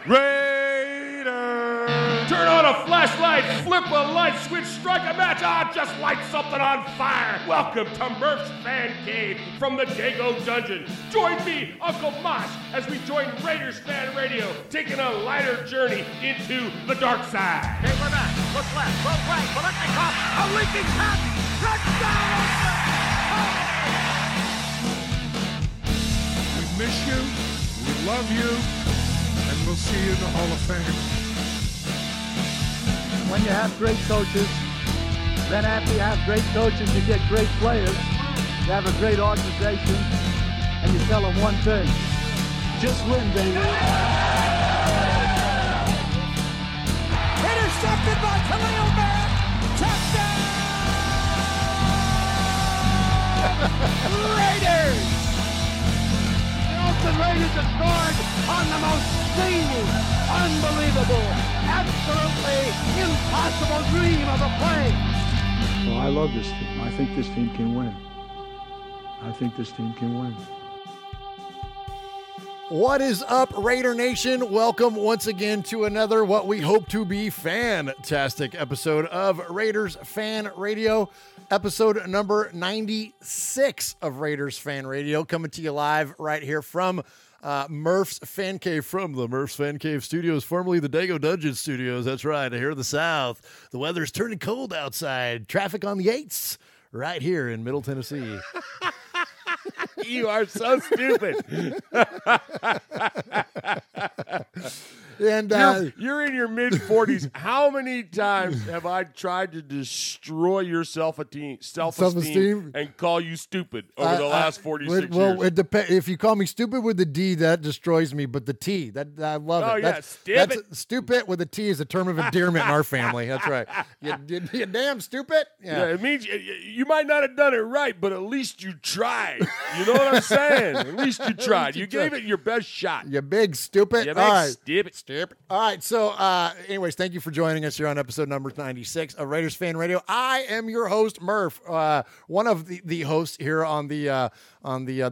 Raiders! Turn on a flashlight, flip a light switch, strike a match, just light something on fire. Welcome to Murph's Fan Cave from the Dago Dungeon. Join me, Uncle Mosh, as we join Raiders Fan Radio, taking a lighter journey into the dark side. Okay, we're back. Look left, look right, Bolitnikov, a leaping pass, touchdown! We miss you, we love you, and we'll see you in the Hall of Fame. When you have great coaches, then after you have great coaches, you get great players. You have a great organization, and you tell them one thing: just win, baby. Intercepted by Khalil Mack. Touchdown! Raiders! The Oakland Raiders have scored on the most zany, unbelievable, absolutely impossible dream of a play. Well, I love this team. I think this team can win. What is up, Raider Nation? Welcome once again to another what we hope to be fantastic episode of Raiders Fan Radio, episode number 96 of Raiders Fan Radio, coming to you live right here from Murph's Fan Cave, from the Murph's Fan Cave Studios, formerly the Dago Dungeon Studios. That's right, here in the South. The weather's turning cold outside. Traffic on the 8s right here in Middle Tennessee. You are so stupid. And you're in your mid-40s. How many times have I tried to destroy your self-esteem and call you stupid over the last 46 years? Well, it depends. If you call me stupid with the D, that destroys me. But the T, that I love it. Oh, yeah, that's stupid with a T is a term of endearment in our family. That's right. You damn stupid. Yeah, it means you might not have done it right, but at least you tried. You know what I'm saying? At least you tried. You gave it your best shot. You big stupid. You All right. stupid. All right, so anyways, thank you for joining us here on episode number 96 of Raiders Fan Radio. I am your host, Murph, one of the hosts here on the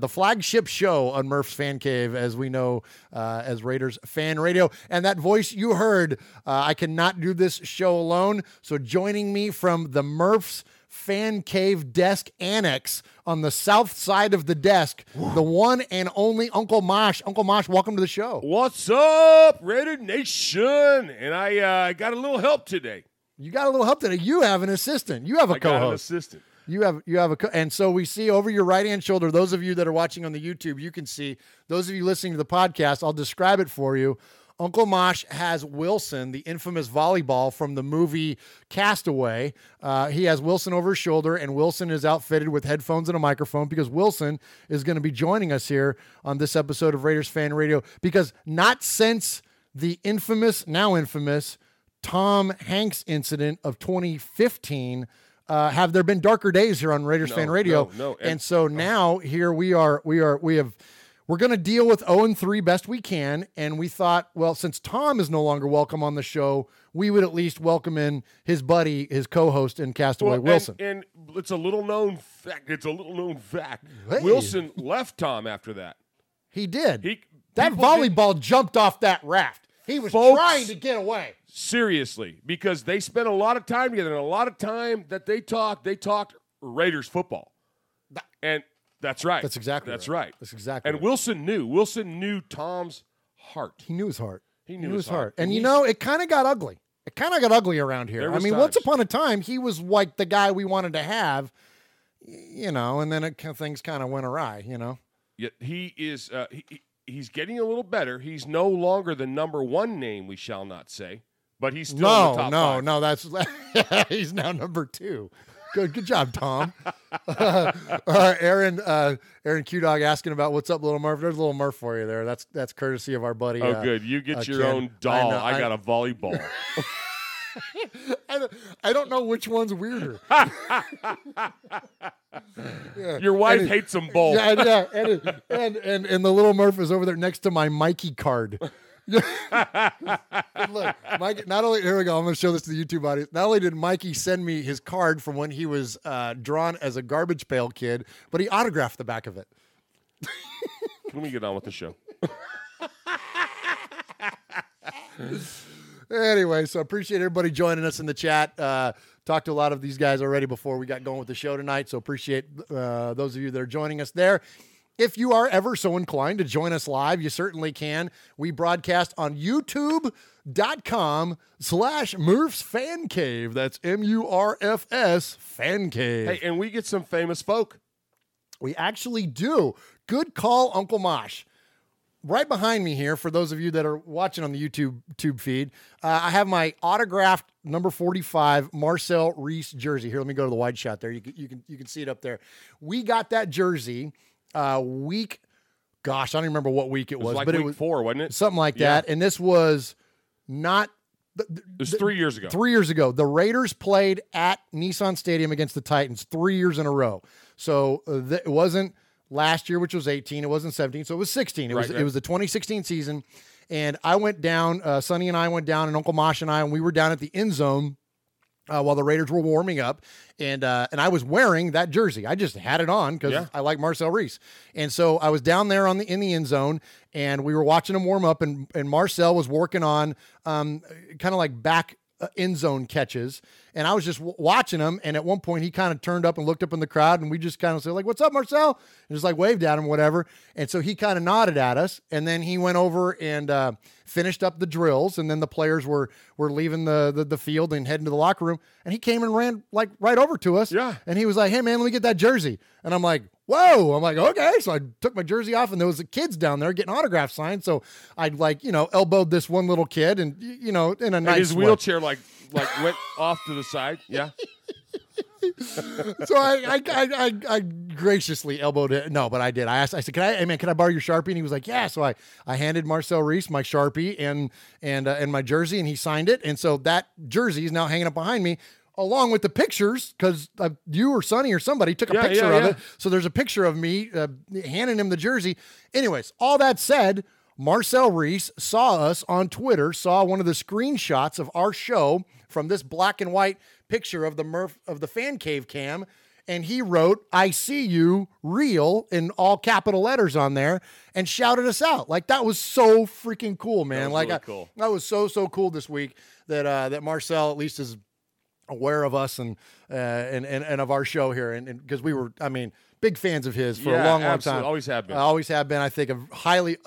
flagship show on Murph's Fan Cave, as we know as Raiders Fan Radio. And that voice you heard, I cannot do this show alone, so joining me from the Murph's Fan Cave desk annex on the south side of the desk, the one and only Uncle Mosh. Uncle Mosh, welcome to the show. What's up, Raider Nation? And I got a little help today. You got a little help today. You have an assistant. You have a co-host. I got an assistant. You have and so we see over your right-hand shoulder, those of you that are watching on the YouTube, you can see. Those of you listening to the podcast, I'll describe it for you. Uncle Mosh has Wilson, the infamous volleyball from the movie Castaway. He has Wilson over his shoulder, and Wilson is outfitted with headphones and a microphone because Wilson is going to be joining us here on this episode of Raiders Fan Radio, because not since the now infamous, Tom Hanks incident of 2015 have there been darker days here on Raiders Fan Radio. No. And so now here we're going to deal with 0-3 best we can, and we thought, well, since Tom is no longer welcome on the show, we would at least welcome in his buddy, his co-host in Castaway, Wilson. And it's a little known fact. Hey. Wilson left Tom after that. He did. That volleyball jumped off that raft. He was trying to get away. Seriously, because they spent a lot of time together, and a lot of time that they talked Raiders football. And that's right. That's exactly right. That's exactly and right. Wilson knew Tom's heart. He knew his heart. He knew his heart. And it kind of got ugly. It kind of got ugly around here. I mean, once upon a time, he was like the guy we wanted to have, and then things kind of went awry, Yet he is he's getting a little better. He's no longer the number one name, we shall not say, but he's still in the top five. No, that's he's now number 2. Good job, Tom. Aaron Q-Dog asking about what's up, Little Murph. There's a Little Murph for you there. That's courtesy of our buddy. Oh, good. You get your Ken. own doll. I got a volleyball. I don't know which one's weirder. Your wife hates them both. Yeah, and the Little Murph is over there next to my Mikey card. Look, Mike. Not only here we go. I'm going to show this to the YouTube audience. Not only did Mikey send me his card from when he was drawn as a garbage pail kid, but he autographed the back of it. Let me get on with the show. Anyway, so appreciate everybody joining us in the chat. Talked to a lot of these guys already before we got going with the show tonight, so appreciate those of you that are joining us there. If you are ever so inclined to join us live, you certainly can. We broadcast on youtube.com/Murph's Fan Cave. That's MURFS Fan Cave. Hey, and we get some famous folk. We actually do. Good call, Uncle Mosh. Right behind me here, for those of you that are watching on the YouTube feed, I have my autographed number 45 Marcel Reese jersey. Here, let me go to the wide shot there. You can see it up there. We got that jersey week, gosh, I don't even remember what week it was. Like but week it was 4, wasn't it? Something like that. And this was not... It was 3 years ago. 3 years ago. The Raiders played at Nissan Stadium against the Titans 3 years in a row. So it wasn't last year, which was 18. It wasn't 17. So it was 16. It was the 2016 season. And I went down, Sonny and I went down, and Uncle Mosh and I, and we were down at the end zone while the Raiders were warming up. And I was wearing that jersey. I just had it on because I like Marcel Reese. And so I was down there in the end zone, and we were watching him warm up, and Marcel was working on kind of like back end zone catches. And I was just watching him. And at one point he kind of turned up and looked up in the crowd, and we just kind of said, like, "What's up, Marcel?" And just like waved at him, whatever. And so he kind of nodded at us. And then he went over and finished up the drills. And then the players were leaving the field and heading to the locker room. And he came and ran like right over to us. Yeah. And he was like, "Hey man, let me get that jersey." And I'm like, "Whoa." I'm like, "Okay." So I took my jersey off, and there was the kids down there getting autographs signed. So I'd elbowed this one little kid, and in a nice and his way. wheelchair like went off to the side. Yeah. So I graciously elbowed it. No, but I did. I said, "Can I borrow your Sharpie?" And he was like, "Yeah." So I handed Marcel Reese my Sharpie and my jersey, and he signed it. And so that jersey is now hanging up behind me, along with the pictures, because you or Sonny or somebody took a picture of it. So there's a picture of me handing him the jersey. Anyways, all that said, Marcel Reese saw us on Twitter, saw one of the screenshots of our show from this black and white picture of the Fan Cave cam, and he wrote, "I see you, real," in all capital letters on there, and shouted us out. Like, that was so freaking cool, man. That was really cool. That was so cool this week that Marcel at least is aware of us and of our show here, and because we were, big fans of his for a long time. Always have been. Always have been. I think a highly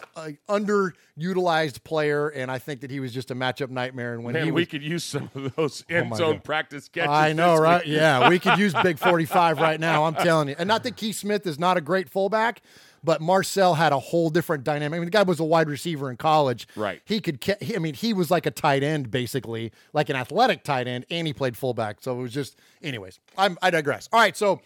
underutilized player, and I think that he was just a matchup nightmare. And we could use some of those end zone practice catches. I know, right? Week. Yeah, we could use Big 45 right now. I'm telling you. And not that Keith Smith is not a great fullback, but Marcel had a whole different dynamic. The guy was a wide receiver in college. Right. He was like a tight end, basically, like an athletic tight end, and he played fullback. So it was just, anyways, I digress. All right, so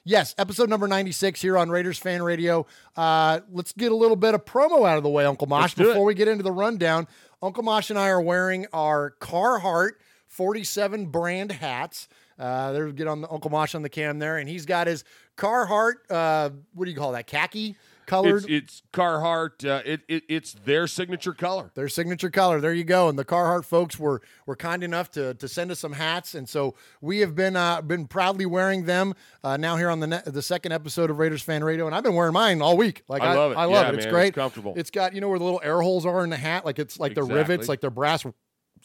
yes, episode number 96 here on Raiders Fan Radio. Let's get a little bit of promo out of the way, Uncle Mosh, before we get into the rundown. Uncle Mosh and I are wearing our Carhartt 47 brand hats. There, get on the Uncle Mosh on the cam there, and he's got his Carhartt, what do you call that, khaki colored? It's Carhartt. It's their signature color. Their signature color. There you go. And the Carhartt folks were kind enough to send us some hats, and so we have been proudly wearing them now here on the second episode of Raiders Fan Radio, and I've been wearing mine all week. Like I love it. I love it. It's man, great. It's comfortable. It's got where the little air holes are in the hat, like it's like the rivets, like they're brass.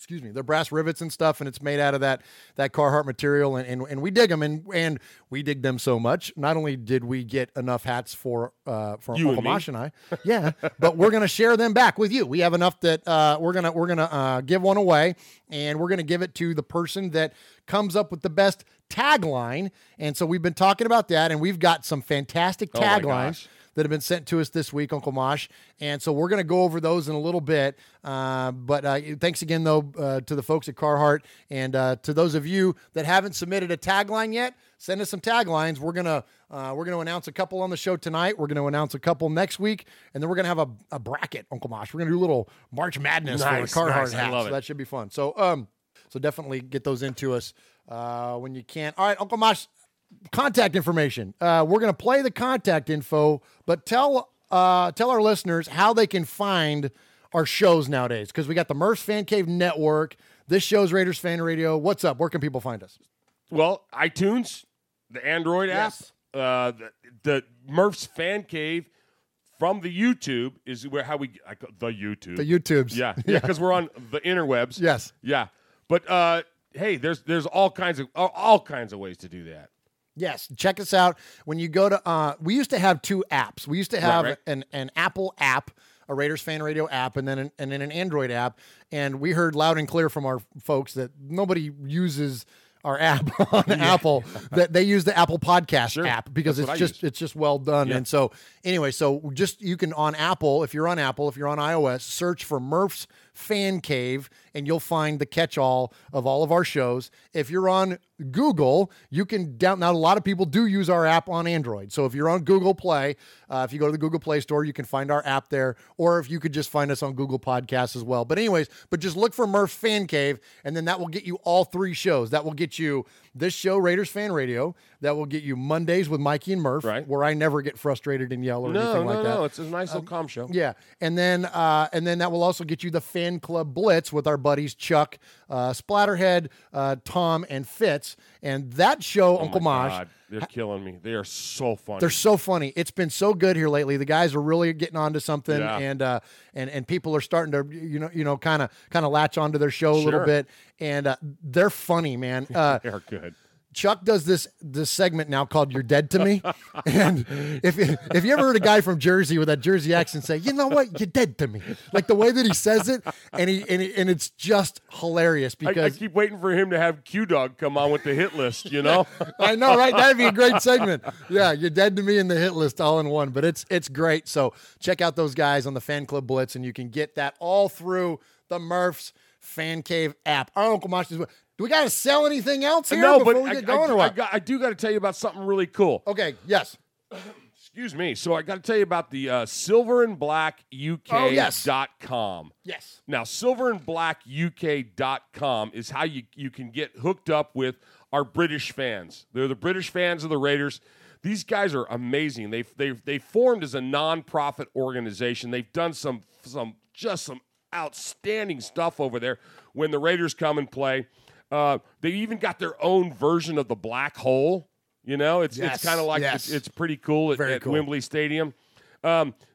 They're brass rivets and stuff, and it's made out of that Carhartt material, and we dig them, and we dig them so much. Not only did we get enough hats for Uncle Mosh and I, but we're gonna share them back with you. We have enough that we're gonna give one away, and we're gonna give it to the person that comes up with the best tagline. And so we've been talking about that, and we've got some fantastic taglines that have been sent to us this week, Uncle Mosh. And so we're going to go over those in a little bit. But thanks again, though, to the folks at Carhartt. And to those of you that haven't submitted a tagline yet, send us some taglines. We're going to announce a couple on the show tonight. We're going to announce a couple next week. And then we're going to have a bracket, Uncle Mosh. We're going to do a little March Madness for the Carhartt hats. So that should be fun. So definitely get those into us when you can. All right, Uncle Mosh. Contact information. We're going to play the contact info, but tell our listeners how they can find our shows nowadays, because we got the Murph's Fan Cave Network. This show's Raiders Fan Radio. What's up? Where can people find us? Well, iTunes, the Android app, the Murph's Fan Cave from the YouTube is where the YouTube. The YouTubes. Yeah, because we're on the interwebs. Yes. Yeah. But hey, there's all kinds of ways to do that. Yes, check us out. When you go to, we used to have 2 apps. We used to have an Apple app, a Raiders Fan Radio app, and then an Android app. And we heard loud and clear from our folks that nobody uses our app on Apple, that they use the Apple Podcast app because it's just well done. Yeah. And so anyway, you can on Apple, if you're on iOS, search for Murph's Fan Cave, and you'll find the catch-all of all of our shows. If you're on Google, you can now a lot of people do use our app on Android. So if you're on Google Play, if you go to the Google Play Store, you can find our app there, or if you could just find us on Google Podcasts as well. But anyways, just look for Murph's Fan Cave, and then that will get you all 3 shows. That will get you this show, Raiders Fan Radio. That will get you Mondays with Mikey and Murph, where I never get frustrated and yell or anything like that. No, it's a nice little calm show. Yeah, and then that will also get you the Fan Club Blitz with our buddies Chuck, Splatterhead, Tom, and Fitz. And that show, Uncle Mosh, God, they're killing me. They are so funny. They're so funny. It's been so good here lately. The guys are really getting onto something, and people are starting to kind of latch onto their show a little bit, and they're funny, man. They're good. Chuck does this segment now called "You're Dead to Me," and if you ever heard a guy from Jersey with that Jersey accent say, "You know what, you're dead to me," like the way that he says it, and it's just hilarious because I keep waiting for him to have Q-Dog come on with the hit list. You know, I know, right? That'd be a great segment. Yeah, you're dead to me and the hit list all in one, but it's great. So check out those guys on the Fan Club Blitz, and you can get that all through the Murph's Fan Cave app. Our Uncle Mosh is. Do we got to sell anything else here before we get going or what? I do got to tell you about something really cool. Okay, yes. Excuse me. So I got to tell you about the silverandblackuk.com. Yes. Now, silverandblackuk.com is how you can get hooked up with our British fans. They're the British fans of the Raiders. These guys are amazing. They formed as a nonprofit organization. They've done some outstanding stuff over there when the Raiders come and play. They even got their own version of the black hole. You know, it's kind of like it's pretty cool at Wembley Stadium.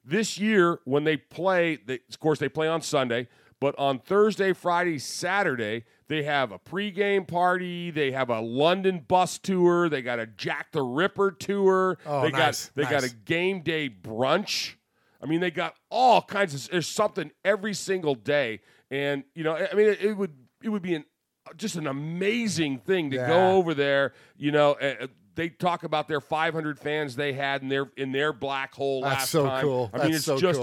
This year, when they play, of course, they play on Sunday, but on Thursday, Friday, Saturday, they have a pregame party. They have a London bus tour. They got a Jack the Ripper tour. They got a game day brunch. I mean, they got all kinds of. There's something every single day, and I mean, it would be just an amazing thing to go over there. They talk about their 500 fans they had in their black hole last time. That's so cool. I mean,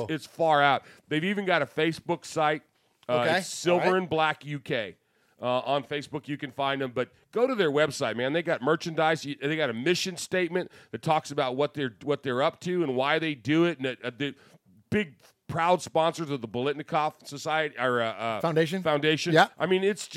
it's far out. They've even got a Facebook site. It's Silver and Black UK. On Facebook, you can find them. But go to their website, man. They got merchandise. They got a mission statement that talks about what they're up to and why they do it. And the big proud sponsors of the Bolitnikoff Society or Foundation. Yeah. I mean, it's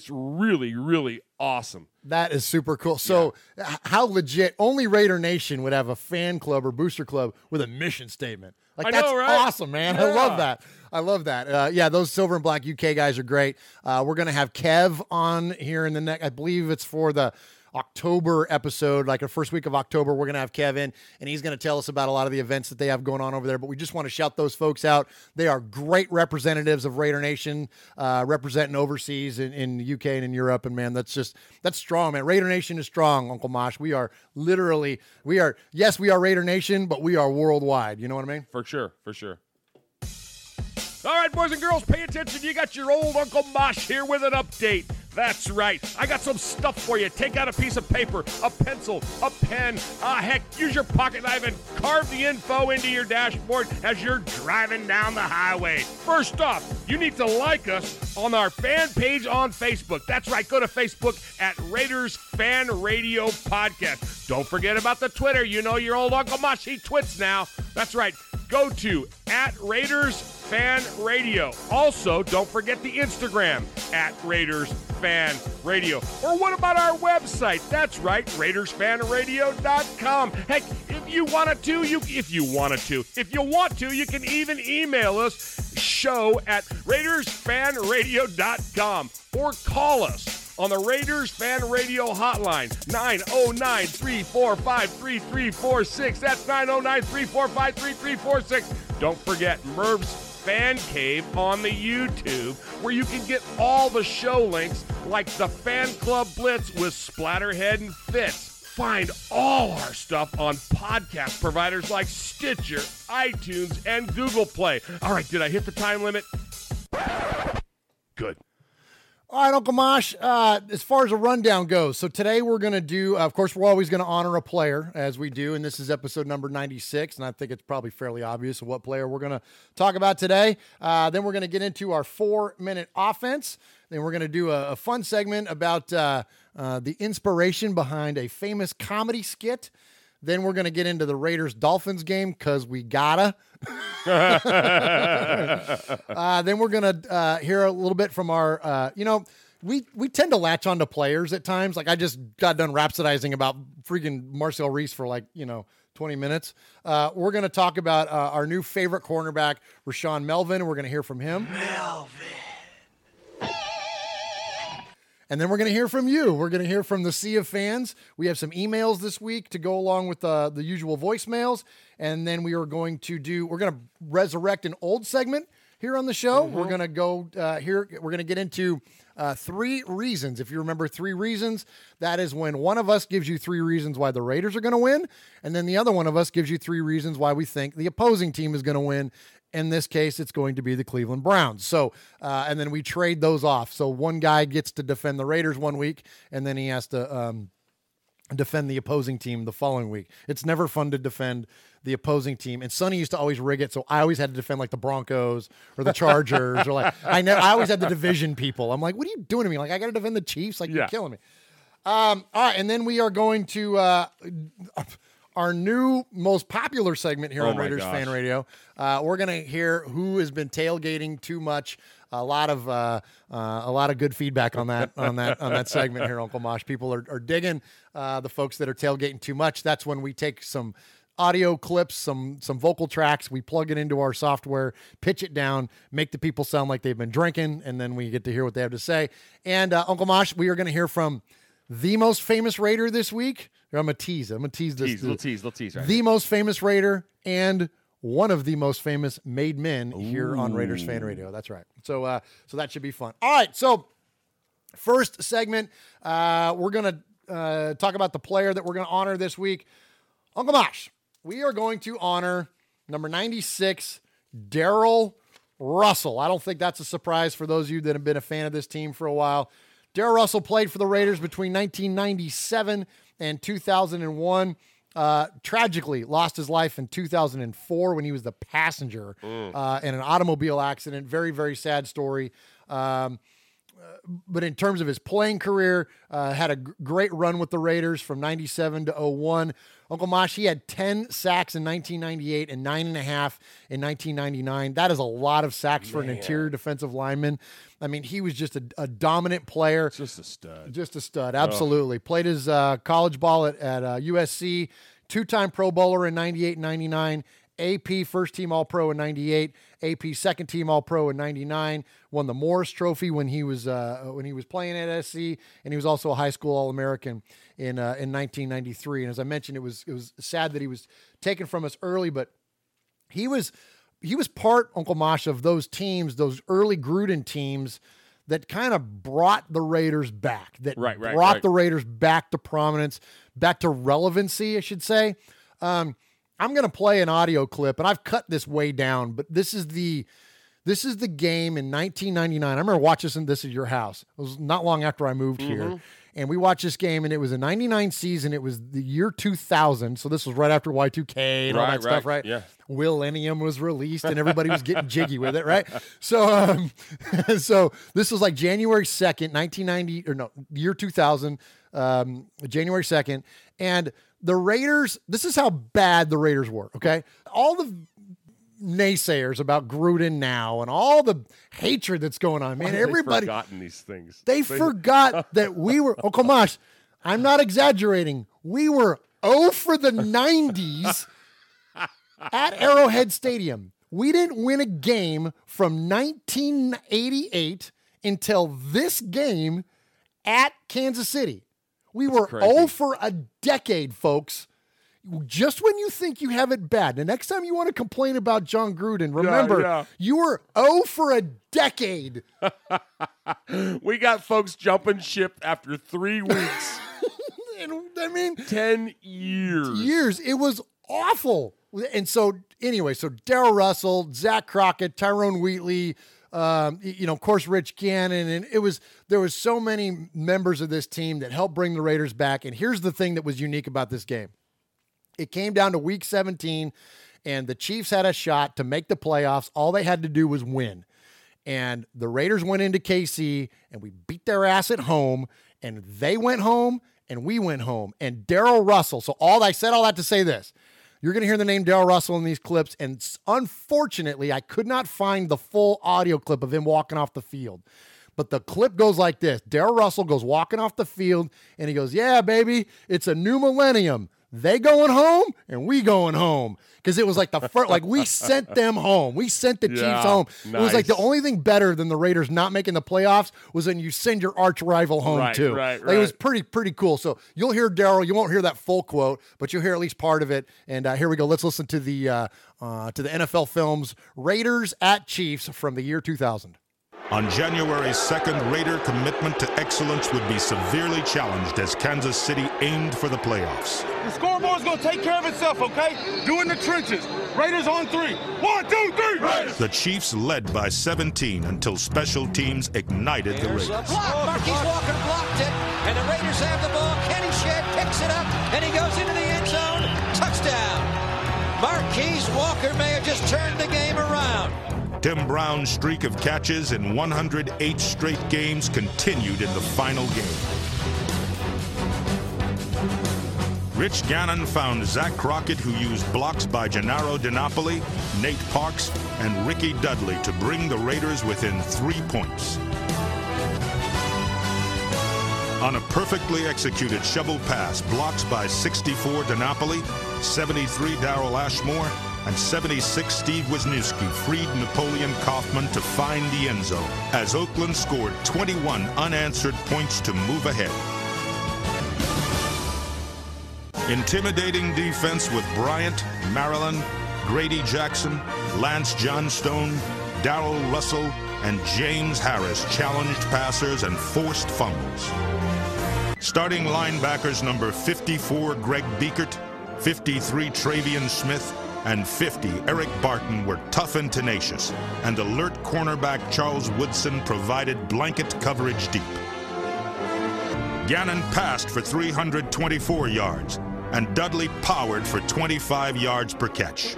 really, really awesome. That is super cool. So how legit, only Raider Nation would have a fan club or booster club with a mission statement. Like, that's awesome, man. Yeah. I love that. Those Silver and Black UK guys are great. We're going to have Kev on here in the next, I believe it's for the October episode, like the first week of October. We're going to have Kevin, and he's going to tell us about a lot of the events that they have going on over there. But we just want to shout those folks out. They are great representatives of Raider Nation, representing overseas in the UK and in Europe. And man, that's strong, man. Raider Nation is strong, Uncle Mosh. We are Raider Nation, but we are worldwide. You know what I mean? For sure. All right, boys and girls, pay attention. You got your old Uncle Mosh here with an update. That's right. I got some stuff for you. Take out a piece of paper, a pencil, a pen. Heck, use your pocket knife and carve the info into your dashboard as you're driving down the highway. First off, you need to like us on our fan page on Facebook. That's right. Go to Facebook at Raiders Fan Radio Podcast. Don't forget about the Twitter. You know your old Uncle Mosh, he twits now. That's right. Go to at Raiders Fan Radio. Also, don't forget the Instagram at Raiders Fan Radio. Or what about our website? That's right, RaidersFanRadio.com. Heck, if you want to, you can even email us show at RaidersFanRadio.com or call us on the Raiders Fan Radio hotline, 909-345-3346. That's 909-345-3346. Don't forget Merv's Fan Cave on the YouTube, where you can get all the show links like the Fan Club Blitz with Splatterhead and Fitz. Find all our stuff on podcast providers like Stitcher, iTunes, and Google Play. All right, did I hit the time limit? Good. All right, Uncle Mosh, as far as a rundown goes, so today we're going to do, of course, we're always going to honor a player, as we do, and this is episode number 96, and I think it's probably fairly obvious what player we're going to talk about today. Then we're going to get into our 4-minute offense. Then we're going to do a fun segment about the inspiration behind a famous comedy skit. Then we're going to get into the Raiders-Dolphins game, because we gotta. Then we're going to hear a little bit from our, we tend to latch on to players at times. Like I just got done rhapsodizing about freaking Marcel Reese for 20 minutes. We're going to talk about our new favorite cornerback, Rashawn Melvin. We're going to hear from him. And then we're going to hear from you. We're going to hear from the sea of fans. We have some emails this week to go along with the usual voicemails. And then we're going to resurrect an old segment here on the show. Mm-hmm. We're going to go here. We're going to get into 3 reasons. If you remember 3 reasons, that is when one of us gives you 3 reasons why the Raiders are going to win. And then the other one of us gives you 3 reasons why we think the opposing team is going to win. In this case, it's going to be the Cleveland Browns. So, and then we trade those off. So one guy gets to defend the Raiders one week, and then he has to defend the opposing team the following week. It's never fun to defend the opposing team. And Sonny used to always rig it, so I always had to defend the Broncos or the Chargers or I always had the division people. I'm like, what are you doing to me? I got to defend the Chiefs? You're killing me. All right, and then we are going to our new most popular segment here on Raiders Fan Radio. We're going to hear who has been tailgating too much. A lot of good feedback on that segment here, Uncle Mosh. People are digging the folks that are tailgating too much. That's when we take some audio clips, some vocal tracks, we plug it into our software, pitch it down, make the people sound like they've been drinking, and then we get to hear what they have to say. And Uncle Mosh, we are going to hear from the most famous Raider this week. I'm going to tease this. Little tease right the most famous Raider and one of the most famous made men here on Raiders Fan Radio. That's right. So that should be fun. All right. So first segment, we're going to talk about the player that we're going to honor this week. Uncle Mosh, we are going to honor number 96, Darrell Russell. I don't think that's a surprise for those of you that have been a fan of this team for a while. Darrell Russell played for the Raiders between 1997 and 2001. Tragically lost his life in 2004 when he was the passenger in an automobile accident. Very, very sad story. But in terms of his playing career, had a great run with the Raiders from 97 to 01. Uncle Mosh, he had 10 sacks in 1998 and 9.5 in 1999. That is a lot of sacks for an interior defensive lineman. I mean, he was just a dominant player. Just a stud. Absolutely. Played his college ball at USC, 2-time Pro Bowler in 98 and 99, AP first-team All-Pro in 98, AP second-team All-Pro in 99, won the Morris Trophy when he was playing at SC, and he was also a high school All-American in 1993. And as I mentioned, it was sad that he was taken from us early, but he was part, Uncle Mosh, of those teams, those early Gruden teams that kind of brought the Raiders back, brought the Raiders back to prominence, back to relevancy, I should say. I'm going to play an audio clip, and I've cut this way down, but this is the game in 1999. I remember watching this at your house. It was not long after I moved here, and we watched this game, and it was a 99 season. It was the year 2000, so this was right after Y2K and all that stuff, right? Yeah. Millennium was released, and everybody was getting jiggy with it, right? So, so this was like January 2nd, year 2000, January 2nd, and the Raiders, this is how bad the Raiders were, okay? All the naysayers about Gruden now and all the hatred that's going on, man. Everybody forgotten these things. They forgot that we were, oh, come on, I'm not exaggerating. We were 0 for the 90s at Arrowhead Stadium. We didn't win a game from 1988 until this game at Kansas City. We were crazy. 0 for a decade, folks. Just when you think you have it bad. The next time you want to complain about John Gruden, remember, you were 0 for a decade. We got folks jumping ship after 3 weeks. I mean, 10 years. It was awful. And so, anyway, Darryl Russell, Zach Crockett, Tyrone Wheatley, of course, Rich Gannon, and there was so many members of this team that helped bring the Raiders back. And here's the thing that was unique about this game. It came down to week 17, and the Chiefs had a shot to make the playoffs. All they had to do was win. And the Raiders went into KC, and we beat their ass at home, and they went home, and we went home. And Darryl Russell, I said all that to say this. You're going to hear the name Darryl Russell in these clips, and unfortunately, I could not find the full audio clip of him walking off the field. But the clip goes like this. Darryl Russell goes walking off the field, and he goes, "Yeah, baby, it's a new millennium. They going home, and we going home." Because it was like the first, like we sent them home. We sent the Chiefs home. Nice. It was like the only thing better than the Raiders not making the playoffs was when you send your arch rival home too. Right. It was pretty cool. So you'll hear Darryl. You won't hear that full quote, but you'll hear at least part of it. And here we go. Let's listen to the NFL Films Raiders at Chiefs from the year 2000. On January 2nd, Raider commitment to excellence would be severely challenged as Kansas City aimed for the playoffs. The scoreboard's going to take care of itself, okay? Do it in the trenches. Raiders on 3. 1, 2, 3, Raiders! The Chiefs led by 17 until special teams ignited the Raiders. Block. Marquise Walker blocked it, and the Raiders have the ball. Kenny Shedd picks it up, and he goes into the end zone. Touchdown. Marquise Walker may have just turned the game around. Tim Brown's streak of catches in 108 straight games continued in the final game. Rich Gannon found Zach Crockett, who used blocks by Gennaro DiNapoli, Nate Parks, and Ricky Dudley to bring the Raiders within 3 points. On a perfectly executed shovel pass, blocks by 64 DiNapoli, 73 Darrell Ashmore, and 76 Steve Wisniewski freed Napoleon Kaufman to find the end zone as Oakland scored 21 unanswered points to move ahead. Intimidating defense with Bryant, Maryland, Grady Jackson, Lance Johnstone, Darryl Russell, and James Harris challenged passers and forced fumbles. Starting linebackers number 54 Greg Biekert, 53 Travion Smith, and 50 Eric Barton were tough and tenacious, and alert cornerback Charles Woodson provided blanket coverage deep. Gannon passed for 324 yards, and Dudley powered for 25 yards per catch.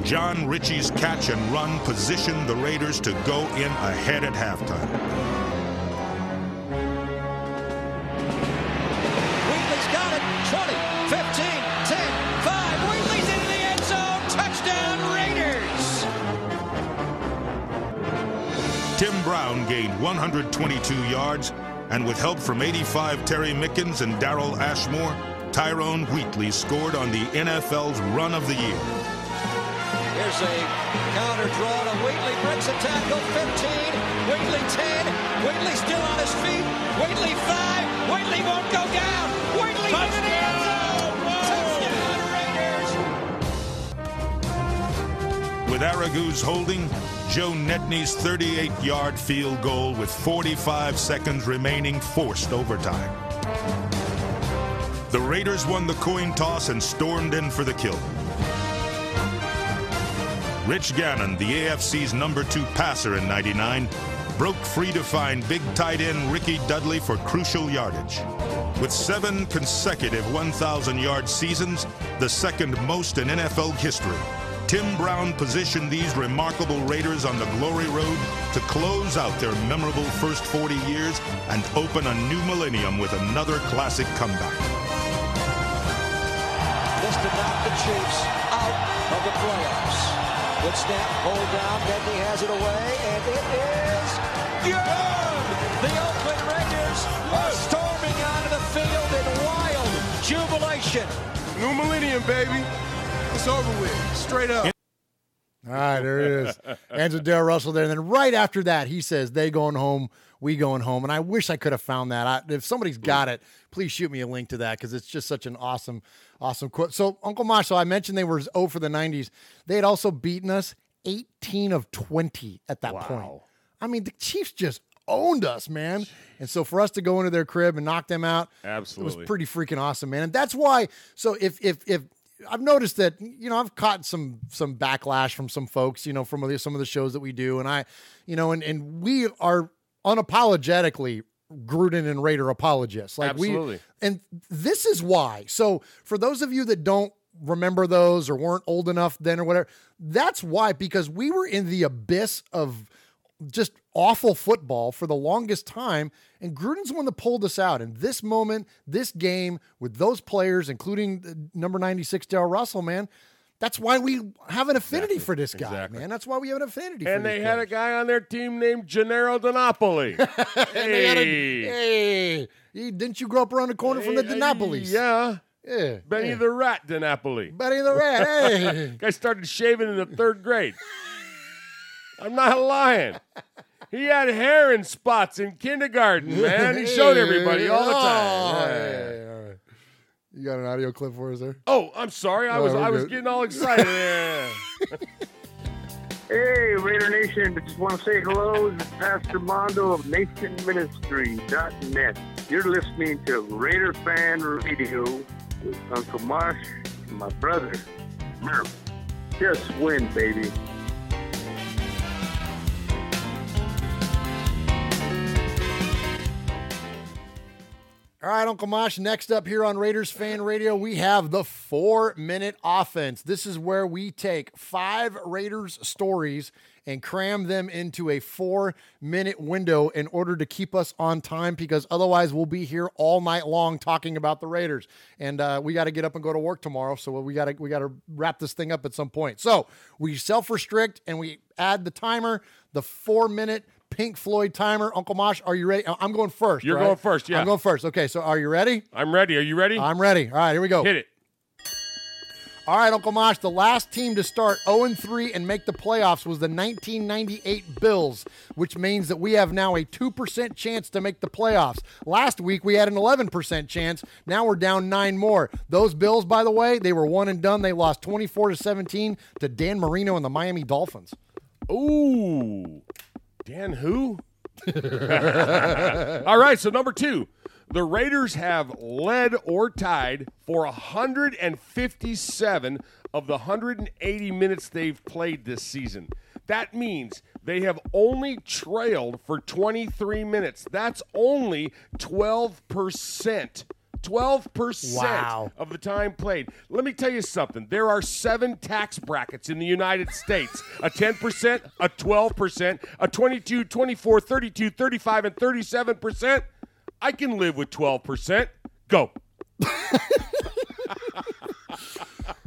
John Ritchie's catch and run positioned the Raiders to go in ahead at halftime. Wheatley's got it. 20, 15, 10, 5. Wheatley's into the end zone. Touchdown, Raiders. Tim Brown gained 122 yards, and with help from 85 Terry Mickens and Darrell Ashmore, Tyrone Wheatley scored on the NFL's Run of the Year. Here's a counter draw to Wheatley. Breaks a tackle. 15. Wheatley 10. Wheatley still on his feet. Wheatley 5. Wheatley won't go down. Wheatley into the end zone. Touchdown, Raiders. With Aragouz holding, Joe Netney's 38-yard field goal with 45 seconds remaining forced overtime. The Raiders won the coin toss and stormed in for the kill. Rich Gannon, the AFC's number 2 passer in '99, broke free to find big tight end Ricky Dudley for crucial yardage. With 7 consecutive 1,000-yard seasons, the second most in NFL history, Tim Brown positioned these remarkable Raiders on the glory road to close out their memorable first 40 years and open a new millennium with another classic comeback. This to knock the Chiefs out of the playoffs. Good snap, hold down, Nedney has it away, and it is good! The Oakland Raiders are storming onto the field in wild jubilation. New millennium, baby. It's over with. Straight up. All right, there it is. Ends with Darrell Russell there. And then right after that, he says, they going home, we going home. And I wish I could have found that. If somebody's got it, please shoot me a link to that because it's just such an awesome quote. So, Uncle Mosh, so I mentioned they were 0 for the 90s. They had also beaten us 18 of 20 at that point. I mean, the Chiefs just owned us, man. And so for us to go into their crib and knock them out, absolutely, it was pretty freaking awesome, man. And that's why, so if I've noticed that, I've caught some backlash from some folks, from some of the shows that we do. And and we are unapologetically Gruden and Raider apologists. Like absolutely. And this is why. So for those of you that don't remember those or weren't old enough then or whatever, that's why, because we were in the abyss of just awful football for the longest time, and Gruden's the one that pulled us out. And this moment, this game, with those players, including number 96 Darrell Russell, man, that's why we have an affinity for this guy, man. That's why we have an affinity for And these they had players. a guy on their team named Gennaro DiNapoli. Hey, didn't you grow up around the corner from the DiNapolis? Yeah. Yeah. Benny the Rat DiNapoli. Benny the Rat, hey. Guy started shaving in the 3rd grade. I'm not lying. He had hair in spots in kindergarten, man. He showed everybody all the time. Hey, all right. You got an audio clip for us there? Oh, I'm sorry. I was getting all excited. Yeah. Hey, Raider Nation. I just want to say hello to Pastor Mondo of NationMinistry.net. You're listening to Raider Fan Radio with Uncle Mosh and my brother, Murph. Just win, baby. All right, Uncle Mosh, next up here on Raiders Fan Radio, we have the 4-minute offense. This is where we take 5 Raiders stories and cram them into a 4-minute window in order to keep us on time, because otherwise we'll be here all night long talking about the Raiders. And we got to get up and go to work tomorrow, so we got to wrap this thing up at some point. So we self-restrict and we add the timer, the 4-minute Pink Floyd timer. Uncle Mosh, are you ready? I'm going first. You're going first, yeah. I'm going first. Okay, so are you ready? I'm ready. Are you ready? I'm ready. All right, here we go. Hit it. All right, Uncle Mosh, the last team to start 0-3 and make the playoffs was the 1998 Bills, which means that we have now a 2% chance to make the playoffs. Last week, we had an 11% chance. Now we're down 9 more. Those Bills, by the way, they were one and done. They lost 24-17 to Dan Marino and the Miami Dolphins. Ooh. Dan who? All right, so number 2. The Raiders have led or tied for 157 of the 180 minutes they've played this season. That means they have only trailed for 23 minutes. That's only 12%. 12% of the time played. Let me tell you something. There are 7 tax brackets in the United States. A 10%, a 12%, a 22, 24, 32, 35, and 37%. I can live with 12%. Go.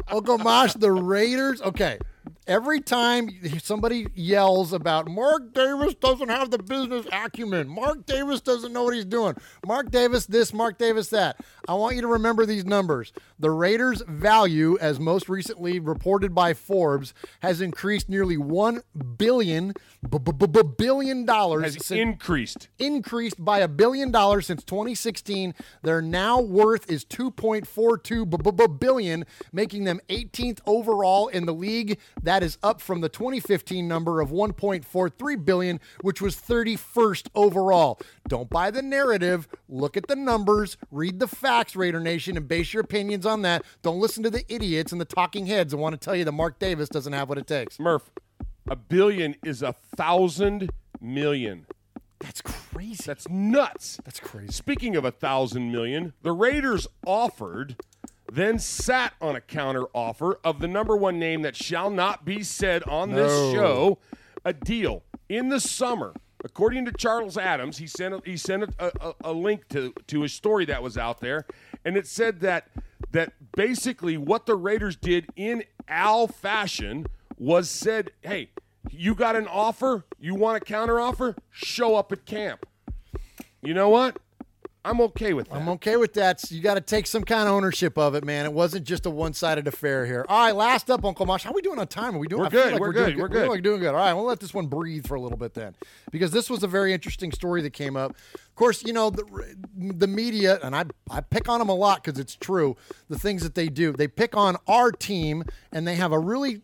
Uncle Mosh, the Raiders. Okay. Every time somebody yells about Mark Davis doesn't have the business acumen, Mark Davis doesn't know what he's doing, Mark Davis this, Mark Davis that, I want you to remember these numbers. The Raiders' value, as most recently reported by Forbes, has increased nearly $1 billion. Has increased by $1 billion since 2016. Their now worth is $2.42 billion, making them 18th overall in the league. That is up from the 2015 number of $1.43 billion, which was 31st overall. Don't buy the narrative. Look at the numbers. Read the facts, Raider Nation, and base your opinions on that. Don't listen to the idiots and the talking heads that want to tell you that Mark Davis doesn't have what it takes. Murph, $1 billion is 1,000 million. That's crazy. That's nuts. That's crazy. Speaking of 1,000 million, the Raiders offered, then sat on a counter offer of the number 1 name that shall not be said on this show, a deal in the summer. According to Charles Adams, he sent a link to a story that was out there, and it said that basically what the Raiders did in Al fashion was said, hey, you got an offer? You want a counter offer? Show up at camp. You know what? I'm okay with that. I'm okay with that. So you got to take some kind of ownership of it, man. It wasn't just a one-sided affair here. All right, last up, Uncle Mosh. How are we doing on time? Are we doing? We're good. We're good. We're doing good. All right, we'll let this one breathe for a little bit then, because this was a very interesting story that came up. Of course, you know, the media, and I pick on them a lot because it's true. The things that they do, they pick on our team, and they have a really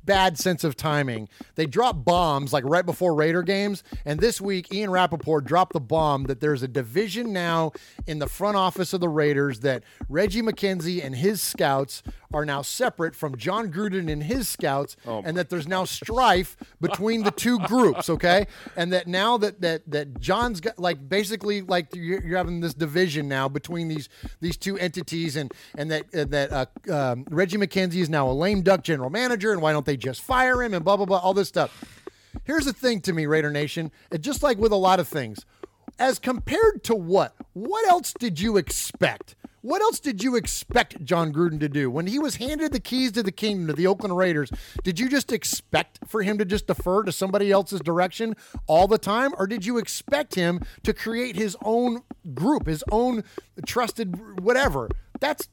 bad sense of timing. They drop bombs like right before Raider games, and this week Ian Rappaport dropped the bomb that there's a division now in the front office of the Raiders, that Reggie McKenzie and his scouts are now separate from John Gruden and his scouts, and that there's now strife between the two groups, okay? And that now that John's got, like, basically like you're having this division now between these two entities, and that Reggie McKenzie is now a lame duck general manager, and why don't they just fire him, and blah, blah, blah, all this stuff. Here's the thing to me, Raider Nation, just like with a lot of things, as compared to what else did you expect? What else did you expect John Gruden to do? When he was handed the keys to the kingdom to the Oakland Raiders, did you just expect for him to just defer to somebody else's direction all the time? Or did you expect him to create his own group, his own trusted whatever? That's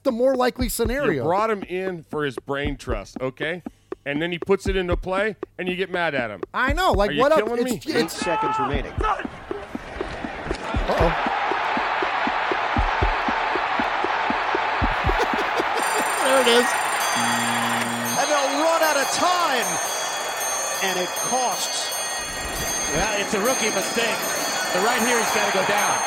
the more likely scenario. You brought him in for his brain trust, okay? And then he puts it into play, and you get mad at him. I know. Like, what up? It's 8 seconds remaining. Uh-oh. There it is. And they'll run out of time. And it costs. Well, it's a rookie mistake. The right here, he's got to go down.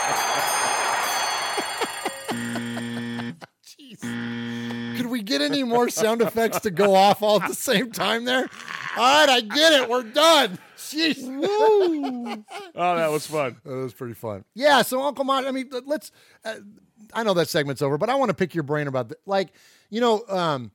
Jeez. Could we get any more sound effects to go off all at the same time there? All right, I get it. We're done. Jeez. Woo. Oh, that was fun. That was pretty fun. Yeah, so Uncle Mosh, I mean, let's I know that segment's over, but I want to pick your brain about that. Like, you know,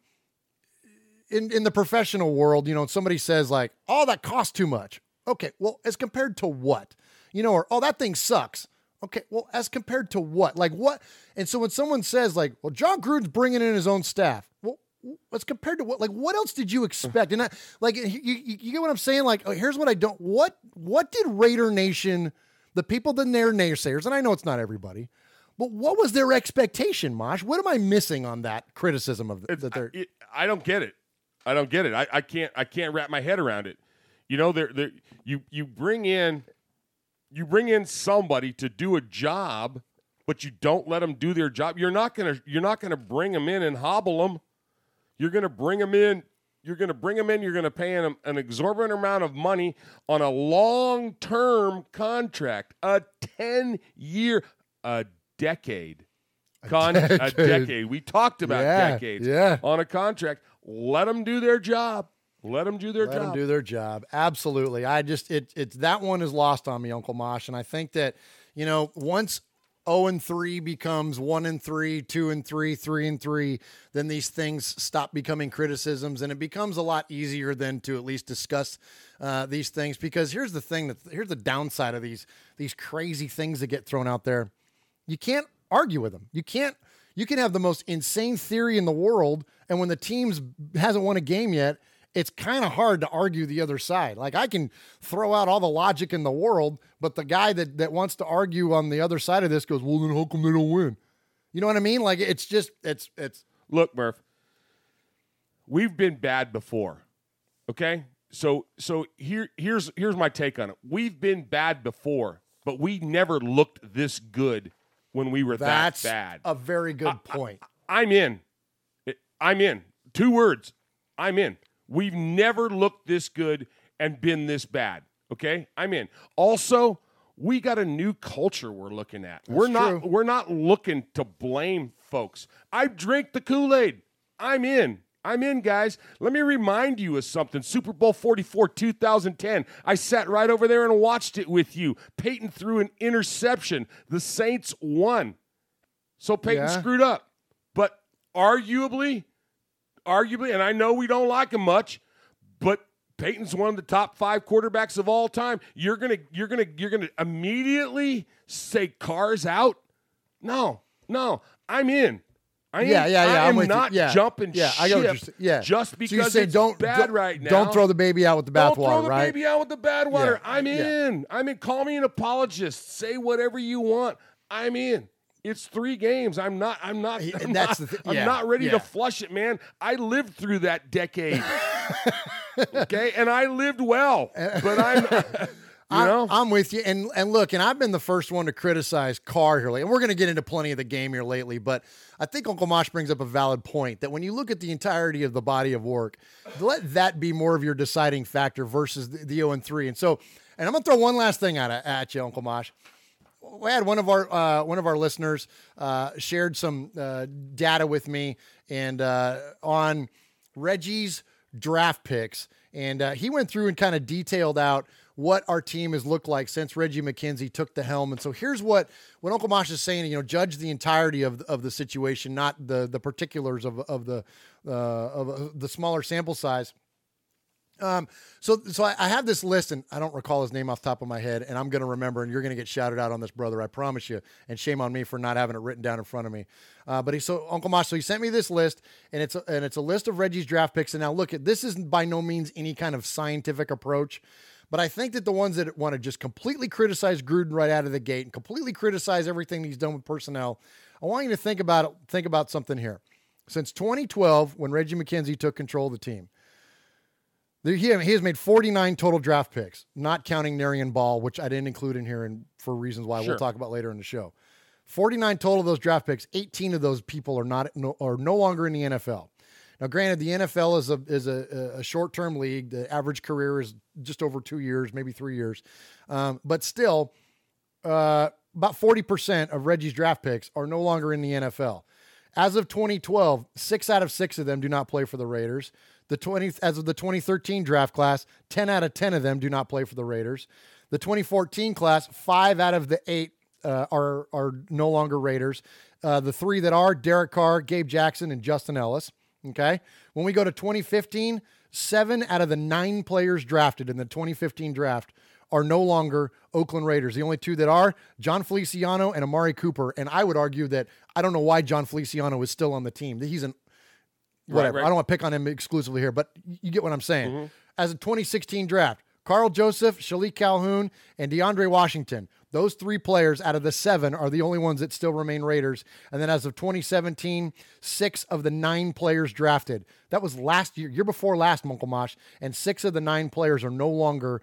in the professional world, you know, somebody says like, oh, that costs too much. Okay, well, as compared to what? You know, or, oh, that thing sucks. Okay, well, as compared to what? Like what? And so when someone says like, well, John Gruden's bringing in his own staff. Well, as compared to what? Like, what else did you expect? And like, you get what I'm saying? Like, oh, here's what I don't. What did Raider Nation, the people that they're naysayers, and I know it's not everybody, but what was their expectation, Mosh? What am I missing on that criticism of that? I don't get it. I don't get it. I can't wrap my head around it. You know, you bring in somebody to do a job, but you don't let them do their job. You're not gonna bring them in and hobble them. You're gonna bring them in. You're gonna pay them an exorbitant amount of money on a long-term contract, a 10-year, a decade. A decade. We talked about decades on a contract. Let them do their job. Let them do their job. Absolutely. It's that one is lost on me, Uncle Mosh. And I think that, you know, once 0-3 becomes 1-3, 2-3, 3-3, then these things stop becoming criticisms, and it becomes a lot easier then to at least discuss these things. Because here's the thing, here's the downside of these crazy things that get thrown out there. You can't argue with them. You can have the most insane theory in the world, and when the team's hasn't won a game yet, it's kind of hard to argue the other side. Like, I can throw out all the logic in the world, but the guy that wants to argue on the other side of this goes, well, then how come they don't win? You know what I mean? Like, it's just, it's. Look, Murph, we've been bad before, okay? So here's my take on it. We've been bad before, but we never looked this good when we were that bad. That's a very good point. I'm in. 2 words. I'm in. We've never looked this good and been this bad, okay? I'm in. Also, we got a new culture we're looking at. We're not looking to blame folks. I drank the Kool-Aid. I'm in. I'm in, guys. Let me remind you of something. Super Bowl 44, 2010. I sat right over there and watched it with you. Peyton threw an interception. The Saints won. So Peyton screwed up. But arguably, and I know we don't like him much, but Peyton's one of the top 5 quarterbacks of all time. You're gonna immediately say Carr's out? No, I'm in. I'm not jumping ship just because it's bad right now. Don't throw the baby out with the bathwater, right? Don't throw the baby out with the bathwater. I'm in. Call me an apologist. Say whatever you want. I'm in. It's 3 games. I'm not ready to flush it, man. I lived through that decade. Okay, and I lived well, but I'm with you. And look, and I've been the first one to criticize Carr here lately. And we're going to get into plenty of the game here lately, but I think Uncle Mosh brings up a valid point that when you look at the entirety of the body of work, let that be more of your deciding factor versus the 0-3. And I'm going to throw one last thing at you, Uncle Mosh. We had one of our listeners shared some data with me and on Reggie's draft picks, and he went through and kind of detailed out what our team has looked like since Reggie McKenzie took the helm. And so here's what Uncle Mosh is saying, judge the entirety of the situation, not the particulars of the smaller sample size. So I have this list, and I don't recall his name off the top of my head, and I'm going to remember, and you're going to get shouted out on this, brother, I promise you, and shame on me for not having it written down in front of me. Uncle Mosh, so he sent me this list, and it's a list of Reggie's draft picks. And now look, this isn't by no means any kind of scientific approach, but I think that the ones that want to just completely criticize Gruden right out of the gate and completely criticize everything he's done with personnel, I want you to think about something here. Since 2012, when Reggie McKenzie took control of the team, he has made 49 total draft picks, not counting Narian Ball, which I didn't include in here for reasons why we'll talk about later in the show. 49 total of those draft picks, 18 of those people are no longer in the NFL. Now, granted, the NFL is a short-term league. The average career is just over 2 years, maybe 3 years. But still, about 40% of Reggie's draft picks are no longer in the NFL. As of 2012, 6 out of 6 of them do not play for the Raiders. As of the 2013 draft class, 10 out of 10 of them do not play for the Raiders. The 2014 class, 5 out of the 8 are no longer Raiders. The 3 that are, Derek Carr, Gabe Jackson, and Justin Ellis. Okay. When we go to 2015, 7 out of the 9 players drafted in the 2015 draft are no longer Oakland Raiders. The only 2 that are John Feliciano and Amari Cooper. And I would argue that I don't know why John Feliciano is still on the team. He's whatever. Right. I don't want to pick on him exclusively here, but you get what I'm saying. Mm-hmm. As a 2016 draft, Carl Joseph, Shalik Calhoun, and DeAndre Washington. Those 3 players out of the 7 are the only ones that still remain Raiders. And then as of 2017, 6 of the 9 players drafted. That was last year before last, Uncle Mosh. And 6 of the 9 players are no longer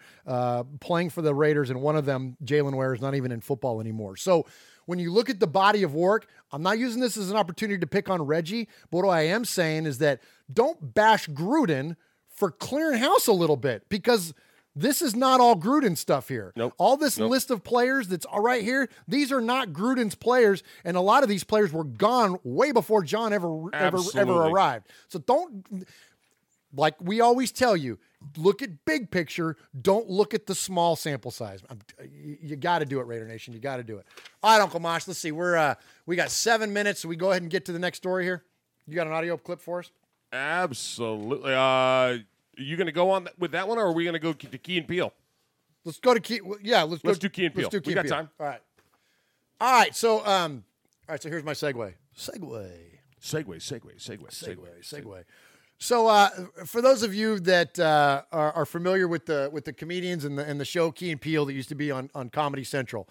playing for the Raiders. And one of them, Jalen Ware, is not even in football anymore. So when you look at the body of work, I'm not using this as an opportunity to pick on Reggie. But what I am saying is that don't bash Gruden for clearing house a little bit, because this is not all Gruden stuff here. Nope. All this list of players that's all right here, these are not Gruden's players, and a lot of these players were gone way before John ever arrived. So don't, like we always tell you, look at big picture. Don't look at the small sample size. You got to do it, Raider Nation. You got to do it. All right, Uncle Mosh. Let's see. We got 7 minutes, so we go ahead and get to the next story here. You got an audio clip for us? Absolutely. Are you going to go on with that one, or are we going to go to Key and Peele? Let's go to Key. Yeah, let's do Key and Peele. We got time. All right. So, So here's my segue. Segue. So, for those of you that are familiar with the comedians and the show Key and Peele that used to be on Comedy Central,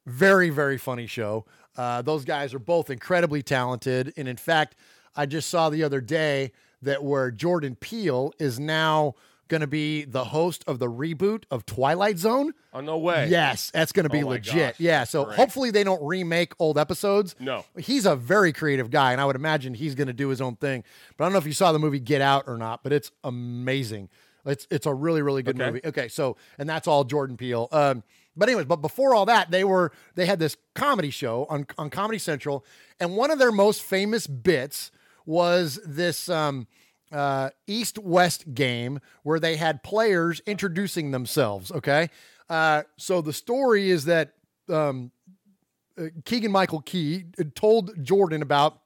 very, very funny show. Those guys are both incredibly talented, and in fact, I just saw the other day that where Jordan Peele is now going to be the host of the reboot of Twilight Zone. Oh, no way. Yes, that's going to be legit. Gosh. Yeah, so hopefully they don't remake old episodes. No. He's a very creative guy, and I would imagine he's going to do his own thing. But I don't know if you saw the movie Get Out or not, but it's amazing. It's a really, really good movie. Okay, so, and that's all Jordan Peele. But anyways, but before all that, they had this comedy show on Comedy Central, and one of their most famous bits was this East-West game where they had players introducing themselves, okay? So the story is that Keegan-Michael Key told Jordan about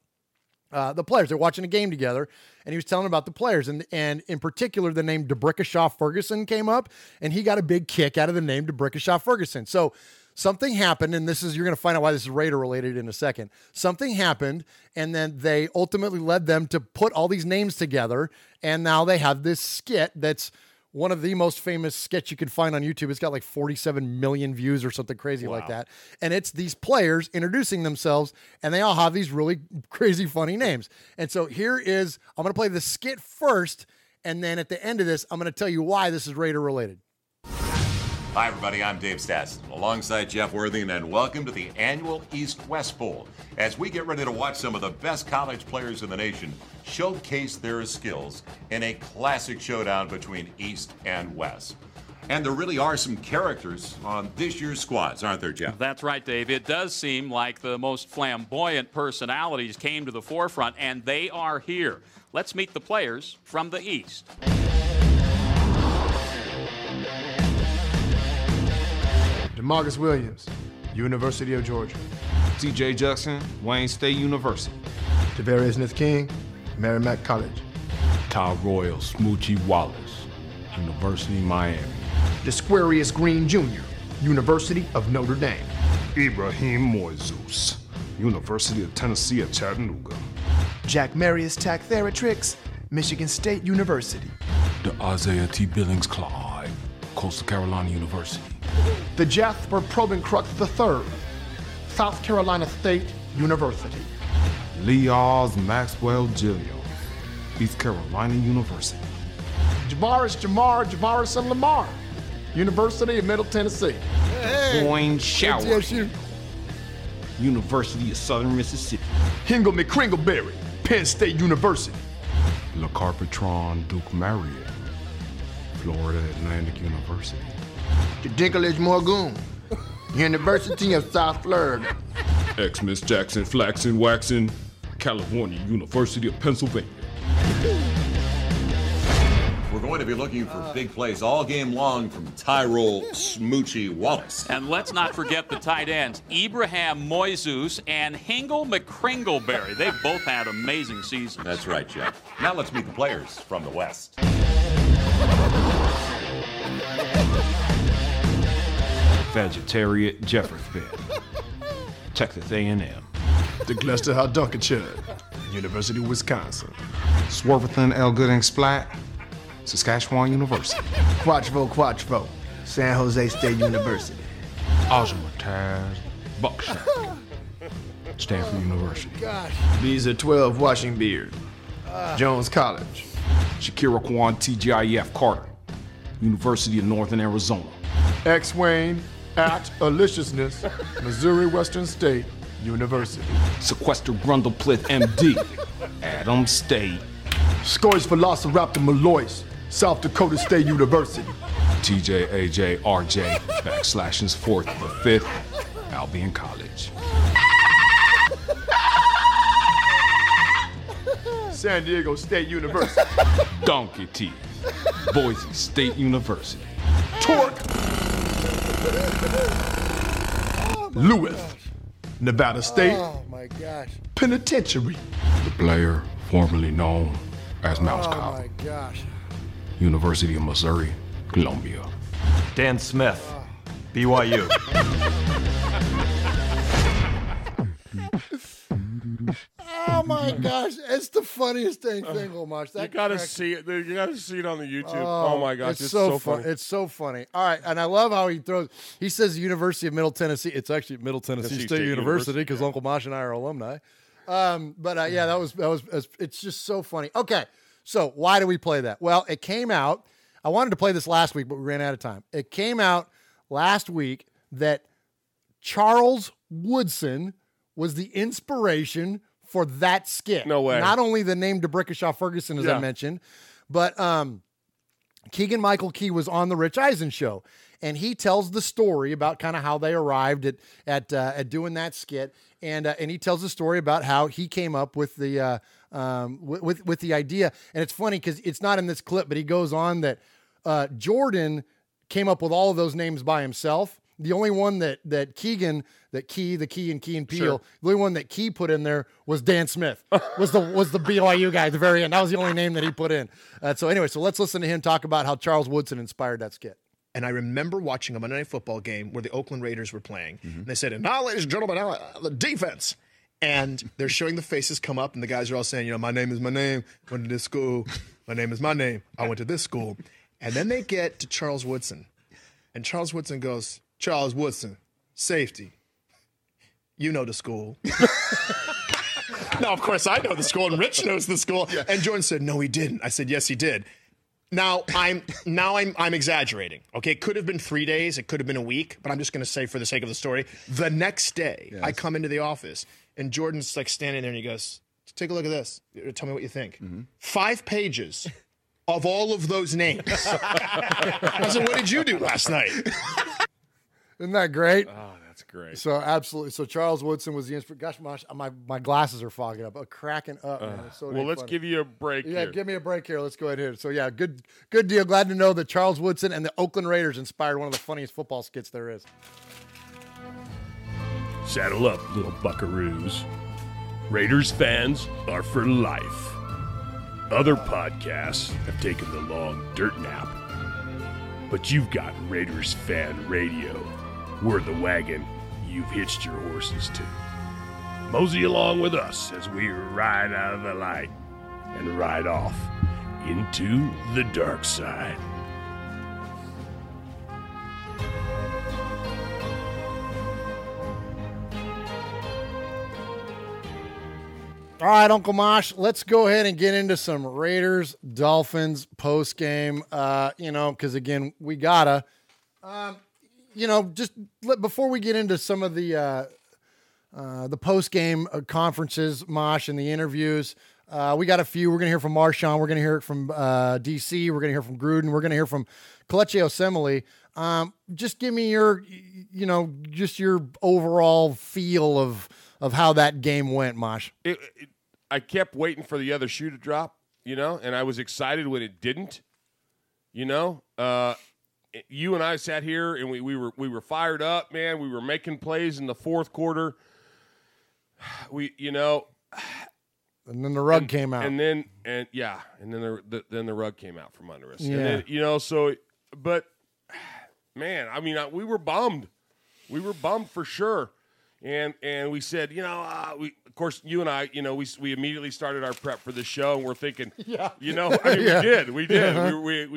the players. They're watching a game together, and he was telling about the players. And in particular, the name DeBrickashaw Ferguson came up, and he got a big kick out of the name DeBrickashaw Ferguson. So something happened, and you're going to find out why this is Raider related in a second. Something happened, and then they ultimately led them to put all these names together, and now they have this skit that's one of the most famous sketch you can find on YouTube. It's got like 47 million views or something crazy like that. And it's these players introducing themselves, and they all have these really crazy, funny names. And so I'm going to play the skit first, and then at the end of this, I'm going to tell you why this is Raider related. Hi, everybody. I'm Dave Stasson, alongside Jeff Worthing, and welcome to the annual East-West Bowl, as we get ready to watch some of the best college players in the nation showcase their skills in a classic showdown between East and West. And there really are some characters on this year's squads, aren't there, Jeff? That's right, Dave. It does seem like the most flamboyant personalities came to the forefront, and they are here. Let's meet the players from the East. DeMarcus Williams, University of Georgia. C.J. Jackson, Wayne State University. Tavarius Smith-King, Merrimack College. Ty Royal, Smoochie Wallace, University of Miami. Desquarius Green Jr., University of Notre Dame. Ibrahim Moises, University of Tennessee at Chattanooga. Jack Marius Tack-Theratrix, Michigan State University. The Isaiah T. Billings Clyde, Coastal Carolina University. The Jasper Probencrux III, South Carolina State University. Leoz Maxwell Gilliam, East Carolina University. Javaris and Lamar, University of Middle Tennessee. Boyne Shower, University of Southern Mississippi. Hingle McCringleberry, Penn State University. Le Carpetron Duke Marriott, Florida Atlantic University. Dinklage Morgoon, University of South Florida. X-Miss Jackson Flaxen Waxen, California University of Pennsylvania. We're going to be looking for big plays all game long from Tyrol Smoochie Wallace. And let's not forget the tight ends, Ibrahim Moises and Hingle McCringleberry. They've both had amazing seasons. That's right, Jeff. Now let's meet the players from the West. Vegetarian Jefferson, Texas A&M. The Gloucester Hot Dunkerchud, University of Wisconsin. Swarthan L. Gooding Splat, Saskatchewan University. Quatchvo, San Jose State University. Ozamataz Buckshot, Stanford University. Visa 12 Washing Beard, Jones College. Shakira Kwan TGIF Carter, University of Northern Arizona. X-Wayne at Aliciousness, Missouri Western State University. Sequester Grundleplith MD, Adams State. Scores Velociraptor Malois, South Dakota State University. TJ AJ RJ /4th to 5th, Albion College. San Diego State University. Donkey Teeth, Boise State University. Torque. Lewis, Nevada State. Oh my gosh. Penitentiary. The player formerly known as Mouse Cow. Oh my gosh. University of Missouri, Columbia. Dan Smith, BYU. Oh my gosh, it's the funniest thing, Mush. You gotta see it. You gotta see it on the YouTube. Oh my gosh, it's so funny. It's so funny. All right, and I love how he throws. He says University of Middle Tennessee. It's actually Middle Tennessee State University because Uncle Mosh and I are alumni. Yeah, that was. It's just so funny. Okay, so why do we play that? Well, it came out. I wanted to play this last week, but we ran out of time. It came out last week that Charles Woodson was the inspiration for that skit. No way. Not only the name DeBrickashaw Ferguson, as I mentioned, but Keegan-Michael Key was on the Rich Eisen show, and he tells the story about kind of how they arrived at doing that skit, and he tells the story about how he came up with the with the idea. And it's funny because it's not in this clip, but he goes on that Jordan came up with all of those names by himself. The only one that Key and Peele, the only one that Key put in there was Dan Smith, was the BYU guy at the very end. That was the only name that he put in. So let's listen to him talk about how Charles Woodson inspired that skit. And I remember watching a Monday Night Football game where the Oakland Raiders were playing. And they said, and now, ladies and gentlemen, the defense. And they're showing the faces come up, and the guys are all saying, my name is my name. Went to this school. My name is my name. I went to this school. And then they get to Charles Woodson. And Charles Woodson goes, Charles Woodson, safety. You know the school. Now, of course, I know the school, and Rich knows the school. Yeah. And Jordan said, no, he didn't. I said, yes, he did. Now I'm exaggerating. Okay, it could have been 3 days, it could have been a week, but I'm just going to say for the sake of the story, the next day I come into the office and Jordan's like standing there and he goes, "Take a look at this. Tell me what you think." 5 pages of all of those names. I said, "What did you do last night?" Isn't that great? Oh, that's great. So absolutely. So Charles Woodson was the inspiration. Gosh, Mosh, my glasses are fogging up, cracking up. Man. It's so well, let's funny. give you a break. Yeah, here. give me a break here. Let's go ahead here. So yeah, good deal. Glad to know that Charles Woodson and the Oakland Raiders inspired one of the funniest football skits there is. Saddle up, little buckaroos. Raiders fans are for life. Other podcasts have taken the long dirt nap. But you've got Raiders Fan Radio. We're the wagon you've hitched your horses to. Mosey along with us as we ride out of the light and ride off into the dark side. All right, Uncle Mosh, let's go ahead and get into some Raiders Dolphins post game. Because again, we gotta. Before we get into some of the post game conferences, Mosh, and the interviews, we got a few. We're gonna hear from Marshawn. We're gonna hear it from DC. We're gonna hear from Gruden. We're gonna hear from Kelechi Osemele. Just give me your overall feel of how that game went, Mosh. I kept waiting for the other shoe to drop, and I was excited when it didn't. You and I sat here and we were fired up, man. We were making plays in the fourth quarter. And then the rug came out. And then the rug came out from under us. Yeah. And then, man, I mean, we were bummed. We were bummed for sure. And we said, of course, you and I, we immediately started our prep for the show, and we're thinking, we did. Uh-huh. We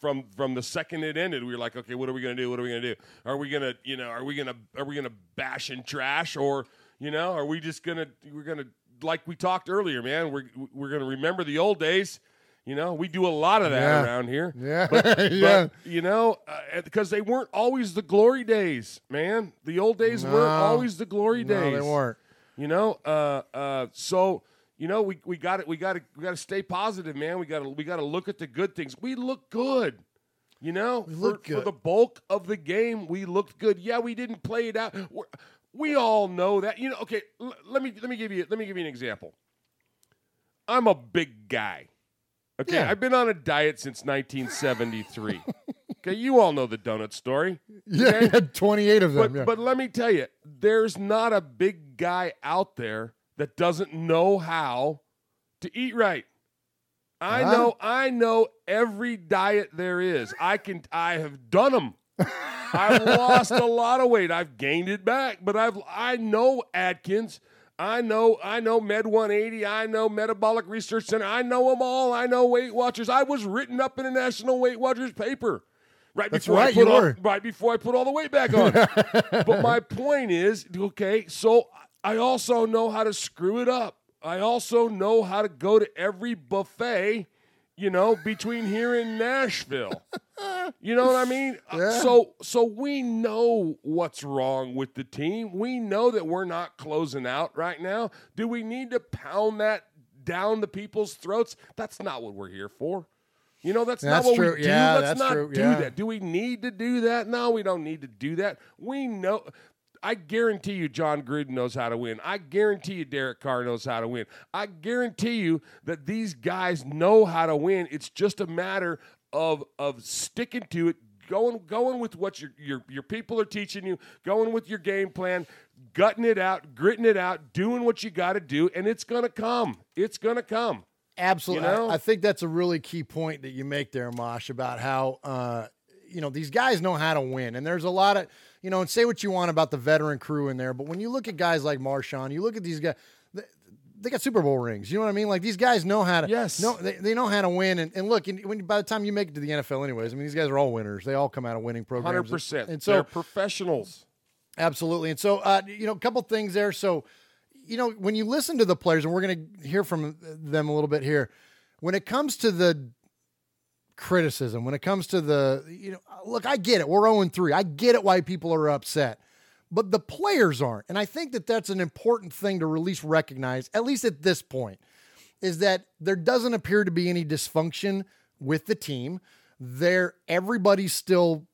from the second it ended, we were like, okay, what are we going to do? What are we going to do? Are we going to bash and trash, or, are we just we're going to, like we talked earlier, man, we're going to remember the old days. We do a lot of that around here. Yeah. But because they weren't always the glory days, man. The old days weren't always the glory days. No, they weren't. So we got to stay positive, man. We got to look at the good things. We look good. For the bulk of the game, we looked good. Yeah, we didn't play it out. We all know that. Okay, let me give you an example. I'm a big guy. Okay, yeah. I've been on a diet since 1973. Okay, you all know the donut story. Yeah, okay? you had 28 of them. But let me tell you, there's not a big guy out there that doesn't know how to eat right. I know every diet there is. I have done them. I've lost a lot of weight. I've gained it back, but I know Atkins. I know Med 180. I know Metabolic Research Center. I know them all. I know Weight Watchers. I was written up in a National Weight Watchers paper right before I put all the weight back on. But my point is, okay, so I also know how to screw it up. I also know how to go to every buffet, between here and Nashville. You know what I mean? Yeah. So we know what's wrong with the team. We know that we're not closing out right now. Do we need to pound that down the people's throats? That's not what we're here for. That's not what true. we do. Yeah, Let's not true. do Yeah. that. Do we need to do that? No, we don't need to do that. We know. I guarantee you John Gruden knows how to win. I guarantee you Derek Carr knows how to win. I guarantee you that these guys know how to win. It's just a matter of sticking to it, going with what your people are teaching you, going with your game plan, gutting it out, gritting it out, doing what you got to do, and it's going to come. It's going to come. Absolutely. I think that's a really key point that you make there, Mosh, about how these guys know how to win. And there's a lot of, and say what you want about the veteran crew in there, but when you look at guys like Marshawn, you look at these guys, they got Super Bowl rings. You know what I mean? Like these guys know how to. Yes. No, they know how to win. And look, by the time you make it to the NFL, anyways, I mean these guys are all winners. They all come out of winning programs. 100%. And so they're professionals. Absolutely. And so a couple things there. So when you listen to the players, and we're going to hear from them a little bit here, when it comes to the criticism, when it comes to the look, I get it. We're 0-3. I get it why people are upset. But the players aren't. And I think that that's an important thing to at least recognize, at least at this point, is that there doesn't appear to be any dysfunction with the team. Everybody's still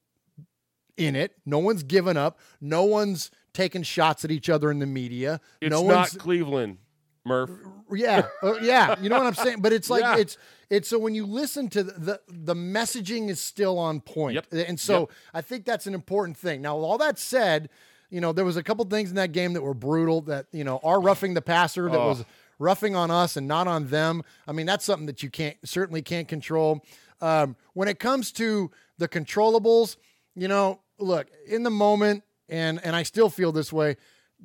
in it. No one's given up. No one's taking shots at each other in the media. It's not Cleveland, Murph. Yeah. Yeah. You know what I'm saying? But it's like, it's so when you listen to the messaging is still on point. Yep. And so I think that's an important thing. Now, all that said, there was a couple things in that game that were brutal, that, our roughing the passer that was roughing on us and not on them. I mean, that's something that you certainly can't control. When it comes to the controllables, look, in the moment, and I still feel this way,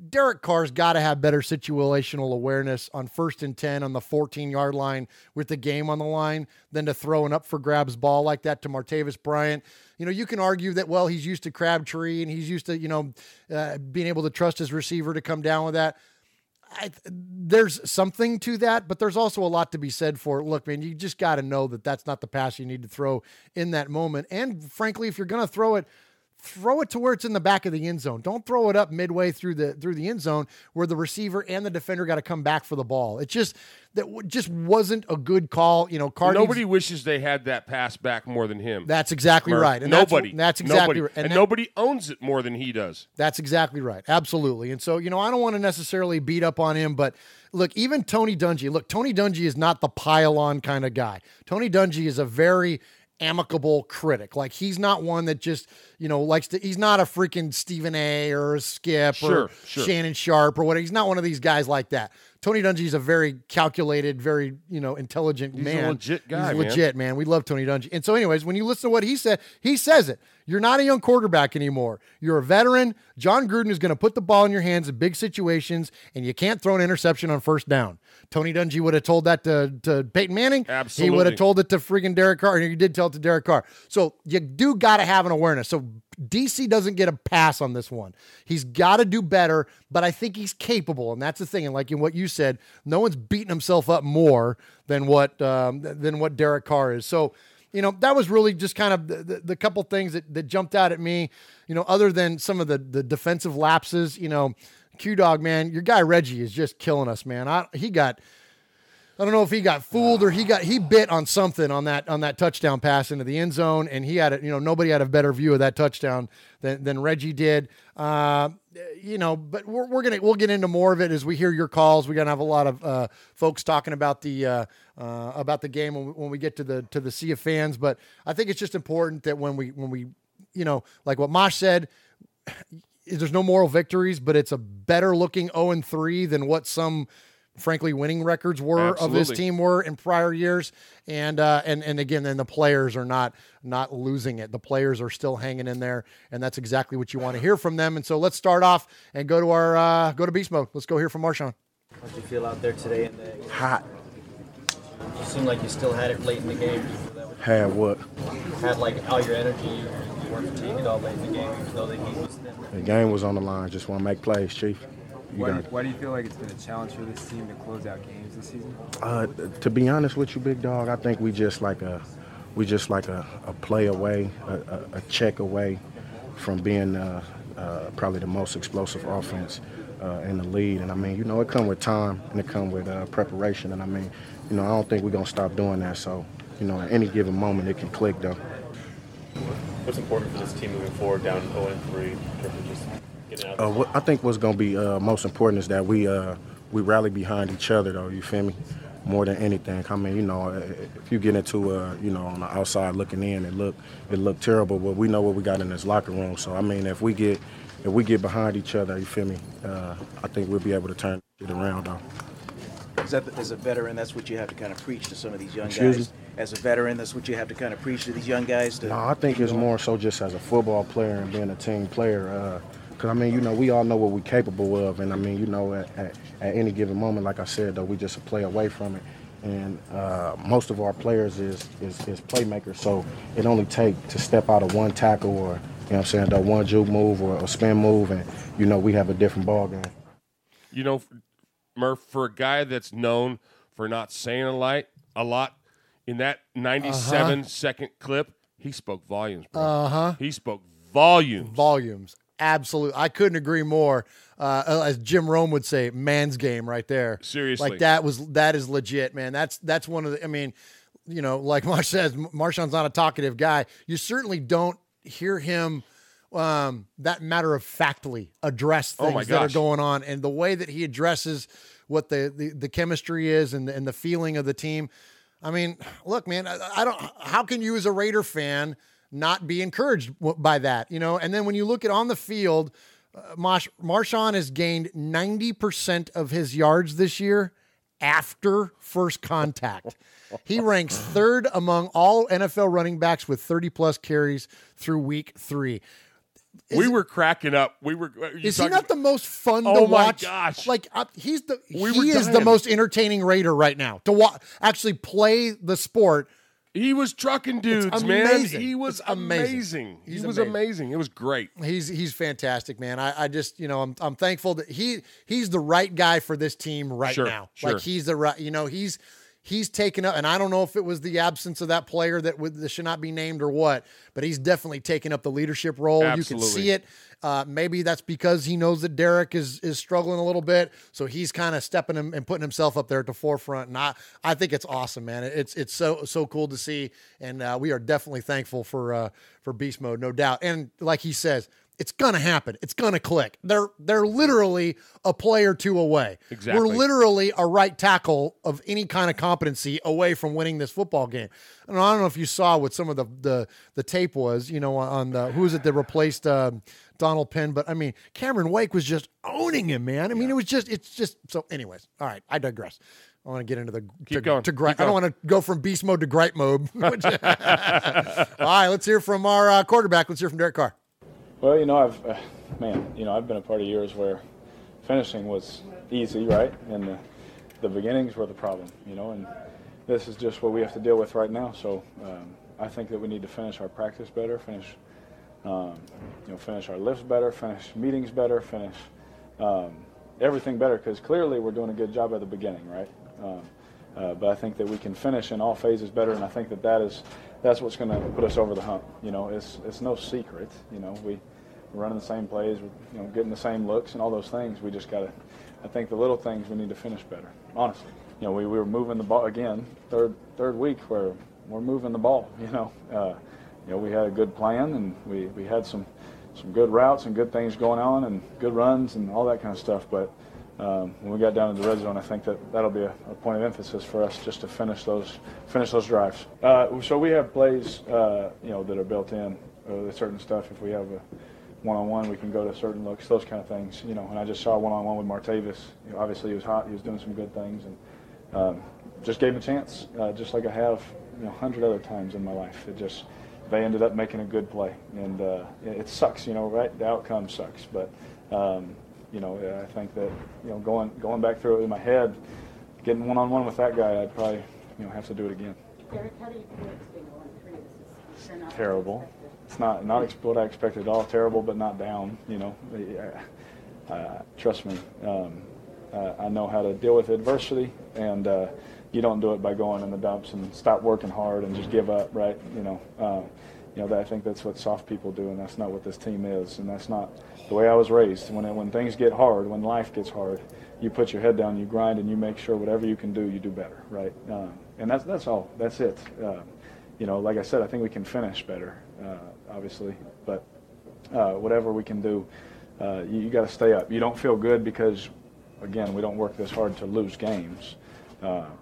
Derek Carr's got to have better situational awareness on 1st and 10 on the 14-yard line with the game on the line than to throw an up-for-grabs ball like that to Martavis Bryant. You can argue that, well, he's used to Crabtree and he's used to, being able to trust his receiver to come down with that. There's something to that, but there's also a lot to be said for, look, man, you just got to know that that's not the pass you need to throw in that moment. And frankly, if you're going to throw it to where it's in the back of the end zone. Don't throw it up midway through the end zone where the receiver and the defender got to come back for the ball. It just wasn't a good call. Nobody wishes they had that pass back more than him. That's exactly right. And nobody. That's exactly right. And nobody owns it more than he does. That's exactly right. Absolutely. And so, I don't want to necessarily beat up on him, but look, even Tony Dungy. Tony Dungy is not the pile-on kind of guy. Tony Dungy is a very amicable critic. Like he's not one that just, likes to, he's not a freaking Stephen A or a Skip or Shannon Sharp or whatever. He's not one of these guys like that. Tony Dungy is a very calculated, very, intelligent man. He's a legit guy, He's legit, man. We love Tony Dungy. And so anyways, when you listen to what he said, he says it. You're not a young quarterback anymore. You're a veteran. John Gruden is going to put the ball in your hands in big situations, and you can't throw an interception on 1st down. Tony Dungy would have told that to Peyton Manning. Absolutely. He would have told it to freaking Derek Carr, and he did tell it to Derek Carr. So you do got to have an awareness. So DC doesn't get a pass on this one. He's got to do better, but I think he's capable, and that's the thing. And like in what you said, no one's beating himself up more than what Derek Carr is. So, that was really just kind of the couple things that jumped out at me, other than some of the defensive lapses. Q-Dog, man, your guy Reggie is just killing us, man. I don't know if he got fooled or he bit on something on that touchdown pass into the end zone, and he had nobody had a better view of that touchdown than Reggie did. But we'll get into more of it as we hear your calls. We're gonna have a lot of folks talking about the game when we get to the sea of fans. But I think it's just important that when we like what Mosh said, there's no moral victories, but it's a better looking 0-3 than what some frankly winning records were of this team were in prior years. And again, then the players are not losing it. The players are still hanging in there, and that's exactly what you want to hear from them. And so let's start off and go to beast mode. Let's go hear from Marshawn. How did you feel out there today in the hot? You seemed like you still had it late in the game. Had what? Had like all your energy. You weren't fatigued all late in the game, even though the heat was thin. The game was on the line. Just want to make plays, Chief. Why do you feel like it's been a challenge for this team to close out games this season? To be honest with you, big dog, I think we just like a play away, a check away from being probably the most explosive offense in the league. And I mean, it come with time and it come with preparation. And I mean, I don't think we're gonna stop doing that. So, at any given moment, it can click though. What's important for this team moving forward down 0-3 in terms of just getting out? What I think what's going to be most important is that we rally behind each other, though. You feel me? More than anything. I mean, if you get into on the outside looking in, it look terrible, but we know what we got in this locker room. So I mean, if we get behind each other, you feel me? I think we'll be able to turn it around, though. As a veteran, that's what you have to kind of preach to some of these young Excuse guys. me? As a veteran, that's what you have to kind of preach to these young guys. No, I think it's more so just as a football player and being a team player. Because, I mean, you know, we all know what we're capable of. And, I mean, you know, at any given moment, like I said, though, we just a play away from it. And most of our players is playmakers. So it only takes to step out of one tackle or, you know what I'm saying, the one juke move or a spin move, and, you know, we have a different ball game. You know, Murph, for a guy that's known for not saying a lot, in that 97-second clip, he spoke volumes, bro. He spoke volumes. Volumes. Absolutely. I couldn't agree more. As Jim Rome would say, man's game right there. Seriously. Like that is legit, man. That's one of the, I mean, you know, like Marsh says, Marshawn's not a talkative guy. You certainly don't hear him that matter-of-factly address things that are going on, and the way that he addresses what the chemistry is and the feeling of the team. I mean, look, man, I don't, how can you as a Raider fan not be encouraged by that, you know? And then when you look at on the field, Marshawn has gained 90% of his yards this year after first contact. He ranks third among all NFL running backs with 30-plus carries through week 3. We were cracking up. Is he not the most fun to watch? Oh my gosh! Like he is the most entertaining Raider right now to watch. Actually, play the sport. He was trucking dudes, man. He was amazing. He was amazing. It was great. He's fantastic, man. I just, you know, I'm thankful that he's the right guy for this team right now. Sure. Like he's the right, you know, he's taken up, and I don't know if it was the absence of that player that should not be named or what, but he's definitely taken up the leadership role. Absolutely. You can see it. Maybe that's because he knows that Derek is struggling a little bit, so he's kind of stepping him and putting himself up there at the forefront. And I think it's awesome, man. It's so cool to see, and we are definitely thankful for Beast Mode, no doubt. And like he says, it's gonna happen. It's gonna click. They're literally a play or two away. Exactly. We're literally a right tackle of any kind of competency away from winning this football game. And I don't know if you saw what some of the tape was, you know, on the who is it that replaced Donald Penn, but I mean Cameron Wake was just owning him, man. I mean it's just so. Anyways, all right, I digress. I want to get into Keep going. I don't want to go from beast mode to gripe mode. All right, let's hear from our quarterback. Let's hear from Derek Carr. Well, you know, I've been a part of years where finishing was easy, right? And the beginnings were the problem, you know, and this is just what we have to deal with right now. So I think that we need to finish our practice better, finish our lifts better, finish meetings better, finish everything better, because clearly we're doing a good job at the beginning, right? But I think that we can finish in all phases better, and I think that's what's going to put us over the hump. You know, it's no secret. You know, we're running the same plays, we're, getting the same looks and all those things. We just got to, I think the little things we need to finish better, honestly. You know, we were moving the ball again, third week where we're moving the ball, you know. We had a good plan, and we had some good routes and good things going on and good runs and all that kind of stuff. But when we got down to the red zone, I think that'll be a point of emphasis for us, just to finish those drives. So we have plays, that are built in, with certain stuff. If we have a one-on-one, we can go to certain looks, those kind of things. You know, and I just saw one-on-one with Martavis. You know, obviously he was hot, he was doing some good things, and just gave him a chance, just like I have 100 other times in my life. They ended up making a good play, and it sucks, right? The outcome sucks, but I think that going back through it in my head, getting one-on-one with that guy, I'd probably have to do it again. Derek, how do you feel it's been going through this? It's terrible. It's not what I expected at all. Terrible, but not down. Trust me. I know how to deal with adversity, and you don't do it by going in the dumps and stop working hard and just give up, right? I think that's what soft people do, and that's not what this team is, and that's not the way I was raised. When things get hard, when life gets hard, you put your head down, you grind, and you make sure whatever you can do, you do better, right? And that's all. That's it. Like I said, I think we can finish better, obviously, but whatever we can do, you got to stay up. You don't feel good because, again, we don't work this hard to lose games,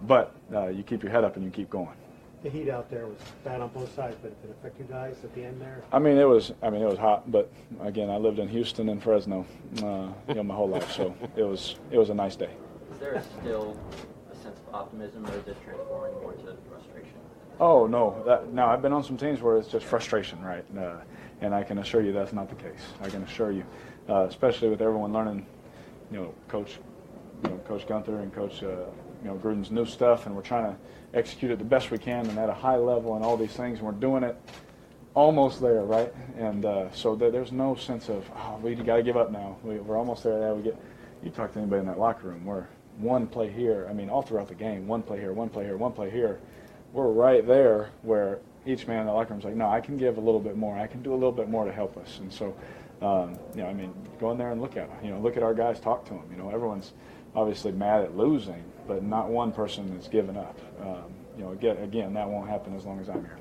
but you keep your head up and you keep going. The heat out there was bad on both sides, but did it affect you guys at the end there? It was hot, but again, I lived in Houston and Fresno, my whole life, so it was a nice day. Is there still a sense of optimism, or is it transforming more to frustration? Oh no, I've been on some teams where it's just frustration, right? And I can assure you that's not the case. I can assure you, especially with everyone learning, Coach Gunther and Coach Gruden's new stuff, and we're trying to execute it the best we can and at a high level and all these things, and we're doing it almost there, right? And so there's no sense of, we got to give up now. We're almost there. You talk to anybody in that locker room, we're one play here. I mean, all throughout the game, one play here, one play here, one play here. We're right there where each man in the locker room is like, no, I can give a little bit more. I can do a little bit more to help us. And so, go in there and look at them. Look at our guys, talk to them. Everyone's obviously mad at losing, but not one person is giving up. Again, that won't happen as long as I'm here.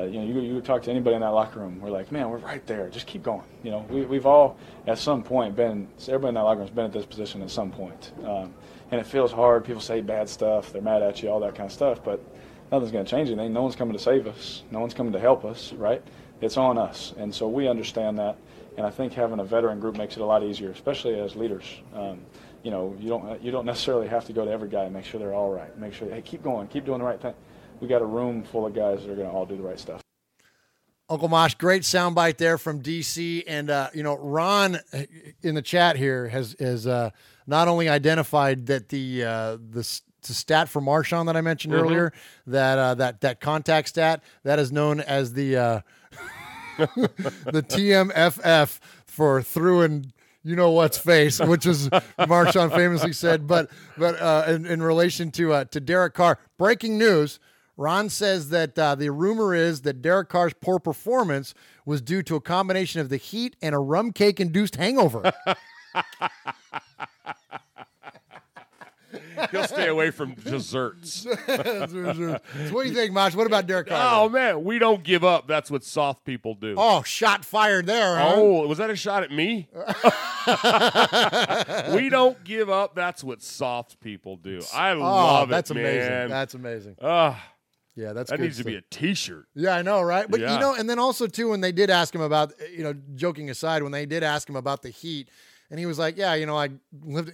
You talk to anybody in that locker room, we're like, man, we're right there. Just keep going. We've all at some point everybody in that locker room has been at this position at some point. And it feels hard. People say bad stuff. They're mad at you, all that kind of stuff. But nothing's going to change anything. No one's coming to save us. No one's coming to help us, right? It's on us. And so we understand that. And I think having a veteran group makes it a lot easier, especially as leaders. You don't necessarily have to go to every guy and make sure they're all right. Make sure, hey, keep going, keep doing the right thing. We got a room full of guys that are going to all do the right stuff. Uncle Mosh, great soundbite there from DC. And, Ron in the chat here has not only identified that the stat for Marshawn that I mentioned earlier, that contact stat, that is known as the the TMFF for through and what's face, which is Marshawn famously said. But in relation to Derek Carr, breaking news. Ron says that the rumor is that Derek Carr's poor performance was due to a combination of the heat and a rum cake-induced hangover. He'll stay away from desserts. So what do you think, Mosh? What about Derek Carr? Oh, man, we don't give up. That's what soft people do. Oh, shot fired there, huh? Oh, was that a shot at me? We don't give up. That's what soft people do. I love that's it, man. Amazing. That's amazing. Yeah, that needs to be a T-shirt. Yeah, I know, right? But, and then also, too, when they did ask him about, joking aside, when they did ask him about the heat, and he was like, yeah, I lived,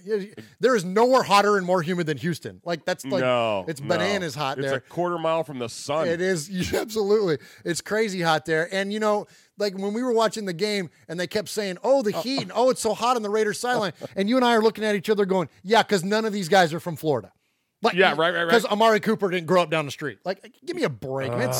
there is nowhere hotter and more humid than Houston. Like, that's like, it's bananas hot there. It's a quarter mile from the sun. It is, absolutely. It's crazy hot there. And, like when we were watching the game and they kept saying, oh, the heat, and it's so hot on the Raiders sideline. And you and I are looking at each other going, yeah, because none of these guys are from Florida. Like, yeah, right. Because Amari Cooper didn't grow up down the street. Like, give me a break, man.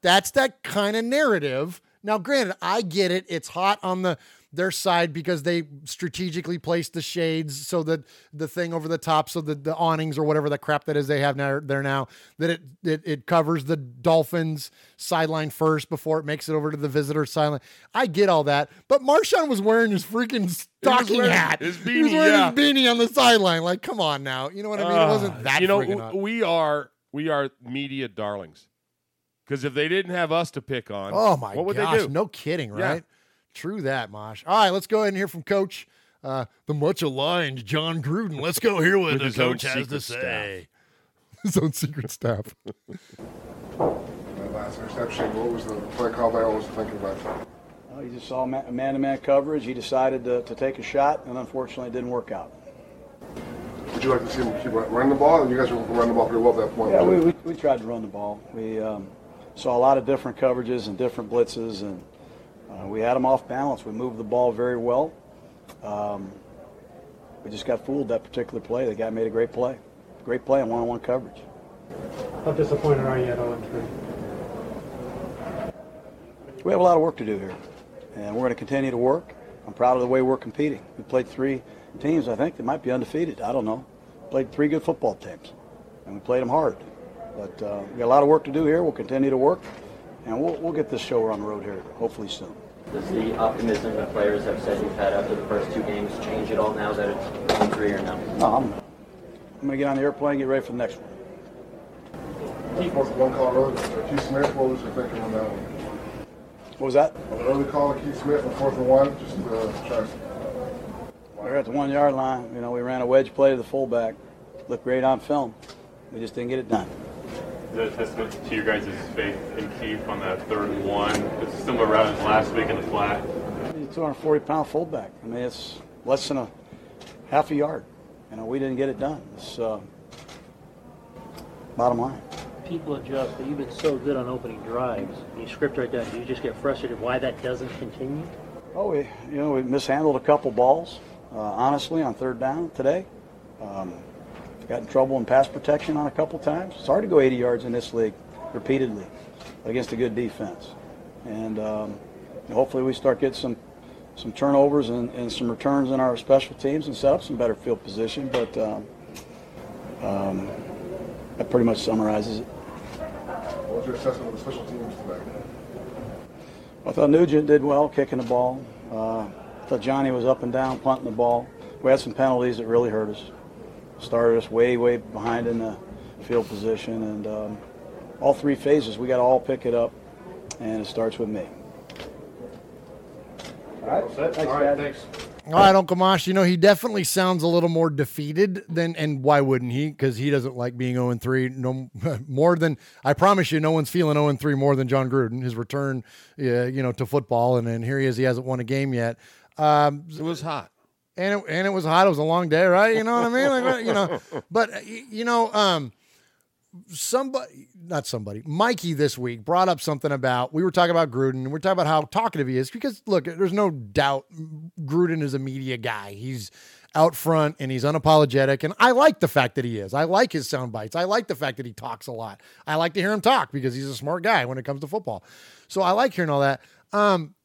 That's that kind of narrative. Now, granted, I get it. It's hot on their side because they strategically placed the shades so that the thing over the top, so that the awnings or whatever the crap that is they have there now, that it covers the Dolphins sideline first before it makes it over to the visitor sideline. I get all that, but Marshawn was wearing his freaking stocking hat. His beanie, he was wearing his beanie on the sideline. Like, come on now. You know what I mean? It wasn't that freaking hot. We are media darlings. Because if they didn't have us to pick on, what would they do? No kidding, right? Yeah. True that, Mosh. All right, let's go ahead and hear from Coach, the much aligned John Gruden. Let's go hear what the coach has to say. His own secret staff. Last interception, what was the play call there? What was he thinking about? Well, he just saw man-to-man coverage. He decided to take a shot, and unfortunately it didn't work out. Would you like to see him keep running the ball? And you guys were running the ball pretty well at that point. Yeah, we tried to run the ball. We saw a lot of different coverages and different blitzes, and we had them off balance. We moved the ball very well. We just got fooled that particular play. The guy made a great play. Great play on one-on-one coverage. How disappointed are you at 0-3? We have a lot of work to do here, and we're going to continue to work. I'm proud of the way we're competing. We played 3 teams, I think, that might be undefeated. I don't know. Played 3 good football teams, and we played them hard. But we got a lot of work to do here. We'll continue to work, and we'll get this show on the road here hopefully soon. Does the optimism the players have said you've had after the first 2 games change at all now that it's 1-3 or no? No, I'm going to get on the airplane and get ready for the next one. One call early. Keith Smith, what was your thinking on that one? What was that? On the early call of Keith Smith on 4th and 1, just try. We were at the 1-yard line. We ran a wedge play to the fullback. Looked great on film. We just didn't get it done. Is that a testament to your guys' faith in Keith on that 3rd and 1? It's a similar route as last week in the flat. He's a 240-pound fullback. I mean, it's less than a half a yard. We didn't get it done. It's bottom line. people adjust, but you've been so good on opening drives. You script right down. Do you just get frustrated why that doesn't continue? Oh, we mishandled a couple balls, honestly, on third down today. Got in trouble in pass protection on a couple times. It's hard to go 80 yards in this league repeatedly against a good defense. And hopefully we start getting some turnovers and some returns in our special teams and set up some better field position. But that pretty much summarizes it. What was your assessment of the special teams today? I thought Nugent did well kicking the ball. I thought Johnny was up and down punting the ball. We had some penalties that really hurt us. Started us way, way behind in the field position. And all three phases, we got to all pick it up. And it starts with me. All right. Thanks, Dad. Thanks. All right, Uncle Mosh, he definitely sounds a little more defeated than, and why wouldn't he? Because he doesn't like being 0-3 no more than, I promise you, no one's feeling 0-3 more than John Gruden, his return, to football. And then here he is, he hasn't won a game yet. It was hot. And it was hot. It was a long day, right? You know what I mean? But Mikey this week brought up something about, we were talking about Gruden, and we're talking about how talkative he is, because look, there's no doubt Gruden is a media guy. He's out front and he's unapologetic. And I like the fact that he is. I like his sound bites. I like the fact that he talks a lot. I like to hear him talk because he's a smart guy when it comes to football. So I like hearing all that.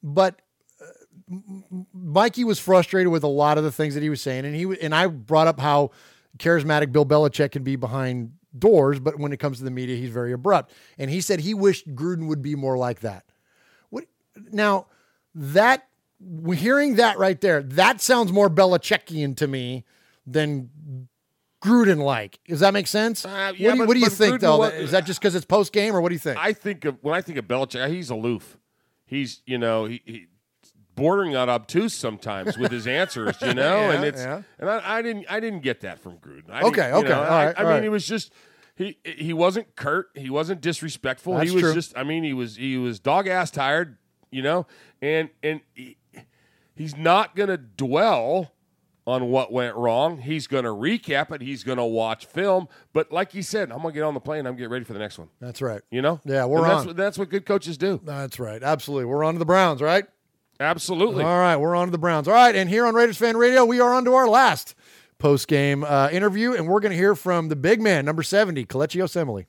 But Mikey was frustrated with a lot of the things that he was saying. And I brought up how charismatic Bill Belichick can be behind doors, but when it comes to the media, he's very abrupt. And he said he wished Gruden would be more like that. Now, hearing that right there, that sounds more Belichickian to me than Gruden-like. Does that make sense? What do you think, though? Is that just because it's post-game, or what do you think? When I think of Belichick, he's aloof. He's, he bordering on obtuse sometimes with his answers, and I didn't get that from Gruden. Okay. All right. I mean, it was just he wasn't curt, he wasn't disrespectful. That's he was true. just, he was dog ass tired, and he's not going to dwell on what went wrong. He's going to recap it. He's going to watch film. But like he said, I'm going to get on the plane. I'm getting ready for the next one. That's right. Yeah, we're on. That's what good coaches do. That's right. Absolutely. We're on to the Browns, right? Absolutely. All right, we're on to the Browns. All right, and here on Raiders Fan Radio, we are on to our last post-game interview, and we're going to hear from the big man, number 70, Kelechi Osemele.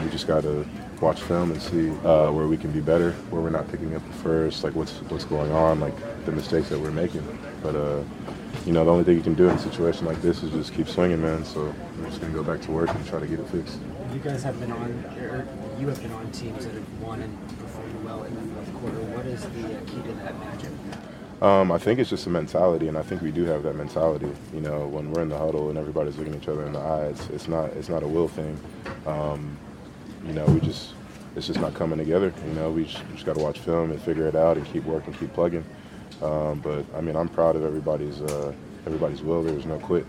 We just got to watch film and see where we can be better, where we're not picking up the first, like what's going on, like the mistakes that we're making. But, the only thing you can do in a situation like this is just keep swinging, man. So we're just going to go back to work and try to get it fixed. You guys have been on, or you have been on teams that have won and performed well in the fourth quarter. What is the key to that magic? I think it's just a mentality, and I think we do have that mentality. When we're in the huddle and everybody's looking each other in the eyes, it's not a will thing. It's just not coming together. We just got to watch film and figure it out and keep working, keep plugging. But I'm proud of everybody's will. There's no quit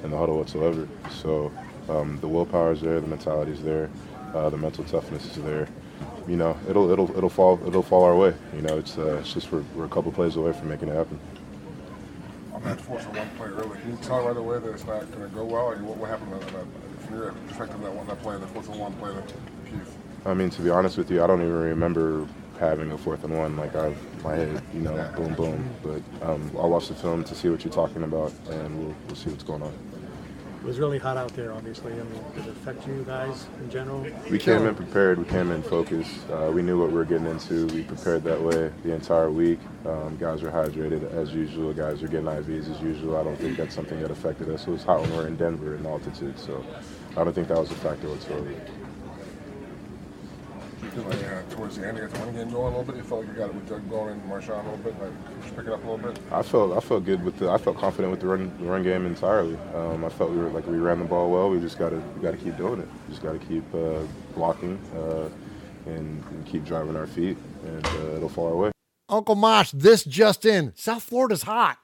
in the huddle whatsoever. So the willpower is there, the mentality is there, the mental toughness is there. It'll fall our way. It's just we're a couple plays away from making it happen. On that 4-1 play early, can you tell right away that it's not going to go well? Or what happened from your perspective that play, the 4-1 play that Keith? To be honest with you, I don't even remember having a 4th and 1. Like my head, boom, boom. But I'll watch the film to see what you're talking about, and we'll see what's going on. It was really hot out there, obviously. Did it affect you guys in general? We came in prepared. We came in focused. We knew what we were getting into. We prepared that way the entire week. Guys were hydrated as usual. Guys were getting IVs as usual. I don't think that's something that affected us. It was hot when we were in Denver in altitude, so I don't think that was a factor whatsoever. You feel like towards the end, you got the running game going a little bit. You felt like you got it with Doug going and Marshawn a little bit, just pick it up a little bit. I felt good I felt confident with the run game entirely. I felt we ran the ball well. We just got to keep doing it. We just got to keep blocking and keep driving our feet, and it'll fall our way. Uncle Mosh, this just in: South Florida's hot.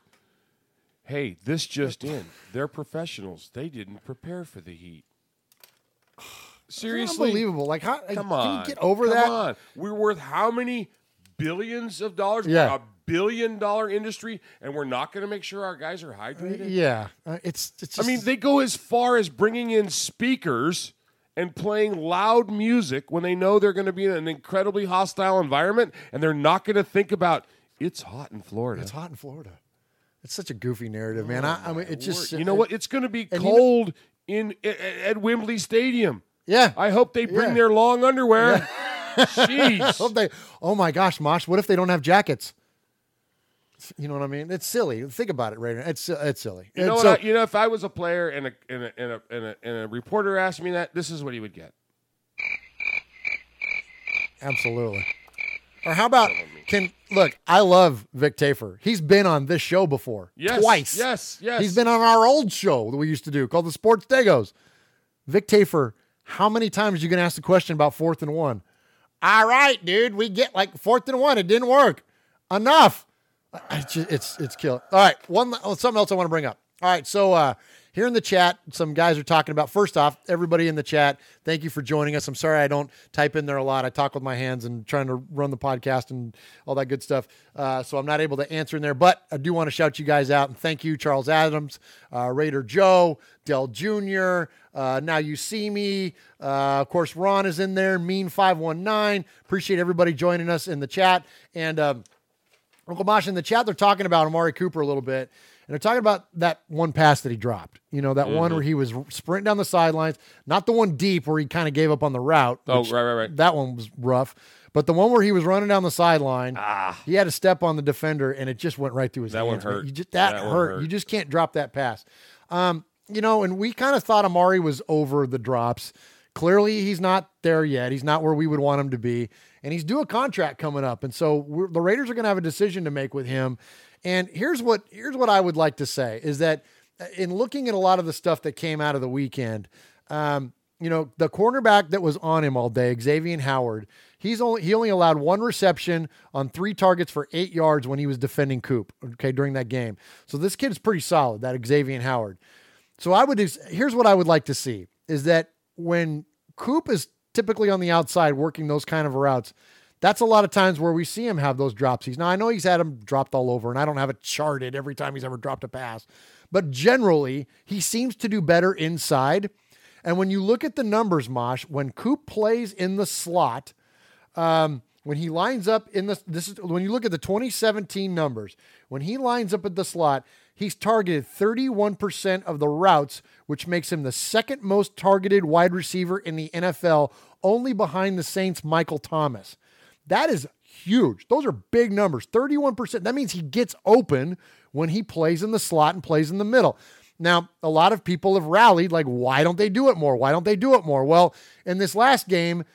Hey, this just in: they're professionals. They didn't prepare for the heat. Seriously? Unbelievable. Like, how, Come can on. you get over that? Come on. We're worth how many billions of dollars? Yeah. We're a billion-dollar industry, and we're not going to make sure our guys are hydrated? Yeah. It's just, they go as far as bringing in speakers and playing loud music when they know they're going to be in an incredibly hostile environment and they're not going to think about, it's hot in Florida. It's hot in Florida. It's such a goofy narrative, man. I mean, it's just... You know what? It's going to be cold at Wembley Stadium. Yeah. I hope they bring their long underwear. I Jeez. hope they, oh my gosh, Mosh, what if they don't have jackets? You know what I mean? It's silly. Think about it, Raider. It's silly. You know what? If I was a player and a reporter asked me that, this is what he would get. Absolutely. Or how about look? I love Vic Tafer. He's been on this show before, twice. Yes. He's been on our old show that we used to do called the Sports Dagos. Vic Tafer, how many times are you going to ask the question about 4th and 1? All right, dude, we get like 4th and 1. It didn't work. Enough. It's killer. All right, something else I want to bring up. All right, so here in the chat, some guys are talking about, first off, everybody in the chat, thank you for joining us. I'm sorry I don't type in there a lot. I talk with my hands and trying to run the podcast and all that good stuff, so I'm not able to answer in there, but I do want to shout you guys out, and thank you, Charles Adams, Raider Joe, Dell Jr., Now You See Me, of course, Ron is in there, Mean519. Appreciate everybody joining us in the chat, and Uncle Mosh, in the chat, they're talking about Amari Cooper a little bit, and they're talking about that one pass that he dropped. You know, that one where he was sprinting down the sidelines, not the one deep where he kind of gave up on the route. Oh, right. That one was rough. But the one where he was running down the sideline, he had a step on the defender, and it just went right through his hands. That one hurt. That hurt. You just can't drop that pass. You know, and we kind of thought Amari was over the drops. Clearly, he's not there yet. He's not where we would want him to be. And he's due a contract coming up. And so the Raiders are going to have a decision to make with him. And here's what I would like to say is that in looking at a lot of the stuff that came out of the weekend, you know, the cornerback that was on him all day, Xavier Howard, he only allowed 1 reception on 3 targets for 8 yards when he was defending Coop, okay, during that game. So this kid is pretty solid, that Xavier Howard. So here's what I would like to see is that when Coop is typically on the outside working those kind of routes, that's a lot of times where we see him have those dropsies. Now, I know he's had them dropped all over, and I don't have it charted every time he's ever dropped a pass, but generally, he seems to do better inside. And when you look at the numbers, Mosh, when Coop plays in the slot, when he lines up when you look at the 2017 numbers, when he lines up at the slot, he's targeted 31% of the routes, which makes him the second most targeted wide receiver in the NFL, only behind the Saints' Michael Thomas. That is huge. Those are big numbers. 31%. That means he gets open when he plays in the slot and plays in the middle. Now, a lot of people have rallied like, why don't they do it more? Why don't they do it more? Well, in this last game,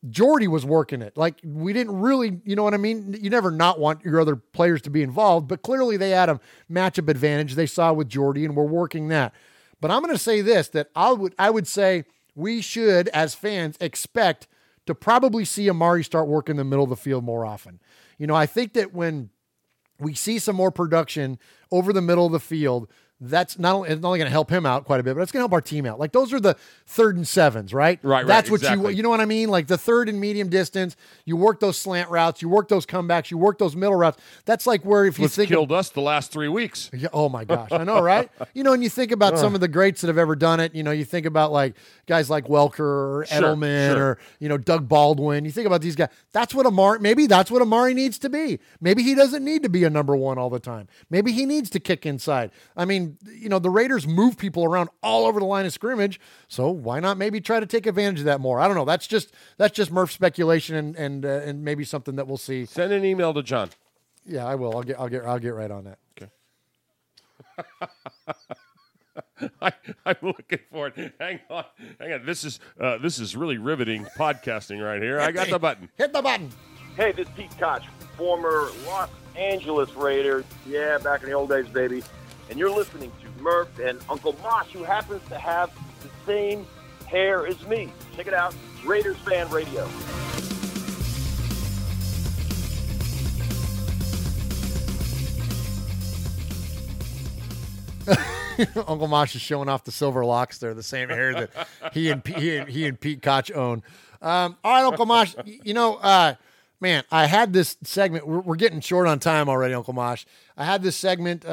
Jordy was working it. Like, we didn't really, you know what I mean? You never not want your other players to be involved, but clearly they had a matchup advantage they saw with Jordy, and we're working that. But I'm going to say this, that I would say we should, as fans, expect to probably see Amari start working the middle of the field more often. You know, I think that when we see some more production over the middle of the field, that's it's not only going to help him out quite a bit, but it's going to help our team out. Like, those are the 3rd and 7s, right? Right. That's what exactly. you know what I mean? Like the 3rd and medium distance, you work those slant routes, you work those comebacks, you work those middle routes. That's like where if you think killed us the last 3 weeks. Yeah, oh my gosh, I know, right? You know, and you think about some of the greats that have ever done it. You know, you think about like guys like Welker or Edelman or, you know, Doug Baldwin. You think about these guys. Maybe that's what Amari needs to be. Maybe he doesn't need to be a number 1 all the time. Maybe he needs to kick inside. I mean, you know, the Raiders move people around all over the line of scrimmage, so why not maybe try to take advantage of that more? I don't know. That's just Murph speculation and maybe something that we'll see. Send an email to John. Yeah, I will. I'll get right on that. Okay. I'm looking for it. Hang on. This is really riveting podcasting right here. I got the button. Hit the button. Hey, this is Pete Koch, former Los Angeles Raider. Yeah, back in the old days, baby. And you're listening to Murph and Uncle Mosh, who happens to have the same hair as me. Check it out, Raiders Fan Radio. Uncle Mosh is showing off the silver locks there, the same hair that he and Pete Koch own. All right, Uncle Mosh, you know, man, I had this segment. We're getting short on time already, Uncle Mosh. I had this segment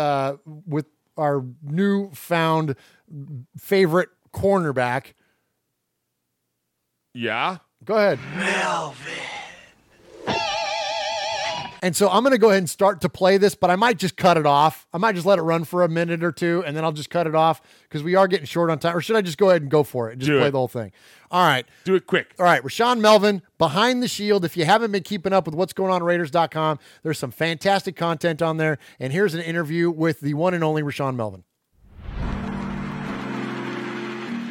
with our newfound favorite cornerback. Yeah? Go ahead. And so I'm going to go ahead and start to play this, but I might just cut it off. I might just let it run for a minute or two, and then I'll just cut it off because we are getting short on time. Or should I just go ahead and go for it and just play the whole thing? All right. Do it quick. All right. Rashaan Melvin, Behind the Shield. If you haven't been keeping up with what's going on at Raiders.com, there's some fantastic content on there. And here's an interview with the one and only Rashaan Melvin.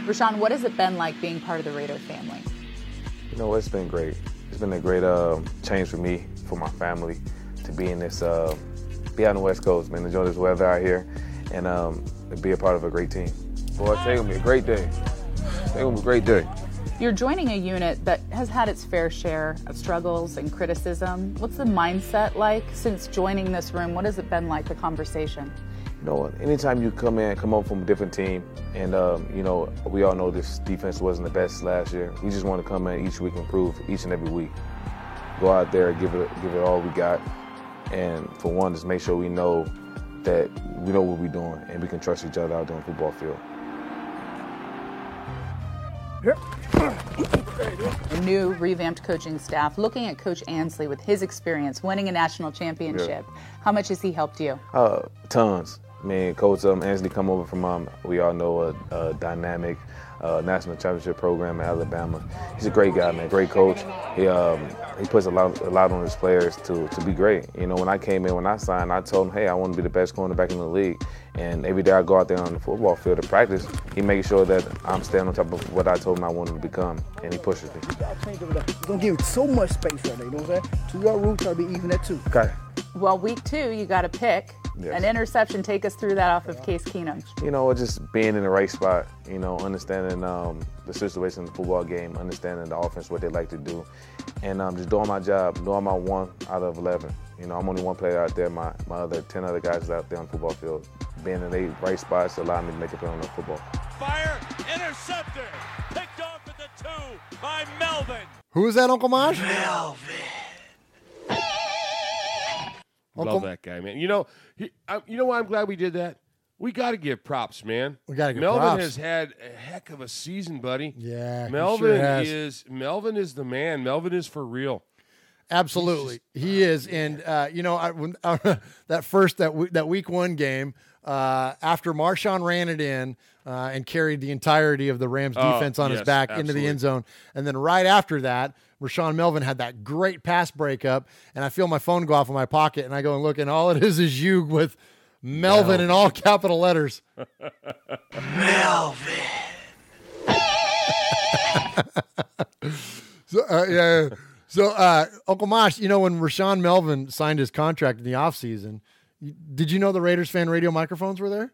Rashaan, what has it been like being part of the Raider family? You know, it's been great. It's been a great change for me, for my family, to be in this, be out on the West Coast, man, enjoy this weather out here, and be a part of a great team. Boy, it's going to be a great day. It's going to be a great day. You're joining a unit that has had its fair share of struggles and criticism. What's the mindset like since joining this room? What has it been like, the conversation? You know, anytime you come over from a different team, and, you know, we all know this defense wasn't the best last year. We just want to come in each week and improve each and every week. Go out there, give it all we got, and for one, just make sure we know that we know what we're doing and we can trust each other out there on the football field. A new revamped coaching staff, looking at Coach Ansley with his experience, winning a national championship. Yeah. How much has he helped you? Tons. I mean, Coach Ansley come over from, we all know, a dynamic national championship program in Alabama. He's a great guy, man, great coach. He puts a lot on his players to be great. You know, when I came in, when I signed, I told him, hey, I want to be the best cornerback in the league. And every day I go out there on the football field to practice, he makes sure that I'm staying on top of what I told him I wanted to become, and he pushes me. You're going to give so much space right there, you know what I'm saying? So your roots got to be even that too. Okay. Well, week 2, you got to pick an interception. Take us through that off of Case Keenum. You know, just being in the right spot, you know, understanding the situation in the football game, understanding the offense, what they like to do, and just doing my job, doing my 1 out of 11. You know, I'm only one player out there. My other 10 other guys out there on the football field. Being in the right spots allowed me to make a play on the football. Fire, interceptor, picked off at the 2 by Melvin. Who is that, Uncle Maj? Melvin. Love that guy, man. You know, you know why I'm glad we did that? We got to give props, man. We got to give Melvin props. has had a heck of a season, buddy. Yeah, Melvin sure Melvin is the man. Melvin is for real. Absolutely, he is. And you know, that week 1 game, after Marshawn ran it in and carried the entirety of the Rams defense on his back into the end zone, and then right after that, Rashaan Melvin had that great pass breakup, and I feel my phone go off in my pocket, and I go and look, and all it is you with Melvin in all capital letters. Melvin. So, So, Uncle Mosh, you know, when Rashaan Melvin signed his contract in the offseason, did you know the Raiders fan radio microphones were there?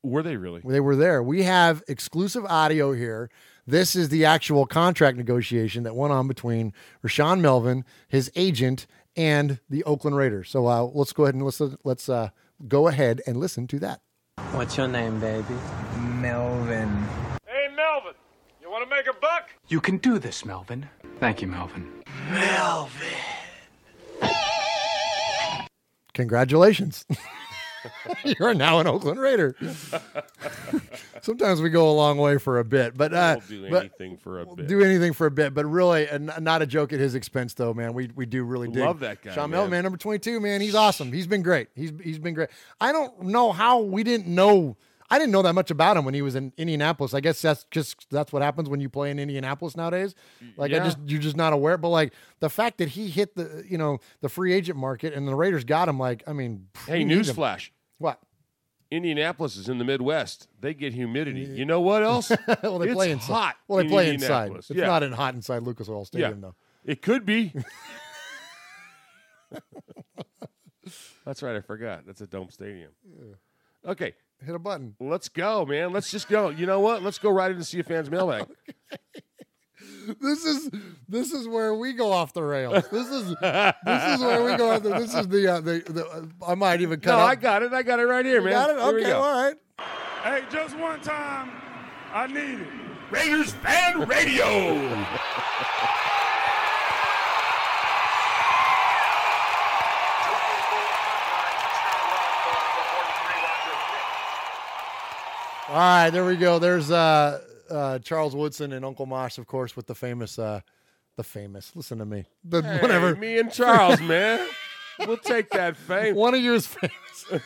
Were they really? They were there. We have exclusive audio here. This is the actual contract negotiation that went on between Rashaan Melvin, his agent, and the Oakland Raiders. So let's go ahead and listen. Let's go ahead and listen to that. What's your name, baby? Melvin. Hey, Melvin, you want to make a buck? You can do this, Melvin. Thank you, Melvin. Melvin. Congratulations. You're now an Oakland Raider. Sometimes we go a long way for a bit, but we'll do anything for a bit. Do anything for a bit, but really, not a joke at his expense, though, man. We do really dig. Love that guy, Rashaan Melvin, man, number 22, man. He's awesome. He's been great. He's been great. I don't know how we didn't know. I didn't know that much about him when he was in Indianapolis. I guess that's what happens when you play in Indianapolis nowadays. Like you're just not aware. But like the fact that he hit the free agent market and the Raiders got him. Like, I mean, hey, newsflash. What? Indianapolis is in the Midwest. They get humidity. You know what else? Well, they play inside. Hot. Well, they play inside. It's not hot inside Lucas Oil Stadium, though. It could be. That's right. I forgot. That's a dome stadium. Yeah. Okay. Hit a button. Let's go, man. Let's just go. You know what? Let's go right into See a Fan's mailbag. This is where we go off the rails. This is where we go off the. This is the I might even cut. No, out. I got it. I got it right here, man. Got it. Okay, all right. Hey, just one time, I need it. Raiders Fan Radio. All right, there we go. There's Charles Woodson and Uncle Mosh, of course, with the famous. Listen to me. Hey, Whatever. Me and Charles, man. We'll take that fame. One of you is famous.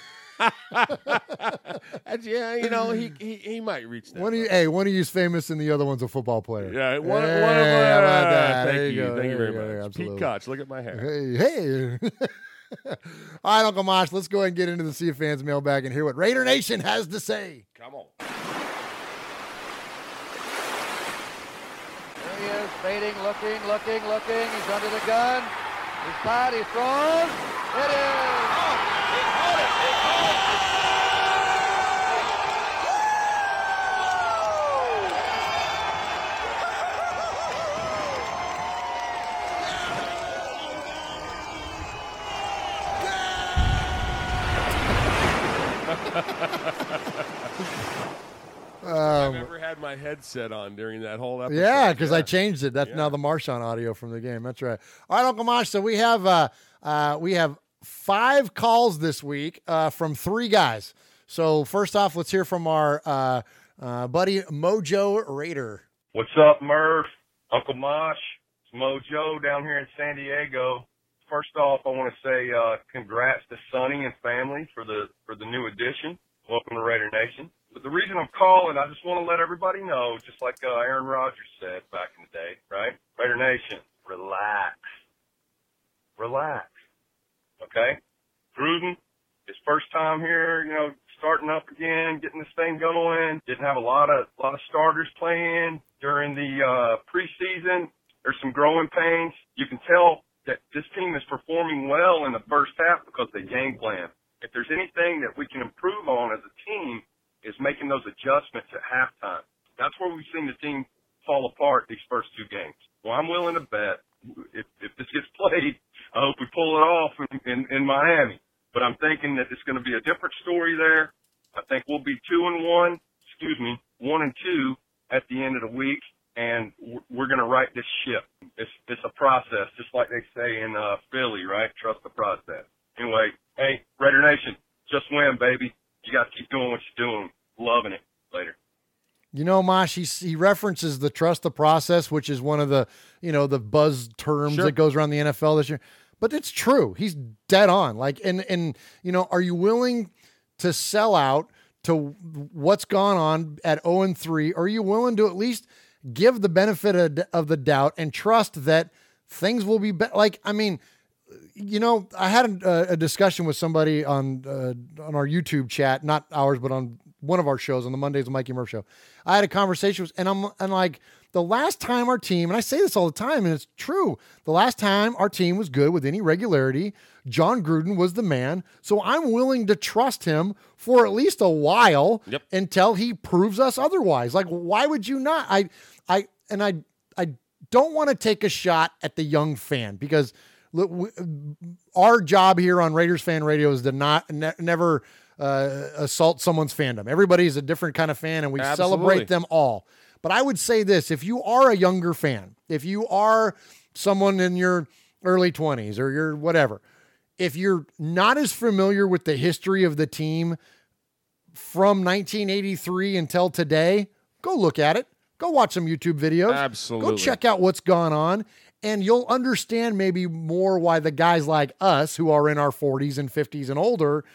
Yeah, you know, he might reach that. One of you's famous, and the other one's a football player. Yeah, one of how them. about that? Thank There you. go. Thank you There very go. much. Absolutely. Pete Koch, look at my hair. Hey. All right, Uncle Mosh, let's go ahead and get into the Sea of Fans mailbag and hear what Raider Nation has to say. Come on. There he is, baiting, looking. He's under the gun. He's caught, he throws. It is. He caught it. I've ever had my headset on during that whole episode. Yeah, because I changed it. That's now the Marshawn audio from the game. That's right. All right, Uncle Mosh. So we have 5 calls this week from 3 guys. So first off, let's hear from our buddy Mojo Raider. What's up, Murph? Uncle Mosh, it's Mojo down here in San Diego. First off, I want to say congrats to Sonny and family for the new addition. Welcome to Raider Nation. But the reason I'm calling, I just want to let everybody know, just like Aaron Rodgers said back in the day, right? Raider Nation, relax. Relax. Okay? Gruden, his first time here, you know, starting up again, getting this thing going. Didn't have a lot of starters playing during the preseason. There's some growing pains. You can tell that this team is performing well in the first half because they game plan. If there's anything that we can improve on as a team, is making those adjustments at halftime. That's where we've seen the team fall apart these first 2 games. Well, I'm willing to bet if this gets played, I hope we pull it off in Miami. But I'm thinking that it's going to be a different story there. I think we'll be 1-2 at the end of the week, and we're going to right this ship. It's a process, just like they say in Philly, right? Trust the process. Anyway, hey, Raider Nation, just win, baby. You got to keep doing what you're doing. Loving it. Later. You know, Mosh, he references the trust the process, which is one of the, the buzz terms that goes around the NFL this year. But it's true. He's dead on. Like, and are you willing to sell out to what's gone on at 0-3? Or are you willing to at least give the benefit of the doubt and trust that things will be better? Like, I mean, I had a discussion with somebody on our YouTube chat, not ours, but on one of our shows on the Mondays of Mikey Murph show. I had a conversation with, and like, the last time our team, and I say this all the time, and it's true, the last time our team was good with any regularity, John Gruden was the man. So I'm willing to trust him for at least a while until he proves us otherwise. Like, why would you not? I don't want to take a shot at the young fan, because look, our job here on Raiders Fan Radio is to never assault someone's fandom. Everybody's a different kind of fan, and we celebrate them all. But I would say this: if you are a younger fan, if you are someone in your early 20s or your whatever, if you're not as familiar with the history of the team from 1983 until today, go look at it. Go watch some YouTube videos. Absolutely. Go check out what's gone on. And you'll understand maybe more why the guys like us who are in our 40s and 50s and older,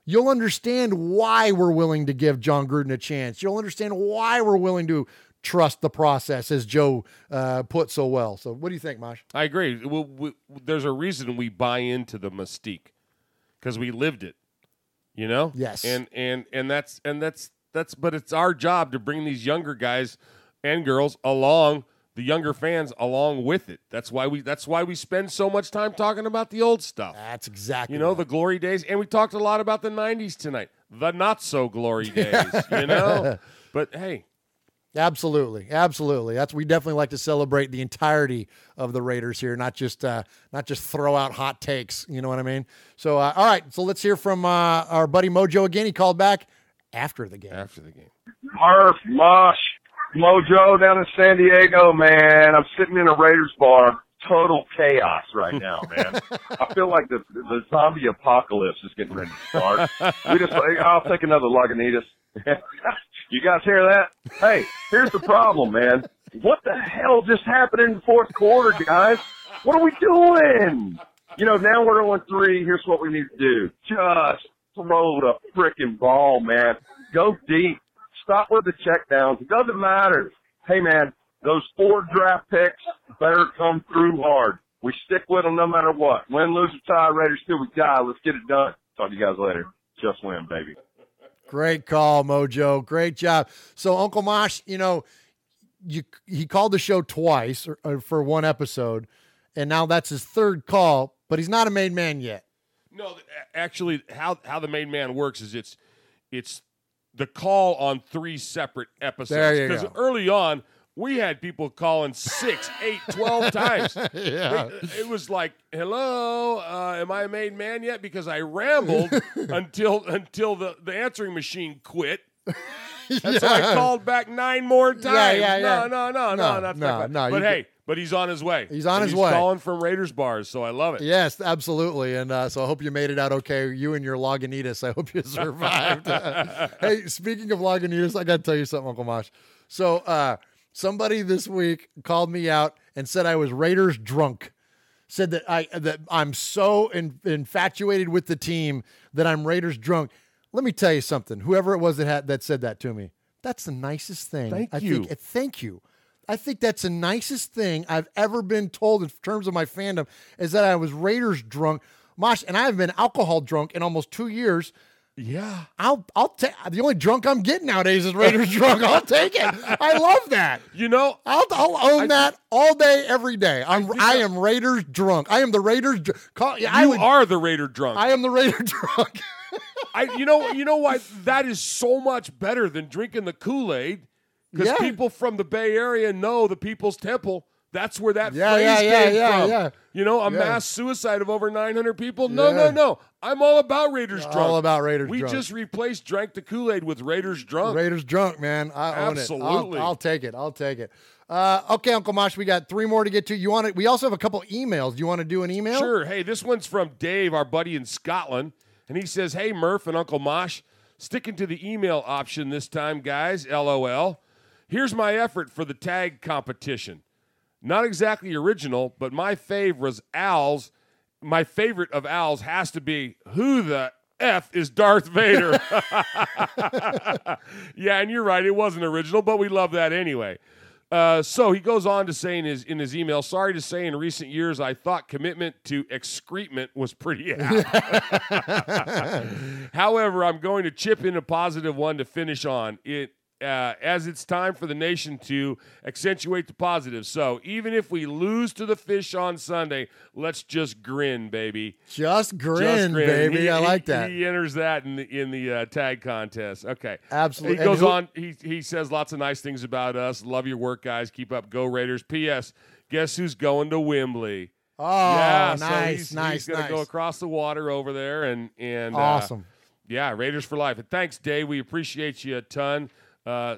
you'll understand why we're willing to give John Gruden a chance. You'll understand why we're willing to trust the process, as Joe put so well. So what do you think, Mosh? I agree. There's a reason we buy into the mystique, because we lived it, Yes. And that's but it's our job to bring these younger guys and girls along, the younger fans along with it. That's why we spend so much time talking about the old stuff. That's exactly the glory days. And we talked a lot about the 90s tonight, the not so glory days, But hey, absolutely. We definitely like to celebrate the entirety of the Raiders here, not just throw out hot takes. You know what I mean? So all right, so let's hear from our buddy Mojo again. He called back after the game. Murph, Mosh, Mojo down in San Diego, man. I'm sitting in a Raiders bar. Total chaos right now, man. I feel like the zombie apocalypse is getting ready to start. I'll take another Lagunitas. You guys hear that? Hey, here's the problem, man. What the hell just happened in the fourth quarter, guys? What are we doing? Now we're 0-3. Here's what we need to do. Just throw the frickin' ball, man. Go deep. Stop with the checkdowns. It doesn't matter. Hey, man, those 4 draft picks better come through hard. We stick with them no matter what. Win, lose, or tie, Raiders till we die. Let's get it done. Talk to you guys later. Just win, baby. Great call, Mojo. Great job. So, Uncle Mosh, he called the show twice for one episode, and now that's his third call, but he's not a made man yet. No, actually, how the made man works is it's the call on 3 separate episodes. There you Because go. early on, we had people calling 6, 8, 12 times. Yeah. It was like, hello, am I a made man yet? Because I rambled until the answering machine quit. And so I called back 9 more times. Yeah. No. But he's on his way. He's on his way. He's calling from Raiders bars, so I love it. Yes, absolutely. And so I hope you made it out okay. You and your Lagunitas, I hope you survived. Hey, speaking of Lagunitas, I got to tell you something, Uncle Mosh. So somebody this week called me out and said I was Raiders drunk. Said that I'm so infatuated with the team that I'm Raiders drunk. Let me tell you something. Whoever it was that said that to me, that's the nicest thing. Thank you. Thank you. I think that's the nicest thing I've ever been told in terms of my fandom is that I was Raiders drunk. Mosh, and I have been alcohol drunk in almost 2 years. Yeah. I'll take the only drunk I'm getting nowadays is Raiders drunk. I'll take it. I love that. I'll own that all day, every day. I am Raiders drunk. I am the Raiders drunk. You are the Raider drunk. I am the Raider drunk. You know why that is so much better than drinking the Kool-Aid? Because people from the Bay Area know the People's Temple. That's where that phrase came from. Mass suicide of over 900 people. No. I'm all about Raiders drunk. All about Raiders we drunk. We just replaced drank the Kool-Aid with Raiders drunk. Raiders drunk, man. I own it. Absolutely. I'll take it. Okay, Uncle Mosh, we got 3 more to get to. We also have a couple emails. Do you want to do an email? Sure. Hey, this one's from Dave, our buddy in Scotland. And he says, hey, Murph and Uncle Mosh, sticking to the email option this time, guys, LOL. Here's my effort for the tag competition. Not exactly original, but my favorite was Al's. My favorite of Al's has to be, who the F is Darth Vader? Yeah, and you're right. It wasn't original, but we love that anyway. So he goes on to say in his email, sorry to say in recent years, I thought commitment to excrement was pretty apt. However, I'm going to chip in a positive one to finish on. As it's time for the nation to accentuate the positive. So even if we lose to the Fish on Sunday, let's just grin, baby. Just grin, baby. I like that. He enters that in the tag contest. Okay. Absolutely. He goes on. He says lots of nice things about us. Love your work, guys. Keep up. Go Raiders. P.S. Guess who's going to Wembley? Oh, yeah, nice, so he's going to go across the water over there. And awesome. Raiders for life. And thanks, Dave. We appreciate you a ton.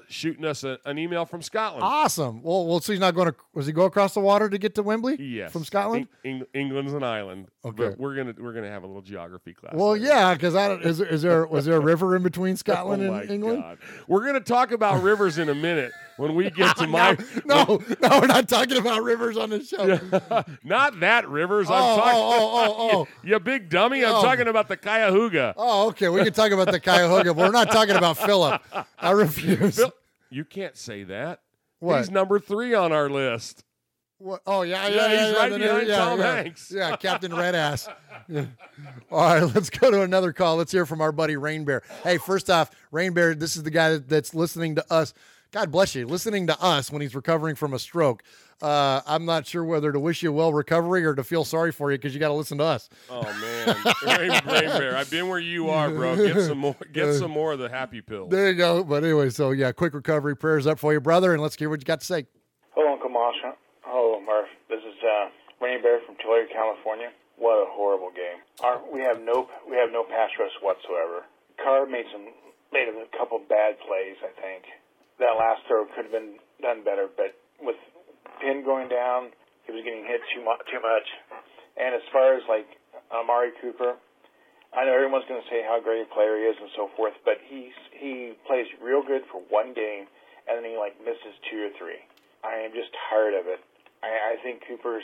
Shooting us an email from Scotland. Awesome. Well, so he's not going to. Was he go across the water to get to Wembley? Yes, from Scotland. England's an island. Okay, but we're gonna have a little geography class. Well, yeah, because was there a river in between Scotland and England? God. We're gonna talk about rivers in a minute when we get to my. No, we're not talking about rivers on this show. Not that rivers. I'm talking. You big dummy. I'm talking about the Cuyahoga. Oh, okay. We can talk about the Cuyahoga, but we're not talking about Philip. I refuse. You can't say that. What? He's number 3 on our list. What? Oh, yeah. He's right behind Tom Hanks. Yeah, Captain Red Ass. Yeah. All right, let's go to another call. Let's hear from our buddy Rain Bear. Hey, first off, Rain Bear, this is the guy that's listening to us. God bless you, listening to us when he's recovering from a stroke. I'm not sure whether to wish you a well recovery or to feel sorry for you because you got to listen to us. Oh man, Rain Bear, I've been where you are, bro. Get some more of the happy pill. There you go. But anyway, so yeah, quick recovery. Prayers up for you, brother, and let's hear what you got to say. Hello, Uncle Mosh. Hello, Murph. This is Rain Bear from Tulare, California. What a horrible game. We have no pass rush whatsoever. Carr made a couple bad plays, I think. That last throw could have been done better, but with Pin going down, he was getting hit too much. And as far as like Amari Cooper, I know everyone's going to say how great a player he is and so forth, but he plays real good for one game, and then he misses 2 or 3. I am just tired of it. I think Cooper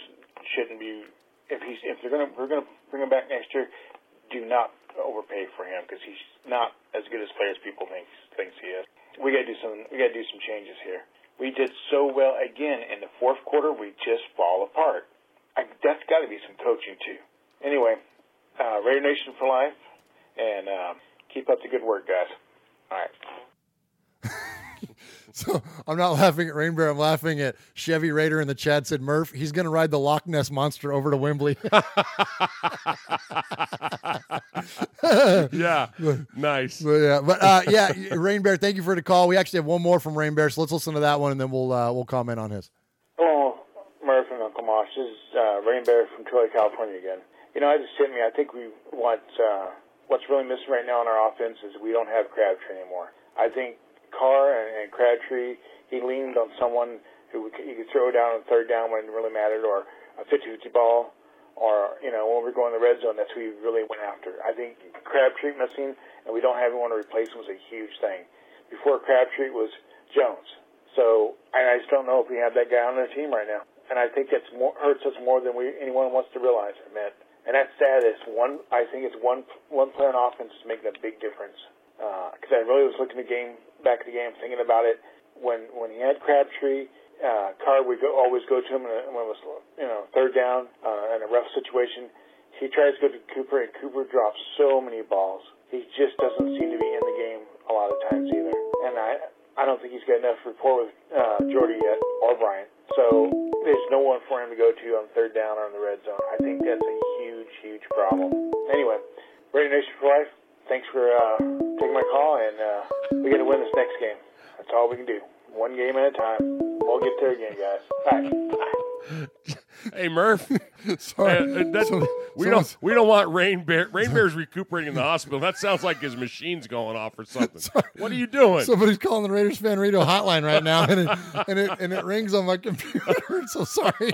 shouldn't be. If we're going to bring him back next year, do not overpay for him because he's not as good as players people thinks he is. We got to do some changes here. We did so well again in the fourth quarter. We just fall apart. That's got to be some coaching too. Anyway, Raider Nation for life, and keep up the good work, guys. All right. So I'm not laughing at Rain Bear. I'm laughing at Chevy Raider in the chat said, Murph, he's going to ride the Loch Ness Monster over to Wembley. Yeah, nice. Yeah, Rain Bear, thank you for the call. We actually have one more from Rain Bear, so let's listen to that one, and then we'll comment on his. Hello, Murph and Uncle Mosh. This is Rain Bear from Troy, California again. I just hit me. I think what's really missing right now in our offense is we don't have Crabtree anymore. I think Carr and Crabtree, he leaned on someone who he could throw down on third down when it really mattered, or a 50-50 ball, or, when we're going to the red zone, that's who he really went after. I think Crabtree missing, and we don't have anyone to replace him was a huge thing. Before Crabtree was Jones. So, I just don't know if we have that guy on the team right now. And I think it hurts us more than anyone wants to realize, Matt. And that's sad. I think it's one player on offense is making a big difference. Because I really was looking back at the game, thinking about it. When he had Crabtree, Carr would always go to him when it was third down in a rough situation. He tries to go to Cooper, and Cooper drops so many balls. He just doesn't seem to be in the game a lot of times either. And I don't think he's got enough rapport with Jordy yet or Bryant. So there's no one for him to go to on third down or in the red zone. I think that's a huge, huge problem. Anyway, Raider Nation for life. Thanks for taking my call, and we got to win this next game. That's all we can do. One game at a time. We'll get there again, guys. Bye. Hey, Murph. Sorry. We don't want Rain Bear. Rain Bear's recuperating in the hospital. That sounds like his machine's going off or something. What are you doing? Somebody's calling the Raiders Fan Radio hotline right now, and it rings on my computer. So sorry.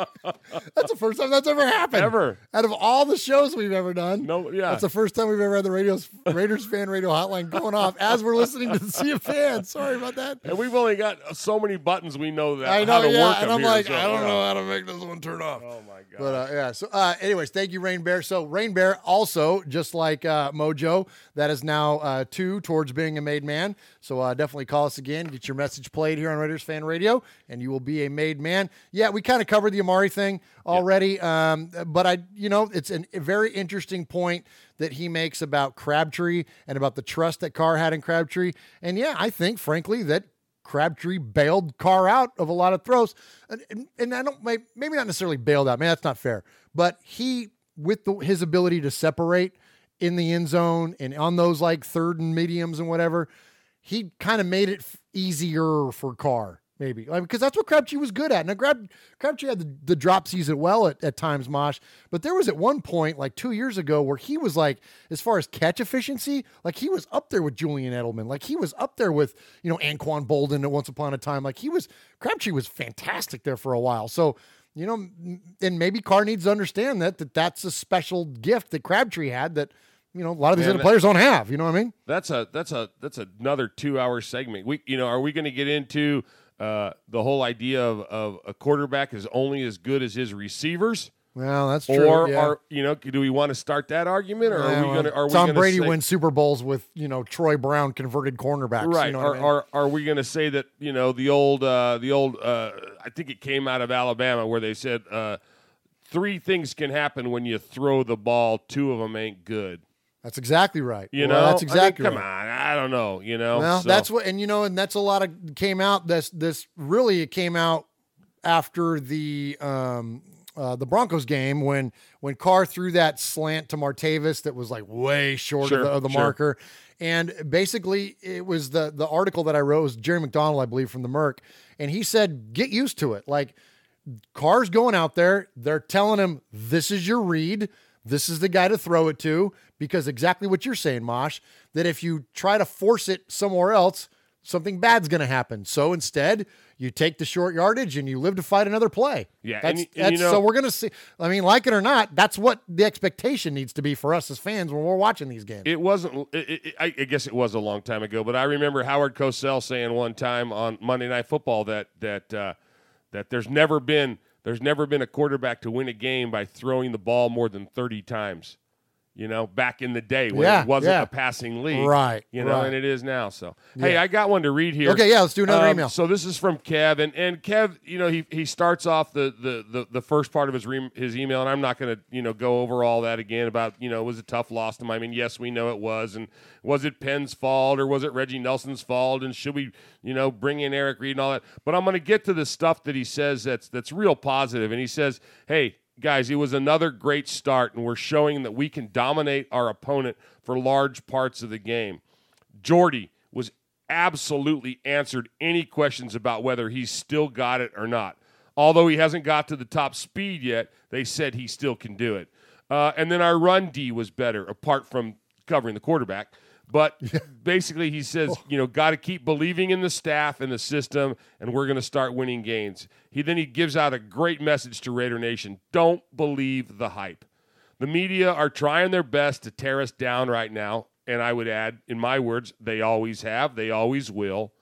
That's the first time that's ever happened. Ever. Out of all the shows we've ever done. No, yeah. That's the first time we've ever had the Raiders Fan Radio hotline going off as we're listening to the Sea of Fans. Sorry about that. And we've only got so many buttons we know that I know, how to yeah, work and them I'm here, like, so, I don't know how to make this one turn off. Oh my god! But so anyways, thank you, Rain Bear. So Rain Bear also, just like Mojo, that is now 2 towards being a made man. So definitely call us again, get your message played here on Raiders Fan Radio, and you will be a made man. Yeah, we kind of covered the Amari thing already, but it's a very interesting point that he makes about Crabtree and about the trust that Carr had in Crabtree. And yeah, I think frankly that Crabtree bailed Carr out of a lot of throws, and I don't maybe not necessarily bailed out. Man, that's not fair. But he, with his ability to separate in the end zone and on those third and mediums and whatever, he kind of made it easier for Carr. Maybe because that's what Crabtree was good at. Now, Crabtree had the drop season well at times, Mosh, but there was at one point 2 years ago where he was as far as catch efficiency, he was up there with Julian Edelman. He was up there with, Anquan Bolden at once upon a time. Crabtree was fantastic there for a while. So, and maybe Carr needs to understand that's a special gift that Crabtree had that, a lot of these other players don't have. You know what I mean? That's another 2-hour segment. Are we going to get into the whole idea of a quarterback is only as good as his receivers? Well, that's true. Or do we want to start that argument, or are we going to? Tom Brady wins Super Bowls with Troy Brown converted cornerbacks, right? You know are we going to say that the old I think it came out of Alabama where they said 3 things can happen when you throw the ball, 2 of them ain't good. That's exactly right. That's exactly right. Come on, I don't know. Well, that's what, and that's a lot of came out. This really came out after the Broncos game when Carr threw that slant to Martavis that was way short of the marker, and basically it was the article that I wrote was Jerry McDonald, I believe, from the Merc, and he said get used to it. Carr's going out there, they're telling him this is your read. This is the guy to throw it to, because exactly what you're saying, Mosh, that if you try to force it somewhere else, something bad's going to happen. So instead, you take the short yardage and you live to fight another play. Yeah, so we're going to see. I mean, like it or not, that's what the expectation needs to be for us as fans when we're watching these games. It wasn't. I guess it was a long time ago, but I remember Howard Cosell saying one time on Monday Night Football that there's never been a quarterback to win a game by throwing the ball more than 30 times. Back in the day when it wasn't a passing league. Right. And it is now. So, hey, I got one to read here. Okay, let's do another email. So this is from Kev. And Kev, he starts off the first part of his email, and I'm not going to, go over all that again about, it was a tough loss to Miami. Yes, we know it was. And was it Penn's fault or was it Reggie Nelson's fault? And should we, bring in Eric Reed and all that? But I'm going to get to the stuff that he says that's real positive. And he says, hey, guys, it was another great start, and we're showing that we can dominate our opponent for large parts of the game. Jordy was absolutely answered any questions about whether he's still got it or not. Although he hasn't got to the top speed yet, they said he still can do it. And then our run D was better, apart from covering the quarterback. But basically he says, got to keep believing in the staff and the system, and we're going to start winning games. He gives out a great message to Raider Nation. Don't believe the hype. The media are trying their best to tear us down right now, and I would add, in my words, they always have, they always will.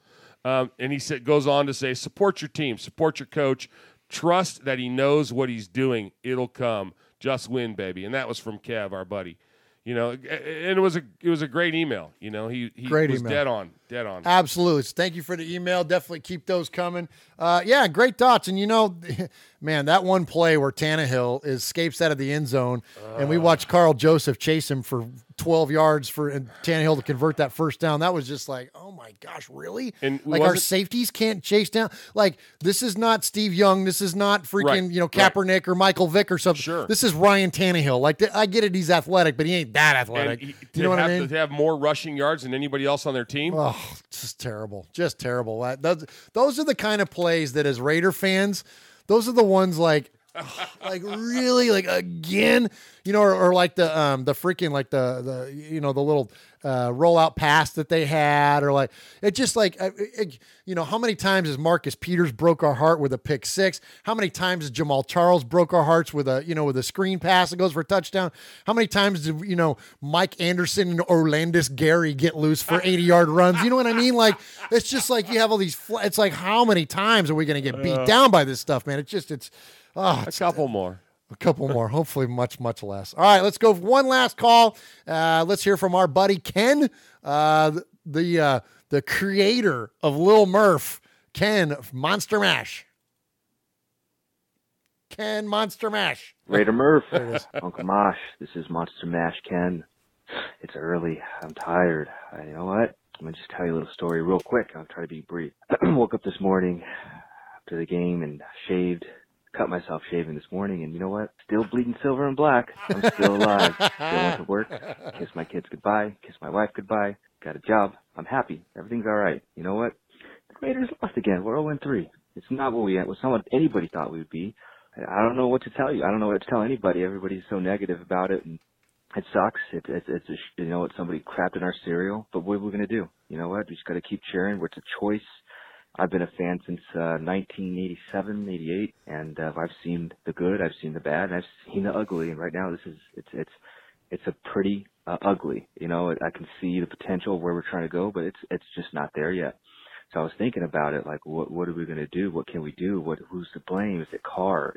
And he goes on to say, support your team, support your coach, trust that he knows what he's doing. It'll come. Just win, baby. And that was from Kev, our buddy. And it was a great email. He great was email. dead on. Absolutely. Thank you for the email. Definitely keep those coming. Great thoughts. And man, that one play where Tannehill escapes out of the end zone, and we watched Carl Joseph chase him for 12 yards and Tannehill to convert that first down. That was just like, oh my gosh, really? And our safeties can't chase down. Like, this is not Steve Young. This is not freaking Kaepernick or Michael Vick or something. Sure. This is Ryan Tannehill. Like, I get it, he's athletic, but he ain't that athletic. You know what I mean? To have more rushing yards than anybody else on their team. Oh, just terrible. Just terrible. Those are the kind of plays that, as Raider fans, those are the ones like really, like, again, or like the freaking, like the the little rollout pass that they had, or like, it just like, how many times has Marcus Peters broke our heart with a pick six? How many times has Jamal Charles broke our hearts with a screen pass that goes for a touchdown? How many times did, Mike Anderson and Orlandis Gary get loose for 80-yard runs? You know what I mean? Like, it's just like you have all these, it's like, how many times are we going to get beat down by this stuff, man? A couple more. A couple more. Hopefully much, much less. All right, let's go for one last call. Let's hear from our buddy Ken, the creator of Lil Murph, Ken Monster Mash. Ken Monster Mash. Raider Murph. There it is. Uncle Mosh, this is Monster Mash Ken. It's early. I'm tired. You know what? I'm going to just tell you a little story real quick. I'll try to be brief. Woke up this morning after the game and shaved. Cut myself shaving this morning, and you know what? Still bleeding silver and black. I'm still alive. Still went to work. Kiss my kids goodbye. Kiss my wife goodbye. Got a job. I'm happy. Everything's all right. You know what? The Raiders lost again. We're 0-3. It's not what anybody thought we would be. I don't know what to tell you. I don't know what to tell anybody. Everybody's so negative about it, and it sucks. It's somebody crapped in our cereal. But what are we gonna do? You know what? We just got to keep cheering. It's a choice. I've been a fan since 1987, 88, and I've seen the good, I've seen the bad, and I've seen the ugly. And right now, it's a pretty ugly. I can see the potential of where we're trying to go, but it's just not there yet. So I was thinking about it, like, what are we going to do? What can we do? Who's to blame? Is it Carr?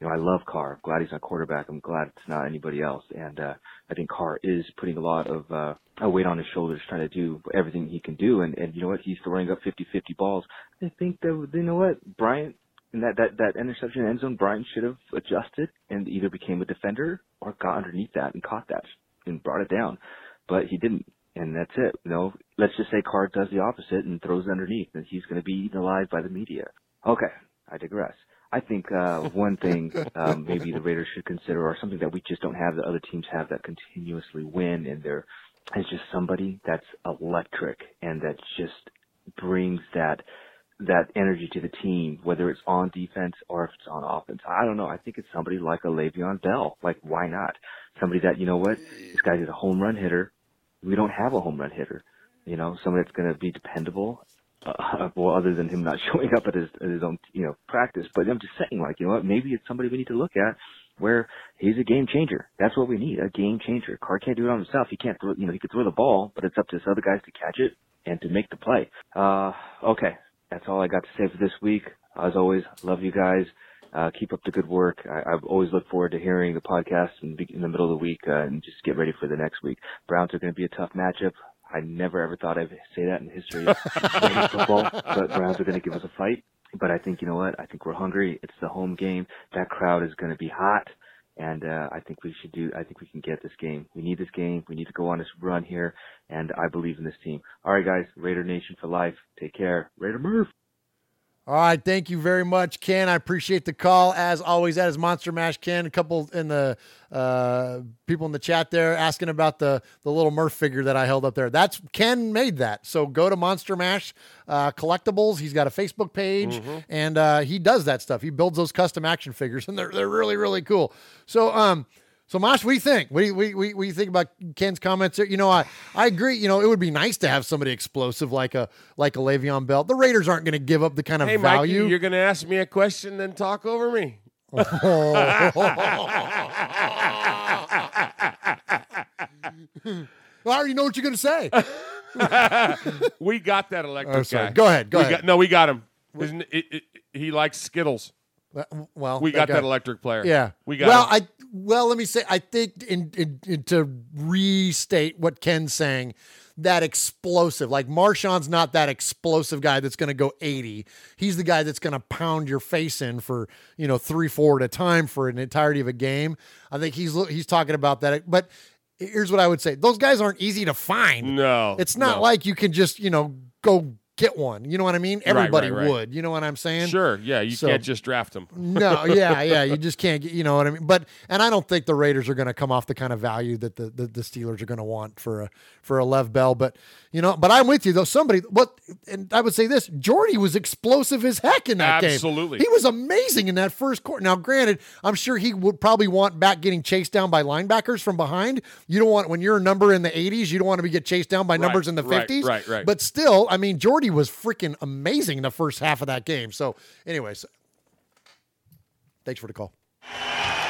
I love Carr. I'm glad he's our quarterback. I'm glad it's not anybody else. And I think Carr is putting a lot of weight on his shoulders, trying to do everything he can do. And you know what? He's throwing up 50-50 balls. I think that, you know what? Bryant, in that interception in the end zone, Bryant should have adjusted and either became a defender or got underneath that and caught that and brought it down. But he didn't. And that's it. Let's just say Carr does the opposite and throws underneath, and he's going to be eaten alive by the media. Okay, I digress. I think one thing maybe the Raiders should consider, or something that we just don't have that other teams have that continuously win, and there is just somebody that's electric and that just brings that energy to the team, whether it's on defense or if it's on offense. I don't know. I think it's somebody like a Le'Veon Bell. Like, why not? Somebody that, you know what, this guy's a home run hitter. We don't have a home run hitter. someone that's going to be dependable. Well, other than him not showing up at his own, practice. But I'm just saying, maybe it's somebody we need to look at where he's a game changer. That's what we need, a game changer. Carr can't do it on himself. He can't throw, he could throw the ball, but it's up to his other guys to catch it and to make the play. Okay. That's all I got to say for this week. As always, love you guys. Keep up the good work. I always look forward to hearing the podcast in the middle of the week and just get ready for the next week. Browns are going to be a tough matchup. I never ever thought I'd say that in the history of football, but Browns are going to give us a fight. But I think, I think we're hungry. It's the home game. That crowd is going to be hot. And I think we can get this game. We need this game. We need to go on this run here. And I believe in this team. All right, guys. Raider Nation for life. Take care. Raider Murph. All right, thank you very much, Ken. I appreciate the call. As always, that is Monster Mash Ken. A couple in the people in the chat there asking about the little Murph figure that I held up there. That's Ken made that. So go to Monster Mash Collectibles. He's got a Facebook page, and he does that stuff. He builds those custom action figures, and they're really, really cool. So Mosh, what do you think? What do you think about Ken's comments there? I agree. It would be nice to have somebody explosive like a Le'Veon Bell. The Raiders aren't going to give up the kind of value. Mikey, you're going to ask me a question, then talk over me. Well, I already know what you're going to say. We got that electric guy. Go ahead. We got him. He likes Skittles. Well, we got that electric player. Yeah, we got him. Let me say, I think to restate what Ken's saying, that explosive, like Marshawn's not that explosive guy that's going to go 80. He's the guy that's going to pound your face in for 3-4 at a time for an entirety of a game. I think he's talking about that. But here's what I would say: those guys aren't easy to find. No, it's not like you can just go get one. You know what I mean? Everybody right. would. You know what I'm saying? Sure. Yeah. You can't just draft them. No. Yeah. You just can't get, you know what I mean? And I don't think the Raiders are going to come off the kind of value that the Steelers are going to want for a Lev Bell. But, but I'm with you though. And I would say this, Jordy was explosive as heck in that game. Absolutely. He was amazing in that first quarter. Now, granted, I'm sure he would probably want back getting chased down by linebackers from behind. You don't want, when you're a number in the 80s, you don't want to get chased down by numbers in the 50s. Right. But still, I mean, Jordy was freaking amazing in the first half of that game. So anyways, thanks for the call.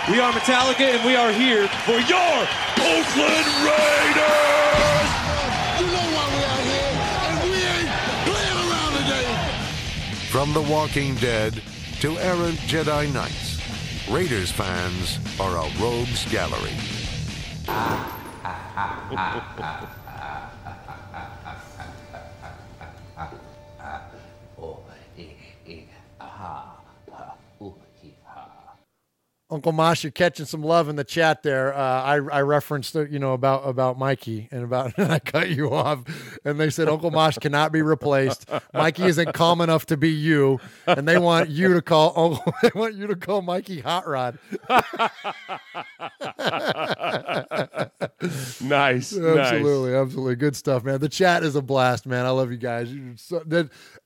We are Metallica, and we are here for your Oakland Raiders! You know why we are here, and we ain't playing around today. From The Walking Dead to errant Jedi Knights, Raiders fans are a rogues gallery. Uncle Mosh, you're catching some love in the chat there. I referenced, about Mikey and I cut you off, and they said Uncle Mosh cannot be replaced. Mikey isn't calm enough to be you, and they want you to call Mikey Hot Rod. Nice. Absolutely. Good stuff, man. The chat is a blast, man. I love you guys.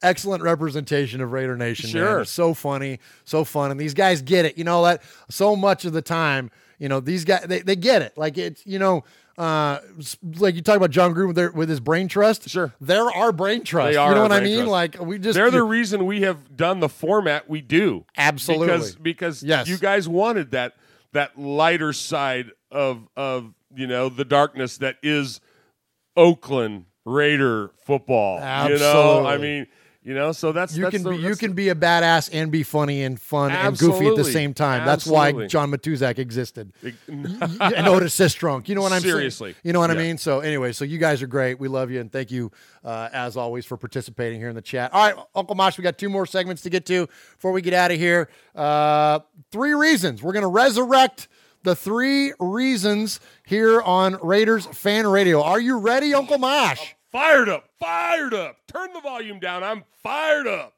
Excellent representation of Raider Nation. Sure. Man. It's so funny, so fun. And these guys get it. That so much of the time, these guys, they get it. Like it's, like you talk about John Gruden with his brain trust. Sure. They're our brain trust. They are. You know what I mean? Trust. Like they're the reason we have done the format we do. Absolutely. Because yes. You guys wanted that lighter side of the darkness that is Oakland Raider football. Absolutely. I mean, so you can be a badass and be funny and fun and goofy at the same time. That's why John Matuzak existed. And Otis Sistrunk. You know what I'm saying? Seriously. You know what I mean? So anyway, you guys are great. We love you, and thank you as always for participating here in the chat. All right, Uncle Mosh, we got 2 more segments to get to before we get out of here. 3 reasons. We're going to resurrect the 3 reasons here on Raiders Fan Radio. Are you ready, Uncle Mosh? Fired up. Turn the volume down. I'm fired up.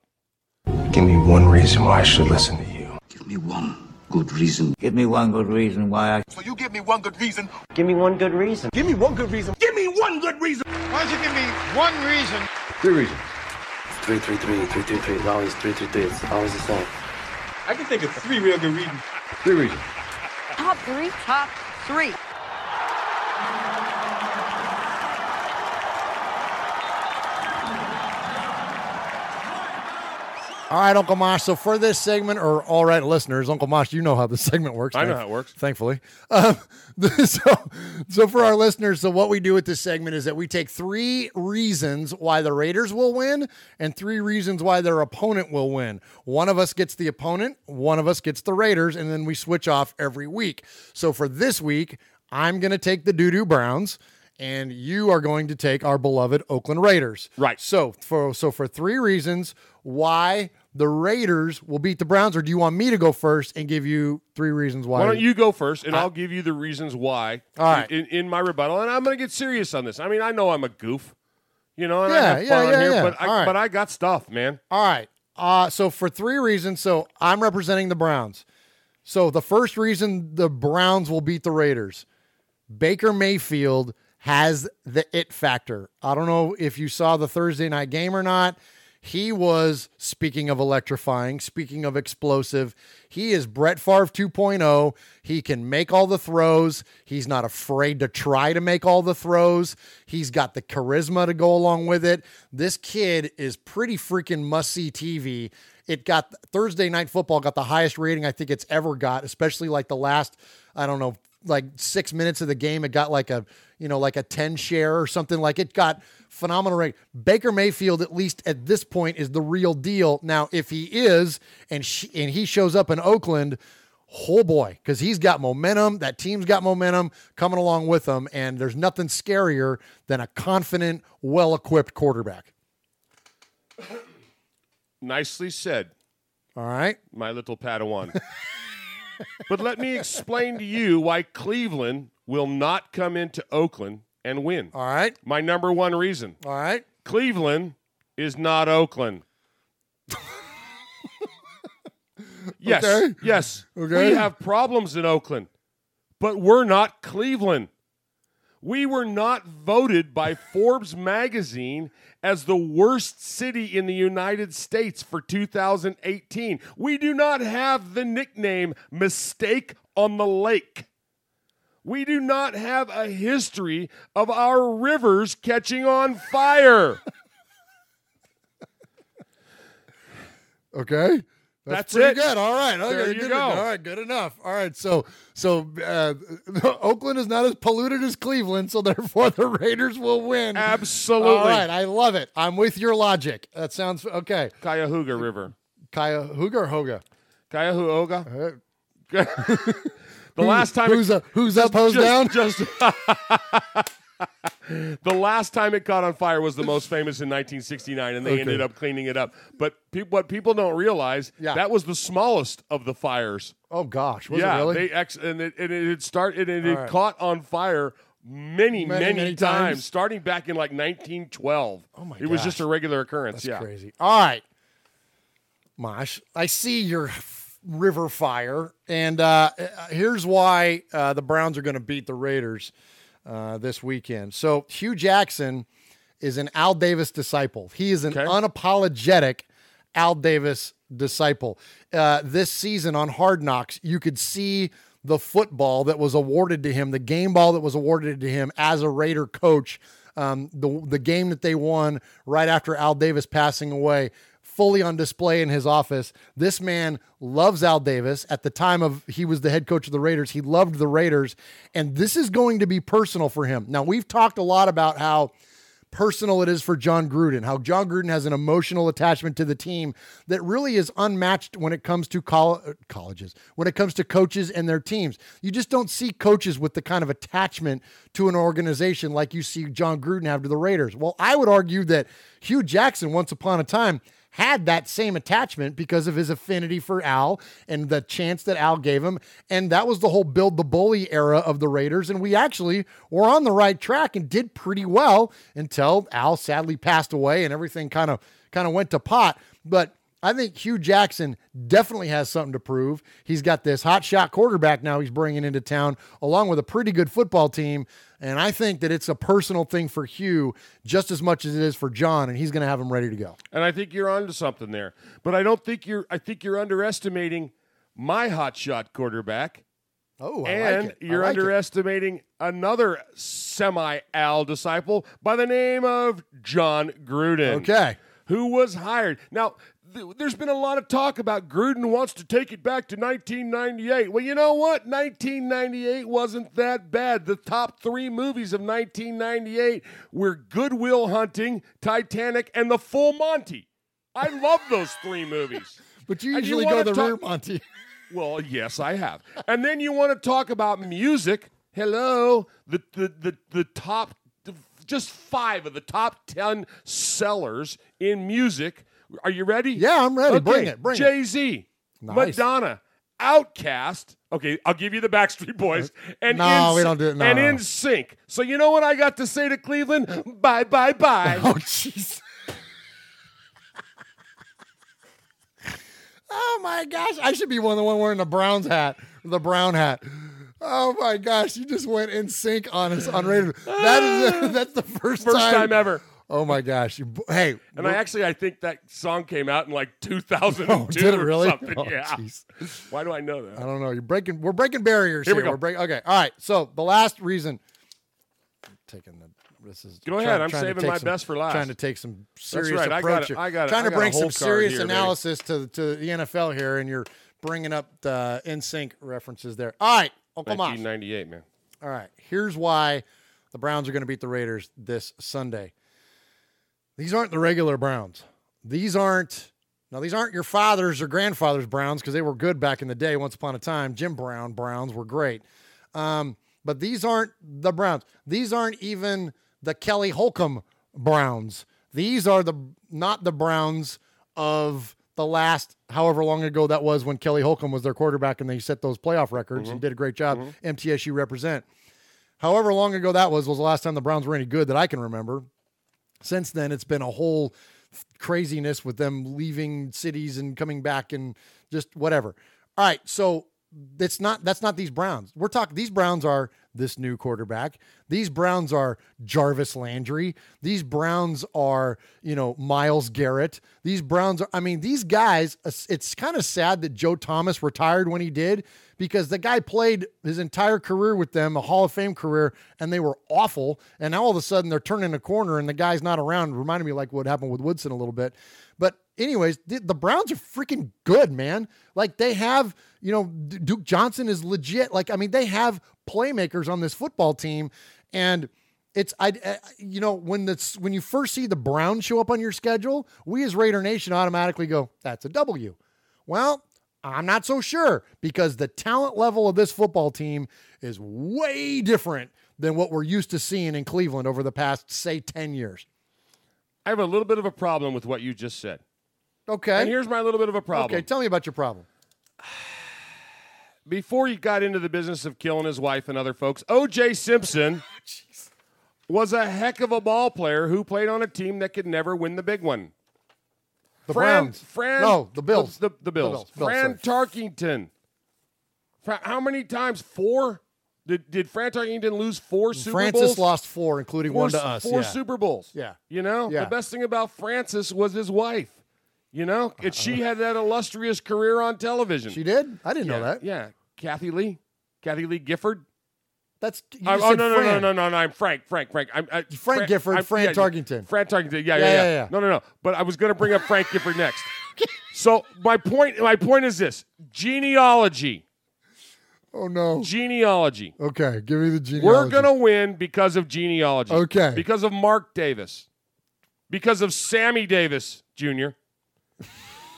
Give me one reason why I should listen to you. Give me one good reason. Give me one good reason why I... So you give me one good reason. Give me one good reason. Give me one good reason. Give me one good reason. Why don't you give me one reason? 3 reasons. 3, 3, 3, 3, 3, 3. It's always 3, 3, 3. It's always the same. I can think of 3 real good reasons. 3 reasons. Top 3? Top 3. All right, Uncle Mosh. So for this segment, or all right, listeners, Uncle Mosh, you know how the segment works. I know how it works. Thankfully. So for our listeners, so what we do with this segment is that we take 3 reasons why the Raiders will win and 3 reasons why their opponent will win. One of us gets the opponent, one of us gets the Raiders, and then we switch off every week. So for this week, I'm going to take the Doo-Doo Browns, and you are going to take our beloved Oakland Raiders. Right. So for 3 reasons why the Raiders will beat the Browns, or do you want me to go first and give you 3 reasons why? Why don't you go first, and I'll give you the reasons why all right. in my rebuttal, and I'm going to get serious on this. I mean, I know I'm a goof, and I Yeah, have fun yeah, here, yeah. but I got stuff, man. All right. So for 3 reasons, so I'm representing the Browns. So the first reason the Browns will beat the Raiders, Baker Mayfield has the it factor. I don't know if you saw the Thursday night game or not. He was, speaking of electrifying, speaking of explosive, he is Brett Favre 2.0. He can make all the throws. He's not afraid to try to make all the throws. He's got the charisma to go along with it. This kid is pretty freaking must-see TV. It got Thursday Night Football got the highest rating I think it's ever got, especially like the last, I don't know, like 6 minutes of the game. It got like a 10 share or something. Like it got phenomenal rate. Baker Mayfield, at least at this point, is the real deal. Now, if he is, and he shows up in Oakland, oh boy, because he's got momentum. That team's got momentum coming along with him, and there's nothing scarier than a confident, well-equipped quarterback. Nicely said. All right. My little Padawan. But let me explain to you why Cleveland will not come into Oakland and win. All right. My number 1 reason. All right. Cleveland is not Oakland. Yes. Okay. Yes. Okay. We have problems in Oakland, but we're not Cleveland. We were not voted by Forbes magazine as the worst city in the United States for 2018. We do not have the nickname Mistake on the Lake. We do not have a history of our rivers catching on fire. Okay. That's pretty it. good. All right. Okay, There you good go. All right. Good enough. All right. So Oakland is not as polluted as Cleveland, so therefore the Raiders will win. Absolutely. All right. I love it. I'm with your logic. That sounds okay. Cuyahoga River. Cuyahoga or Hoga? Cuyahoga. The last time who's up, hose down? The last time it caught on fire was the most famous in 1969, and they ended up cleaning it up. But what people don't realize, that was the smallest of the fires. Oh gosh, was it really? It caught on fire many times, starting back in like 1912. Oh my! It was just a regular occurrence. That's crazy. All right, Mosh, I see your river fire, and here's why the Browns are going to beat the Raiders this weekend. So Hugh Jackson is an Al Davis disciple. He is an unapologetic Al Davis disciple. This season on Hard Knocks, you could see the football that was awarded to him, the game ball that was awarded to him as a Raider coach, the game that they won right after Al Davis passing away, fully on display in his office. This man loves Al Davis. At the time he was the head coach of the Raiders, he loved the Raiders, and this is going to be personal for him. Now, we've talked a lot about how personal it is for John Gruden, how John Gruden has an emotional attachment to the team that really is unmatched when it comes to colleges, when it comes to coaches and their teams. You just don't see coaches with the kind of attachment to an organization like you see John Gruden have to the Raiders. Well, I would argue that Hugh Jackson, once upon a time, had that same attachment because of his affinity for Al and the chance that Al gave him. And that was the whole build the bully era of the Raiders. And we actually were on the right track and did pretty well until Al sadly passed away and everything kind of went to pot. But I think Hugh Jackson definitely has something to prove. He's got this hotshot quarterback now he's bringing into town, along with a pretty good football team. And I think that it's a personal thing for Hugh just as much as it is for John, and he's going to have him ready to go. And I think you're onto something there. But I think you're underestimating my hotshot quarterback. Oh, I and like it. You're underestimating another semi-Al disciple by the name of John Gruden. Okay. Who was hired. Now, there's been a lot of talk about Gruden wants to take it back to 1998. Well, you know what? 1998 wasn't that bad. The top 3 movies of 1998 were Good Will Hunting, Titanic, and The Full Monty. I love those 3 movies. But you usually go the rear Monty. Well, yes, I have. And then you want to talk about music. Hello, the top, just 5 of the top 10 sellers in music. Are you ready? Yeah, I'm ready. Okay. Bring it. Jay-Z, Nice. Madonna, Outkast. Okay, I'll give you the Backstreet Boys. And No, we don't do it. No, and no. NSYNC. So you know what I got to say to Cleveland? Bye, bye, bye. Oh, jeez. Oh, my gosh. I should be the one wearing the Browns hat, the brown hat. Oh, my gosh. You just went in sync on us on radio. That's the first time ever. Oh, my gosh. Hey. And I think that song came out in like 2002 Oh, did it really? or something. Oh, yeah. geez. Why do I know that? I don't know. We're breaking barriers Here here. we go. Okay. All right. So the last reason. Go ahead. I'm saving my best for last. Trying to take some serious That's right. approach here. I got Trying to bring a whole some serious card here, analysis to the NFL here, and you're bringing up the NSYNC references there. All right, Uncle Mosh. 1998, man. All right. Here's why the Browns are going to beat the Raiders this Sunday. These aren't the regular Browns. These aren't your father's or grandfather's Browns because they were good back in the day. Once upon a time, Jim Brown Browns were great. But these aren't the Browns. These aren't even the Kelly Holcomb Browns. These are not the Browns of the last however long ago that was when Kelly Holcomb was their quarterback and they set those playoff records and did a great job. MTSU represent. However long ago that was the last time the Browns were any good that I can remember. Since then, it's been a whole craziness with them leaving cities and coming back and just whatever. All right, so that's not these Browns. We're talking these Browns are this new quarterback. These Browns are Jarvis Landry. These Browns are, Myles Garrett. These Browns are, these guys, it's kind of sad that Joe Thomas retired when he did because the guy played his entire career with them, a Hall of Fame career, and they were awful. And now all of a sudden they're turning a corner and the guy's not around. Reminded me like what happened with Woodson a little bit. But anyways, the Browns are freaking good, man. Like they have, Duke Johnson is legit. Like, they have playmakers on this football team. And it's, when you first see the Browns show up on your schedule, we as Raider Nation automatically go, that's a W. Well, I'm not so sure because the talent level of this football team is way different than what we're used to seeing in Cleveland over the past, say, 10 years. I have a little bit of a problem with what you just said. Okay. And here's my little bit of a problem. Okay, tell me about your problem. Before he got into the business of killing his wife and other folks, O.J. Simpson was a heck of a ball player who played on a team that could never win the big one. The Browns. No, the Bills. The Bills. Fran Tarkington. How many times? 4? Did Fran Tarkington lose 4 Super Bowls? Francis lost 4, including one to us. 4 Super Bowls. Yeah. The best thing about Francis was his wife. And she had that illustrious career on television. She did? I didn't know that. Yeah. Kathy Lee Gifford. That's no, I'm Frank. Frank Gifford, Fran Tarkington. Fran Tarkington. Yeah. No. But I was going to bring up Frank Gifford next. So my point is this: genealogy. Oh no. Genealogy. Okay, give me the genealogy. We're going to win because of genealogy. Okay. Because of Mark Davis. Because of Sammy Davis Jr.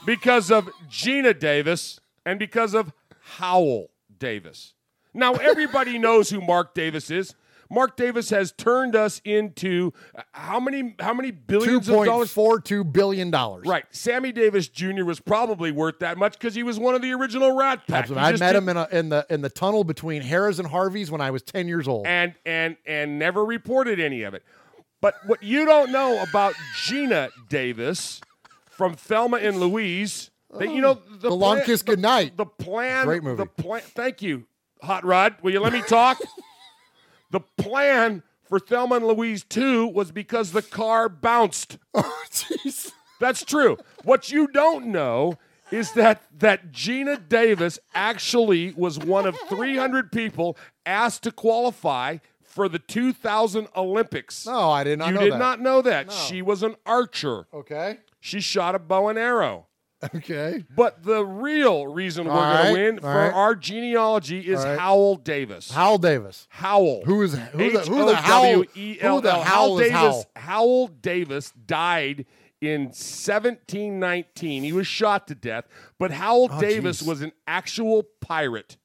Because of Gina Davis and because of Howell Davis. Now, everybody knows who Mark Davis is. Mark Davis has turned us into how many billions of dollars? $2.42 billion. Right. Sammy Davis Jr. was probably worth that much because he was one of the original Rat Pack. I met him in the tunnel between Harrah's and Harvey's when I was 10 years old. And never reported any of it. But what you don't know about Gina Davis from Thelma and Louise, the Long Kiss Goodnight. The plan. Great movie. Thank you, Hot Rod. Will you let me talk? The plan for Thelma and Louise 2 was because the car bounced. Oh, jeez. That's true. What you don't know is that Gina Davis actually was one of 300 people asked to qualify for the 2000 Olympics. No, I did not know that. You did not know that. No. She was an archer. Okay. She shot a bow and arrow. Okay. But the real reason we're going to win for our genealogy is Howell Davis. Howell Davis. Howell. Who the Howell Davis? Howell Davis died in 1719. He was shot to death, but Howell Davis was an actual pirate.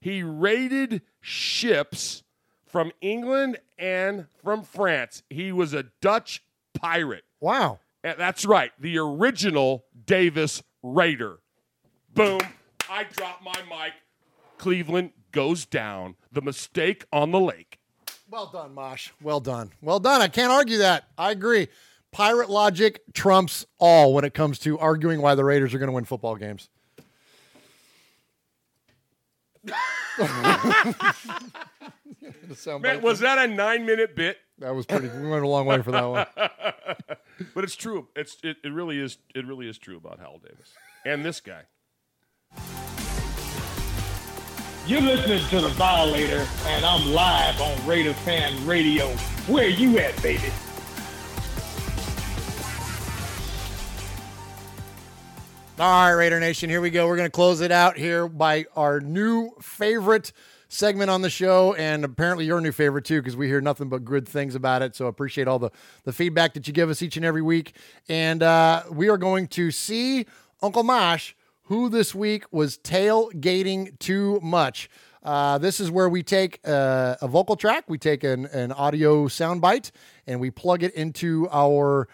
He raided ships from England and from France. He was a Dutch pirate. Wow. That's right. The original Davis Raider. Boom. I drop my mic. Cleveland goes down. The mistake on the lake. Well done, Mosh. Well done. Well done. I can't argue that. I agree. Pirate logic trumps all when it comes to arguing why the Raiders are going to win football games. Man, was that a 9-minute bit? That was pretty. We went a long way for that one. But it's true. It really is. It really is true about Howell Davis and this guy. You're listening to The Violator, and I'm live on Raider Fan Radio. Where you at, baby? All right, Raider Nation, here we go. We're going to close it out here by our new favorite segment on the show, and apparently your new favorite too, because we hear nothing but good things about it. So appreciate all the feedback that you give us each and every week. And we are going to see Uncle Mosh, who this week was tailgating too much. This is where we take a vocal track, we take an audio soundbite, and we plug it into our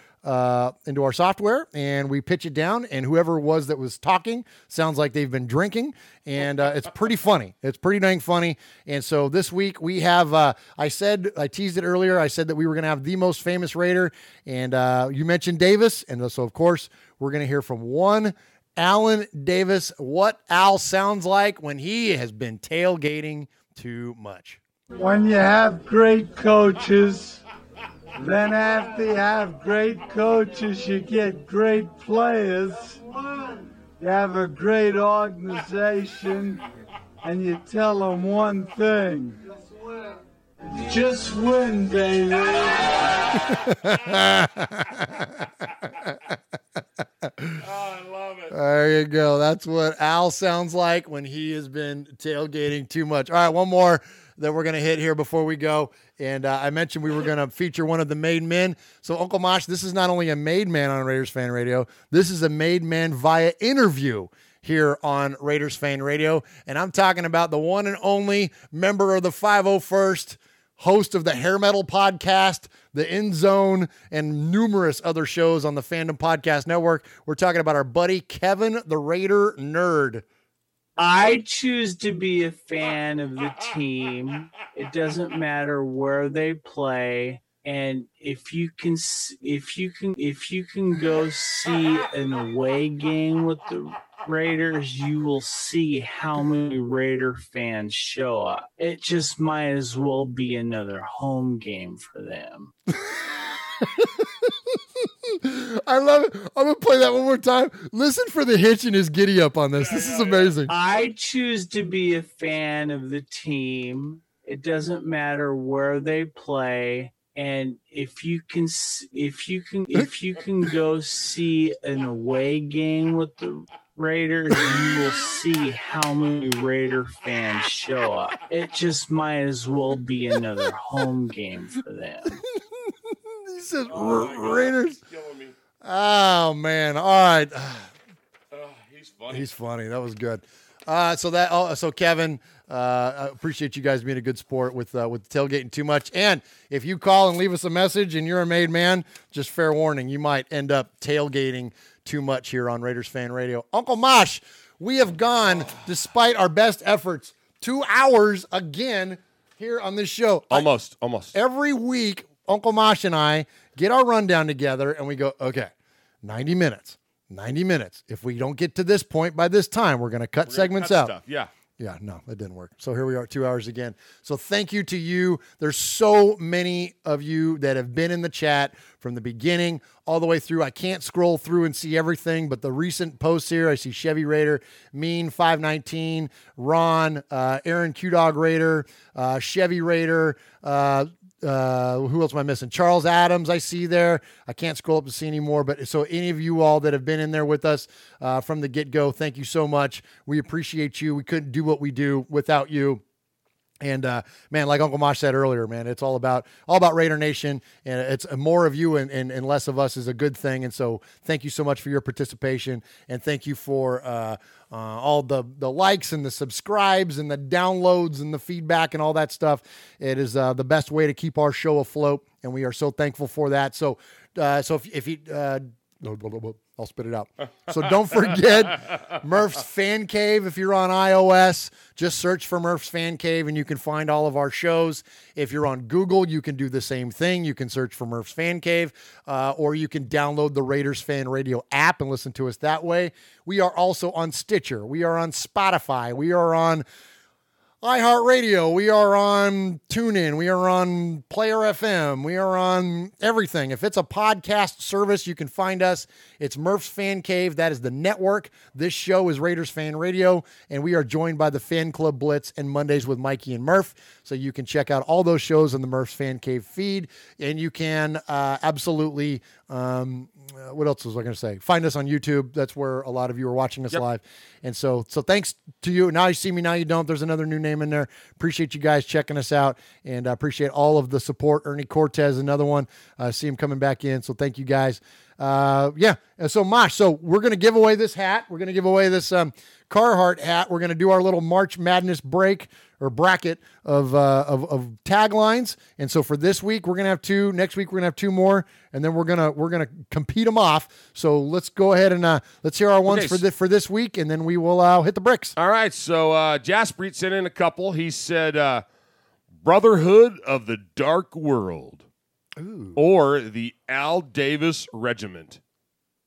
software, and we pitch it down, and whoever it was that was talking sounds like they've been drinking, and it's pretty funny. It's pretty dang funny. And so this week we have, I teased it earlier, I said that we were going to have the most famous Raider, and you mentioned Davis, and so of course we're going to hear from one Alan Davis, what Al sounds like when he has been tailgating too much. When you have great coaches, then after you have great coaches, you get great players. You have a great organization, and you tell them one thing. Just win, baby. I love it. There you go. That's what Al sounds like when he has been tailgating too much. All right, one more that we're going to hit here before we go. And I mentioned we were going to feature one of the made men. So, Uncle Mosh, this is not only a made man on Raiders Fan Radio, this is a made man via interview here on Raiders Fan Radio. And I'm talking about the one and only member of the 501st, host of the Hair Metal Podcast, the End Zone, and numerous other shows on the Fandom Podcast Network. We're talking about our buddy Kevin the Raider Nerd. I choose to be a fan of the team. It doesn't matter where they play, and if you can go see an away game with the Raiders, you will see how many Raider fans show up. It just might as well be another home game for them. I love it. I'm going to play that one more time. Listen for the hitch in his giddy up on this. This is amazing. I choose to be a fan of the team. It doesn't matter where they play. And if you can go see an away game with the Raiders, you will see how many Raider fans show up. It just might as well be another home game for them. He says Raiders. Oh man! All right. He's funny. He's funny. That was good. So Kevin, I appreciate you guys being a good sport with tailgating too much. And if you call and leave us a message and you're a made man, just fair warning, you might end up tailgating too much here on Raiders Fan Radio. Uncle Mosh, we have gone, despite our best efforts, 2 hours again here on this show. Almost. Every week, Uncle Mosh and I get our rundown together and we go, okay, 90 minutes. If we don't get to this point by this time, we're going to cut segments out. Stuff. Yeah. Yeah, no, that didn't work. So here we are, 2 hours again. So thank you to you. There's so many of you that have been in the chat from the beginning all the way through. I can't scroll through and see everything, but the recent posts here, I see Chevy Raider, Mean 519, Ron, Aaron Q-Dog Raider, Chevy Raider, Who else am I missing? Charles Adams, I see there. I can't scroll up to see anymore. But so any of you all that have been in there with us from the get-go, thank you so much. We appreciate you. We couldn't do what we do without you. And man, like Uncle Mosh said earlier, man, it's all about Raider Nation, and it's more of you and less of us is a good thing. And so thank you so much for your participation, and thank you for all the likes and the subscribes and the downloads and the feedback and all that stuff. It is the best way to keep our show afloat, and we are so thankful for that. So if you I'll spit it out. So don't forget Murph's Fan Cave. If you're on iOS, just search for Murph's Fan Cave and you can find all of our shows. If you're on Google, you can do the same thing. You can search for Murph's Fan Cave, or you can download the Raiders Fan Radio app and listen to us that way. We are also on Stitcher. We are on Spotify. We are on iHeartRadio. We are on TuneIn. We are on Player FM. We are on everything. If it's a podcast service, you can find us. It's Murph's Fan Cave. That is the network. This show is Raiders Fan Radio, and we are joined by the Fan Club Blitz and Mondays with Mikey and Murph. So you can check out all those shows on the Murph's Fan Cave feed, and you can absolutely what else was I going to say? Find us on YouTube. That's where a lot of you are watching us live. And so thanks to you. Now you see me, now you don't. There's another new name in there. Appreciate you guys checking us out, and I appreciate all of the support. Ernie Cortez, another one. See him coming back in. So thank you guys. And so Mosh, so we're going to give away this hat. We're going to give away this Carhartt hat. We're going to do our little March Madness break or bracket of taglines. And so for this week, we're going to have 2. Next week, we're going to have 2 more, and then we're going to compete them off. So let's go ahead and let's hear our ones for this week, and then we will hit the bricks. All right. So Jaspreet sent in a couple. He said, Brotherhood of the Dark World. Ooh. Or the Al Davis Regiment.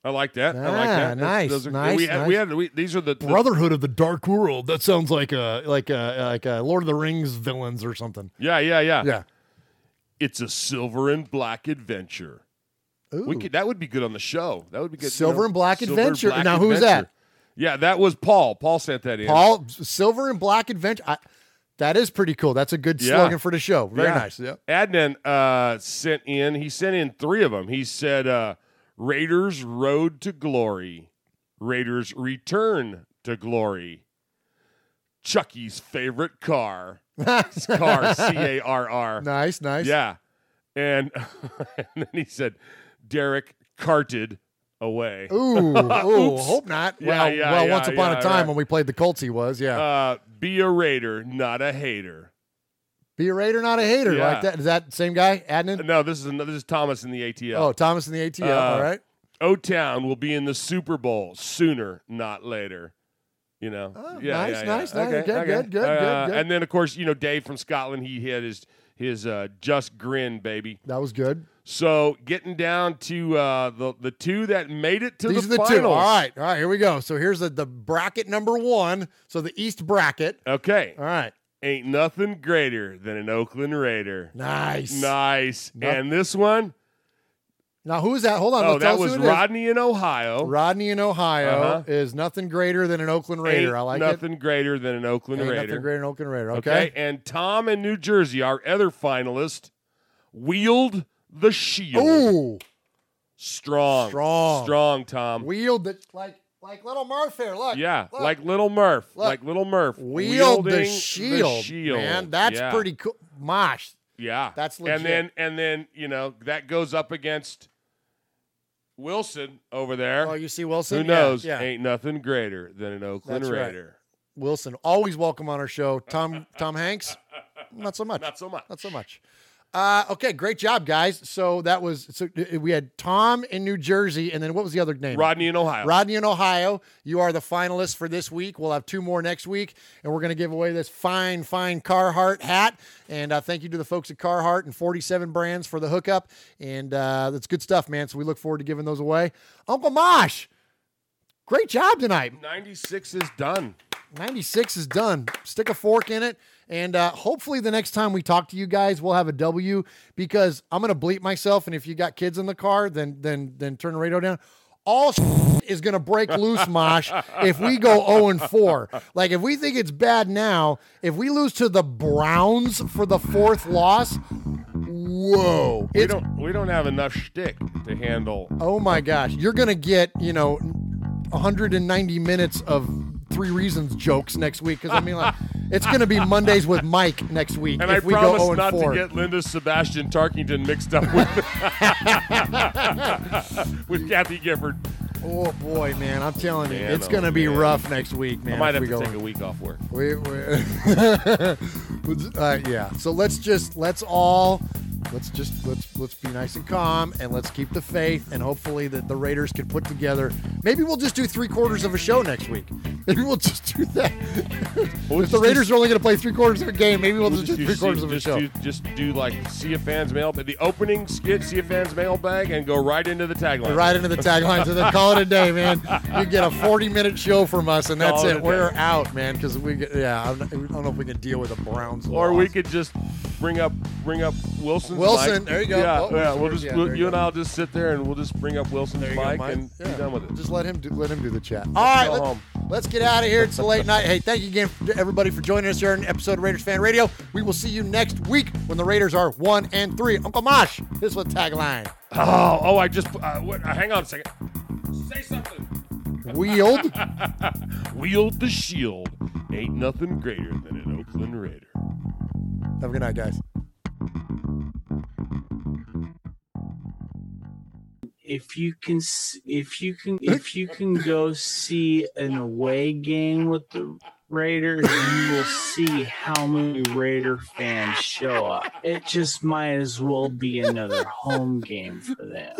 I like that. I like that. Nice. These are the Brotherhood of the Dark World. That sounds like a Lord of the Rings villains or something. Yeah. It's a silver and black adventure. Ooh. That would be good on the show. That would be good. Silver and black adventure. Now who's that? Yeah, that was Paul. Paul sent that in. Paul, silver and black adventure. That is pretty cool. That's a good slogan for the show. Very nice. Yeah. Adnan sent in 3 of them. He said, Raiders Road to Glory. Raiders Return to Glory. Chucky's favorite car. Car, C-A-R-R. Nice. Yeah. And then he said, Derek carted away. Ooh, hope not. Once upon a time when we played the Colts, he was, be a Raider, not a hater. Be a Raider, not a hater. Yeah. Like that. Is that the same guy, Adnan? No, this is Thomas in the ATL. Oh, Thomas in the ATL. All right. O-Town will be in the Super Bowl sooner, not later. You know? Oh, nice. Okay. Good. And then, of course, Dave from Scotland, he had his just grin, baby. That was good. So getting down to the 2 that made it to These the are the finals. 2. All right, here we go. So here's the bracket number 1. So the East bracket. Okay. All right. Ain't nothing greater than an Oakland Raider. Nice. And this one? Now, who is that? Hold on. Oh, that was Rodney in Ohio. Rodney in Ohio is nothing greater than an Oakland Raider. I like nothing greater than an Oakland Raider. Nothing greater than an Oakland Raider. Okay. And Tom in New Jersey, our other finalist, Wield the Shield. Ooh. Strong, Tom. Wield the like little Murph here. Look. Yeah, look. like little Murph. Look. Like little Murph. Wield the shield. Man, that's Yeah. pretty cool. Mosh. Yeah. That's legit. And then, that goes up against Wilson over there. Oh, you see Wilson? Who knows? Yeah. Ain't nothing greater than an Oakland That's right. Raider. Wilson, always welcome on our show. Tom Hanks, not so much. Not so much. Okay, great job, guys. So we had Tom in New Jersey, and then what was the other name? Rodney in Ohio. Rodney in Ohio. You are the finalists for this week. We'll have 2 more next week, and we're going to give away this fine Carhartt hat. And thank you to the folks at Carhartt and 47 Brands for the hookup. And that's good stuff, man. So we look forward to giving those away. Uncle Mosh, great job tonight. 96 is done. 96 is done. Stick a fork in it. And hopefully the next time we talk to you guys, we'll have a W, because I'm going to bleep myself. And if you got kids in the car, then turn the radio down. All is going to break loose, Mosh, if we go 0-4. Like, if we think it's bad now, if we lose to the Browns for the 4th loss, whoa. We don't have enough shtick to handle. Oh my gosh. You're going to get, 190 minutes of 3 Reasons jokes next week. Because, it's going to be Mondays with Mike next week. And if I we promise go 0-4. not to get Linda Sebastian Tarkington mixed up with Kathy Gifford. Oh, boy, man. I'm telling you. It's going to be rough next week, man. I might have to take a week off work. Yeah. So let's be nice and calm, and let's keep the faith, and hopefully that the Raiders can put together. Maybe we'll just do 3/4 of a show next week. Maybe we'll just do that. If the Raiders are only going to play 3/4 of a game, maybe we'll just do 3/4 of a show. Just do like See a Fan's Mail, the opening skit, See a Fan's Mailbag, and go right into the tagline. Right into the tagline, so then call it a day, man. You get a 40-minute show from us, and that's it. We're out, man, because I don't know if we can deal with the Browns. Or we could just bring up Wilson's Wilson, mic. there you go. We'll just you and I'll just sit there and we'll just bring up Wilson's mic and be done with it. Just let him do the chat. All right, let's get out of here. It's a late night. Hey, thank you again to everybody for joining us here on an episode of Raiders Fan Radio. We will see you next week when the Raiders are 1-3. Uncle Mosh, this was tagline. I just hang on a second. Say something. Wield the shield. Ain't nothing greater than an Oakland Raider. Have a good night, guys. If you can go see an away game with the Raiders, you will see how many Raider fans show up. It just might as well be another home game for them.